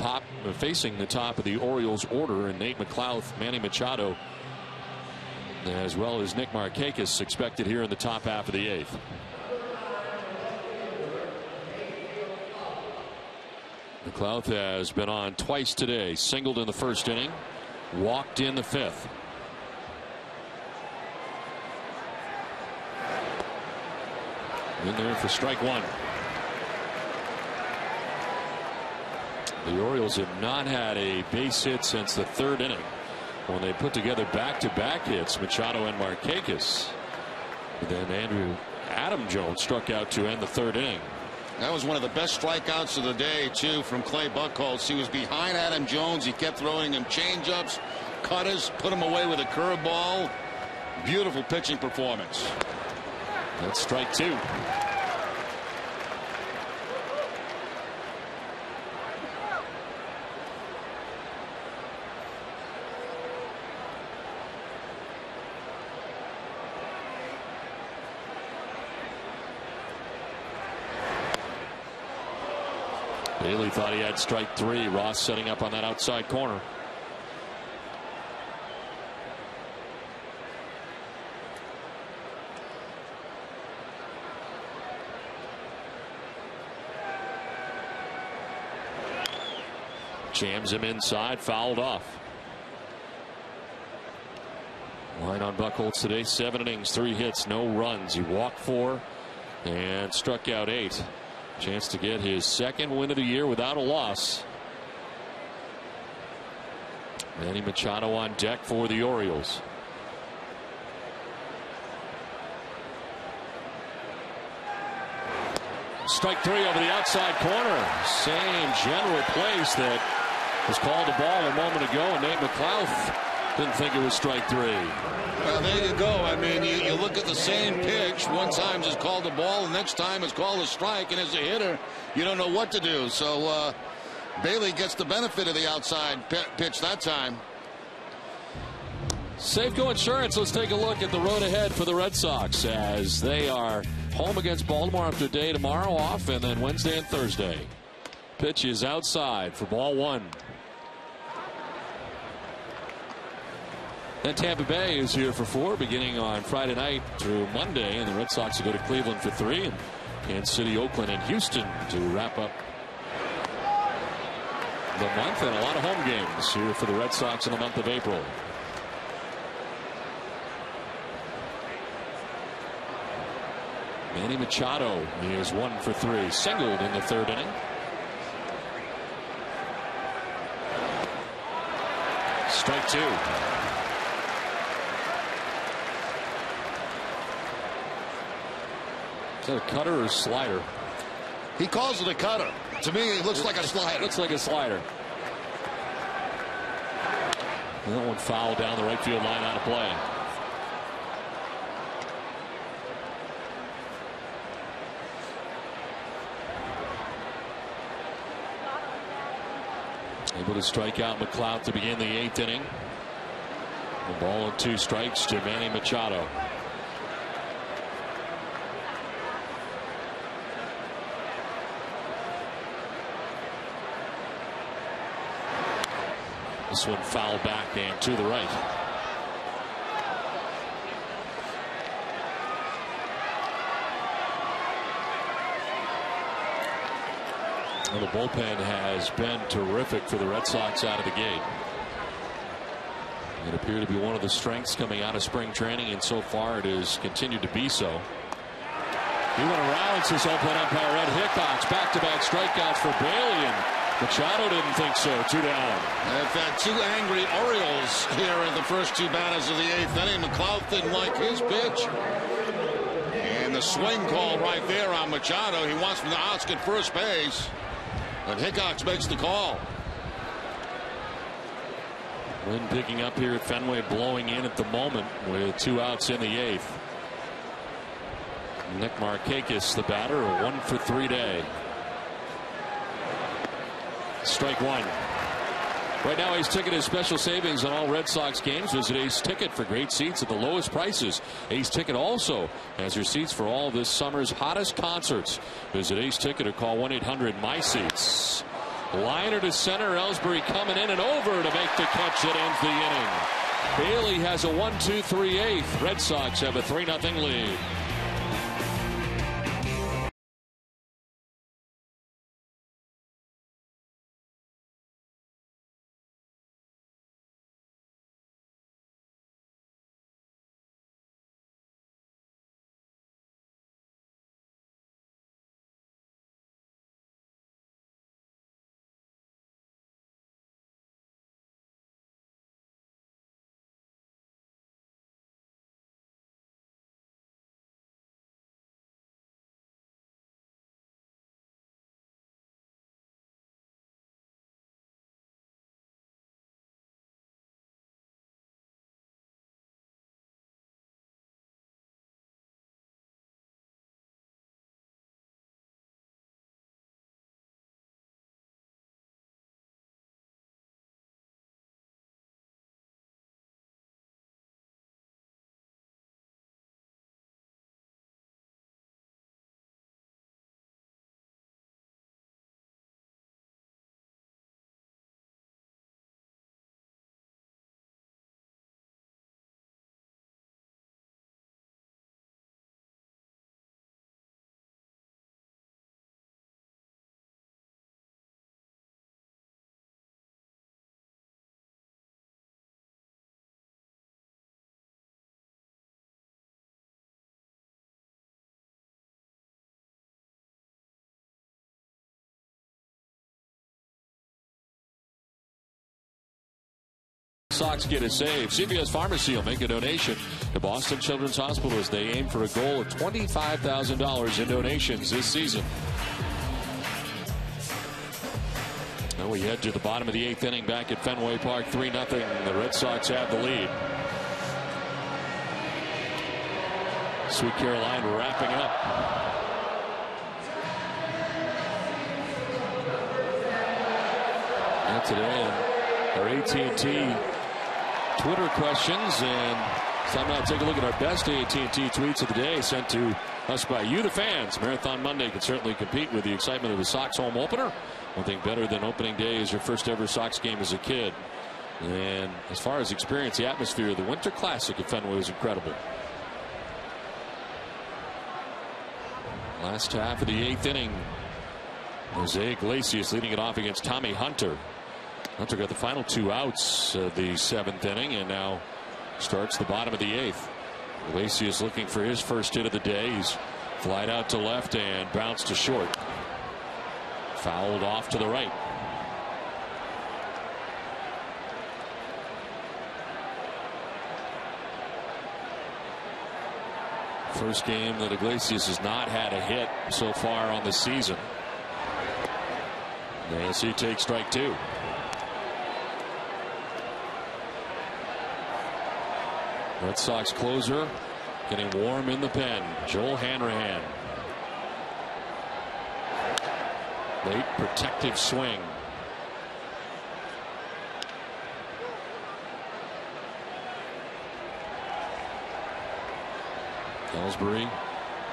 facing the top of the Orioles order, and Nate McLouth, Manny Machado, as well as Nick Markakis expected here in the top half of the 8th. McLouth has been on twice today. Singled in the first inning, walked in the 5th. In there for strike 1. The Orioles have not had a base hit since the 3rd inning, when they put together back-to-back hits, Machado and Markakis. Then Adam Jones struck out to end the 3rd inning. That was one of the best strikeouts of the day, too, from Clay Buchholz. He was behind Adam Jones. He kept throwing him changeups, cutters, put him away with a curveball. Beautiful pitching performance. That's strike 2. Bailey thought he had strike 3. Ross setting up on that outside corner. Jams him inside, fouled off. Line on Buchholz today, 7 innings, 3 hits, no runs. He walked 4 and struck out 8. Chance to get his 2nd win of the year without a loss. Manny Machado on deck for the Orioles. Strike 3 over the outside corner. Same general place that was called a ball a moment ago, and Nate McLouth didn't think it was strike 3. Well, there you go. I mean, you look at the same pitch. One time it's called a ball, the next time it's called a strike, and as a hitter, you don't know what to do. So Bailey gets the benefit of the outside pitch that time. Safeco Insurance, let's take a look at the road ahead for the Red Sox as they are home against Baltimore after a day tomorrow off, and then Wednesday and Thursday. Pitch is outside for ball one. Then Tampa Bay is here for 4, beginning on Friday night through Monday, and the Red Sox will go to Cleveland for 3, and Kansas City, Oakland, and Houston to wrap up the month, and a lot of home games here for the Red Sox in the month of April. Manny Machado is 1 for 3, singled in the 3rd inning. Strike 2. Is that a cutter or a slider? He calls it a cutter. To me, it looks like a slider. Looks like a slider. That one fouled down the right field line, out of play. Able to strike out McLeod to begin the 8th inning. A ball and 2 strikes to Manny Machado. This one fouled back and to the right. Well, the bullpen has been terrific for the Red Sox out of the gate. It appeared to be one of the strengths coming out of spring training, and so far it has continued to be so. He went around, says open umpire Ed Hickox. Back-to-back strikeouts for Bailey, and Machado didn't think so. 2 down. They've had 2 angry Orioles here in the first 2 batters of the 8th inning. McLeod didn't like his pitch. And the swing call right there on Machado. He wants from the outs, get first base. And Hickox makes the call. Wind picking up here at Fenway, blowing in at the moment with 2 outs in the 8th. Nick Markakis, the batter, a 1 for 3 day. Strike 1. Right now, Ace Ticket has special savings on all Red Sox games. Visit Ace Ticket for great seats at the lowest prices. Ace Ticket also has your seats for all of this summer's hottest concerts. Visit Ace Ticket or call 1-800-MY-SEATS. Liner to center. Ellsbury coming in and over to make the catch that ends the inning. Bailey has a 1-2-3-8. Red Sox have a 3-0 lead. Sox get a save. CVS Pharmacy will make a donation to Boston Children's Hospital as they aim for a goal of $25,000 in donations this season. Now we head to the bottom of the 8th inning back at Fenway Park, 3-0. The Red Sox have the lead. Sweet Caroline wrapping up. And today, our AT&T Twitter questions, and it's time now to take a look at our best AT&T tweets of the day sent to us by you, the fans. Marathon Monday can certainly compete with the excitement of the Sox home opener. One thing better than opening day is your first ever Sox game as a kid. And as far as experience, the atmosphere of the Winter Classic at Fenway was incredible. Last half of the 8th inning, Jose Iglesias leading it off against Tommy Hunter. Hunter got the final 2 outs of the 7th inning and now starts the bottom of the 8th. Iglesias looking for his first hit of the day. He's flied out to left and bounced to short. Fouled off to the right. First game that Iglesias has not had a hit so far on the season. As he takes strike 2. Red Sox closer getting warm in the pen. Joel Hanrahan. Late protective swing. Ellsbury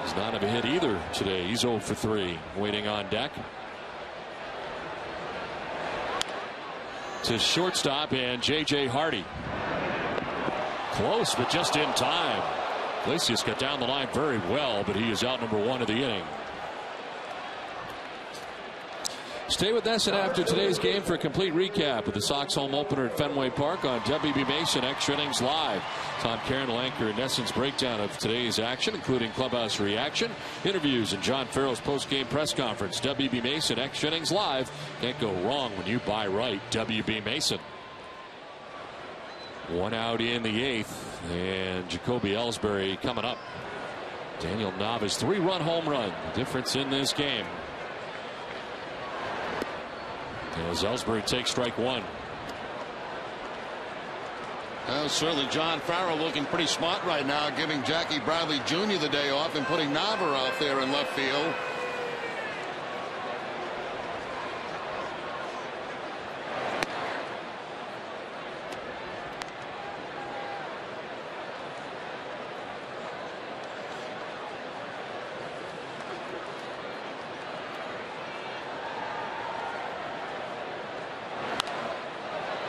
does not have a hit either today. He's 0 for 3. Waiting on deck. To shortstop and J.J. Hardy. Close, but just in time. Iglesias got down the line very well, but he is out number 1 of the inning. Stay with us and after today's game for a complete recap of the Sox home opener at Fenway Park on WB Mason Extra Innings Live. Tom Karen will anchor an essence breakdown of today's action, including clubhouse reaction, interviews, and John Farrell's post-game press conference. WB Mason Extra Innings Live. Can't go wrong when you buy right. WB Mason. 1 out in the 8th, and Jacoby Ellsbury coming up. Daniel Nava's 3-run home run. The difference in this game. As Ellsbury takes strike 1. Well, certainly John Farrell looking pretty smart right now, giving Jackie Bradley Jr. the day off and putting Nava out there in left field.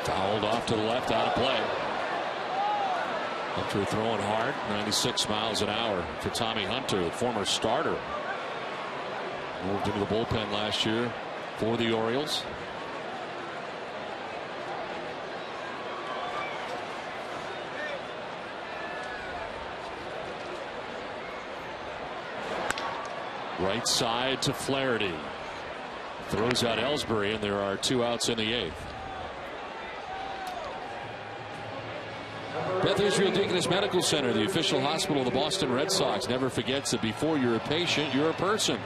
Fouled off to the left, out of play. Hunter throwing hard, 96 miles an hour for Tommy Hunter, the former starter. Moved into the bullpen last year for the Orioles. Right side to Flaherty. Throws out Ellsbury, and there are 2 outs in the 8th. Beth Israel Deaconess Medical Center, the official hospital of the Boston Red Sox, never forgets that before you're a patient, you're a person.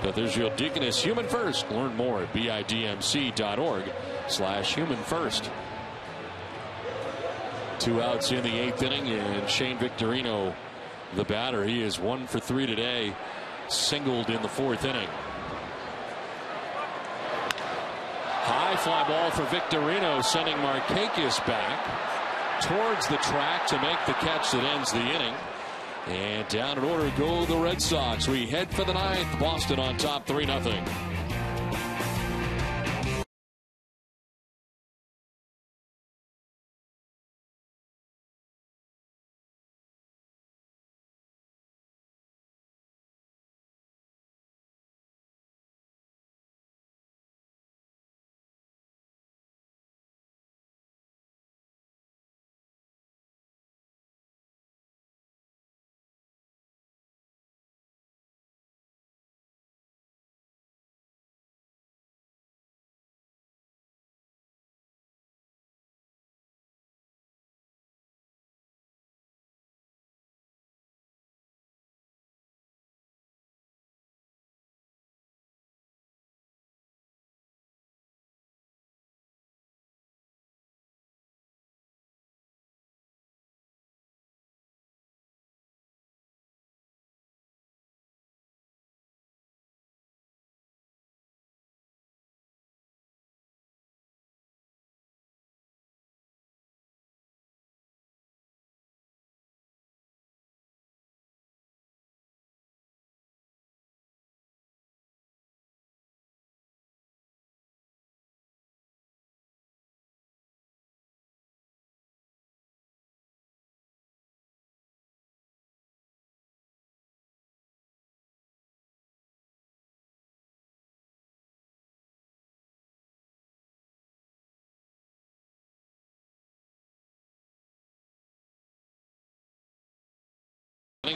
Beth Israel Deaconess, human first. Learn more at bidmc.org/human first. 2 outs in the 8th inning, and Shane Victorino, the batter, he is 1 for 3 today, singled in the 4th inning. High fly ball for Victorino, sending Markakis back towards the track to make the catch that ends the inning. And down in order go the Red Sox. We head for the 9th. Boston on top 3-0.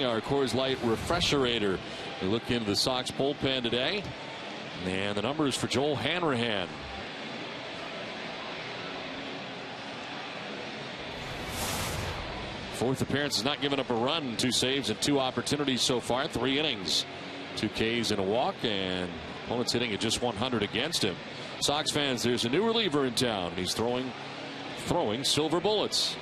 Our Coors Light Refresherator. We look into the Sox bullpen today. And the numbers for Joel Hanrahan. Fourth appearance, has not given up a run. 2 saves and 2 opportunities so far. 3 innings. 2 Ks and a walk. And opponents hitting at just 100 against him. Sox fans, there's a new reliever in town. He's throwing silver bullets.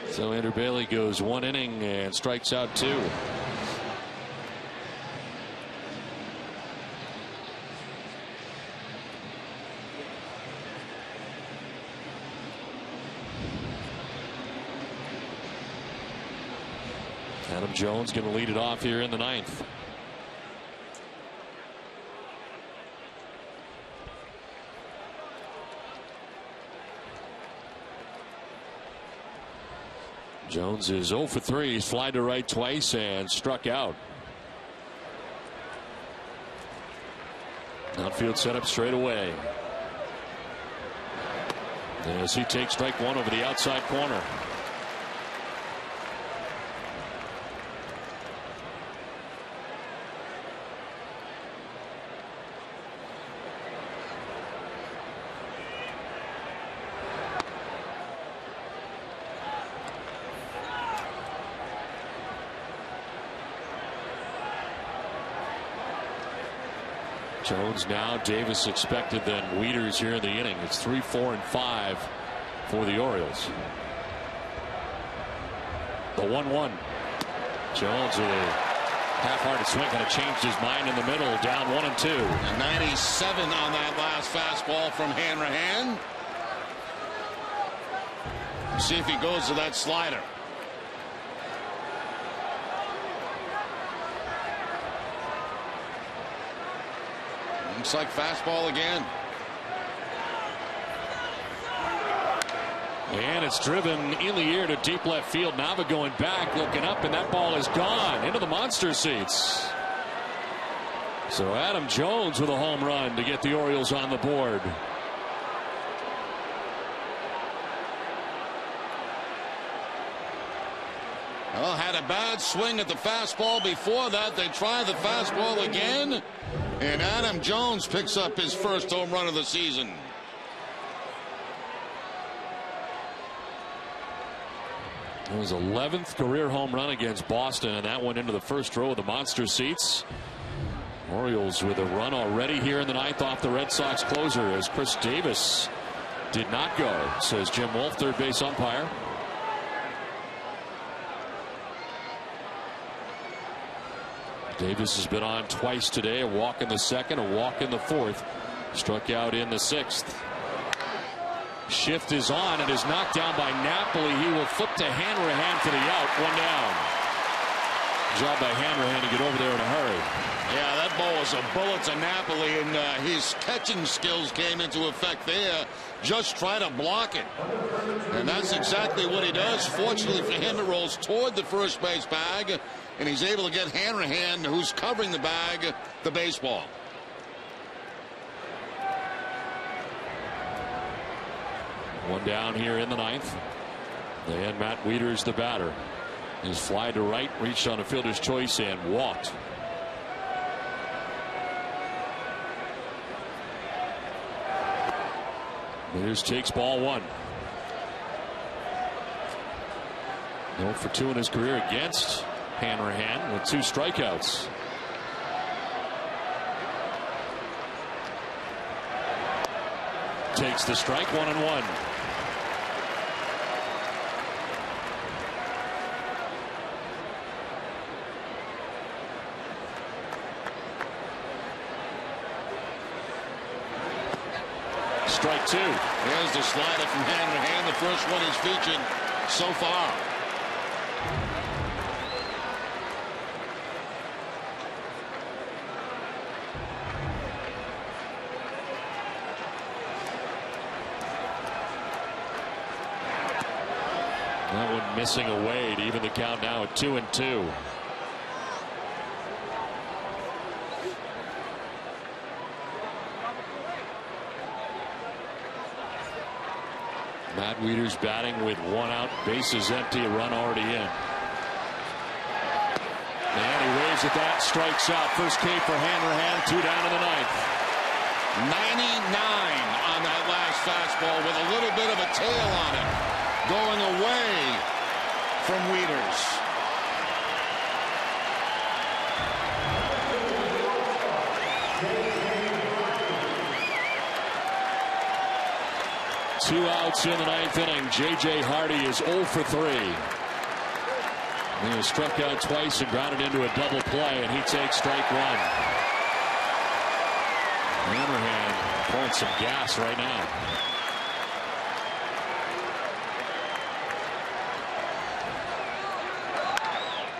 So Andrew Bailey goes 1 inning and strikes out 2. Adam Jones going to lead it off here in the 9th. Jones is 0 for 3. He's flied to right twice and struck out. Outfield set up straight away. As he takes strike 1 over the outside corner. Jones now, Davis expected, then Wieters here in the inning. It's 3, 4, and 5 for the Orioles. The 1-1. Jones with a half-hearted swing, kind of changed his mind in the middle, down 1 and 2. And 97 on that last fastball from Hanrahan. See if he goes to that slider. Looks like fastball again. And it's driven in the air to deep left field. Nava going back, looking up, and that ball is gone into the monster seats. So Adam Jones with a home run to get the Orioles on the board. Well, had a bad swing at the fastball before that. They try the fastball again. And Adam Jones picks up his first home run of the season. It was 11th career home run against Boston, and that went into the first row of the monster seats. Orioles with a run already here in the 9th off the Red Sox closer as Chris Davis did not go, says Jim Wolf, third base umpire. Davis has been on twice today, a walk in the 2nd, a walk in the 4th, struck out in the 6th. Shift is on and is knocked down by Napoli. He will flip to Hanrahan for the out, 1 down. Job by Hanrahan to get over there in a hurry. Yeah, that ball was a bullet to Napoli, and his catching skills came into effect there. Just try to block it. And that's exactly what he does. Fortunately for him, it rolls toward the first base bag, and he's able to get Hanrahan, who's covering the bag, the baseball. One down here in the 9th. And Matt Wieters, the batter. His fly to right, reached on a fielder's choice and walked. Wieters takes ball 1. 0 for 2 in his career against Hanrahan with 2 strikeouts. Takes the strike, 1-1. Strike 2. There's the slider from Hanrahan, the first one he's featured so far. That one missing away to even the count now at 2-2. Matt Wieters batting with 1 out, bases empty, a run already in. And he waves at that, strikes out. First K for Hanrahan, 2 down in the 9th. 99 on that last fastball with a little bit of a tail on it. Going away from Wieters. Two outs in the 9th inning. J.J. Hardy is 0 for 3. He was struck out twice and grounded into a double play, and he takes strike 1. Hanrahan pulling some gas right now.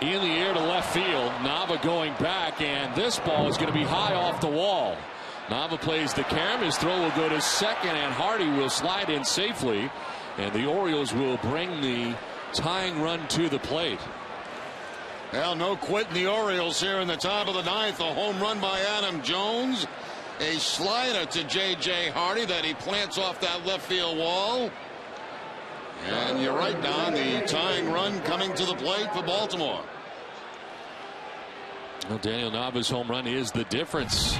In the air to left field. Nava going back, and this ball is going to be high off the wall. Nava plays the carom. His throw will go to second, and Hardy will slide in safely, and the Orioles will bring the tying run to the plate. Well, no quitting the Orioles here in the top of the 9th. A home run by Adam Jones. A slider to J.J. Hardy that he plants off that left field wall. And you're right, Don. The tying run coming to the plate for Baltimore. Well, Daniel Nava's home run is the difference,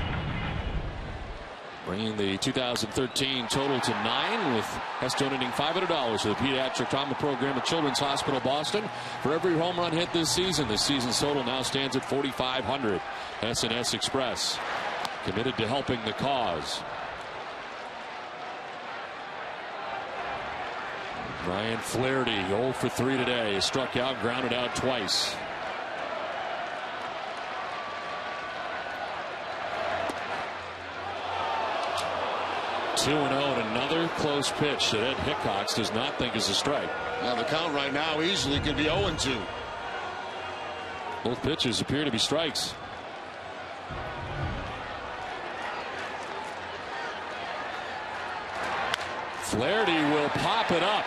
bringing the 2013 total to 9, with Hess donating $500 to the Pediatric Trauma Program at Children's Hospital Boston for every home run hit this season. This season's total now stands at $4,500. S&S Express, committed to helping the cause. Ryan Flaherty, 0 for 3 today, struck out, grounded out twice. Two and 0, and another close pitch that Ed Hickox does not think is a strike. Now the count right now easily could be 0-2. Both pitches appear to be strikes. Flaherty will pop it up.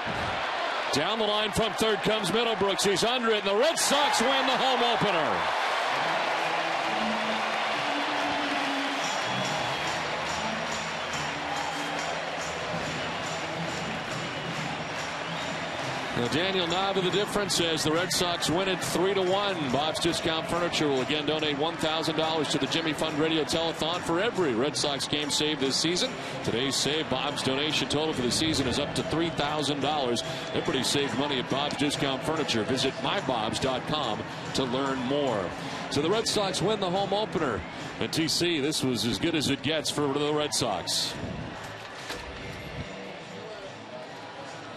Down the line from third comes Middlebrooks. He's under it, and the Red Sox win the home opener. Now Daniel Nava the difference as the Red Sox win it 3-1. Bob's Discount Furniture will again donate $1,000 to the Jimmy Fund Radio Telethon for every Red Sox game saved this season. Today's save, Bob's donation total for the season is up to $3,000. Everybody saved money at Bob's Discount Furniture. Visit mybobs.com to learn more. So the Red Sox win the home opener. And TC, this was as good as it gets for the Red Sox.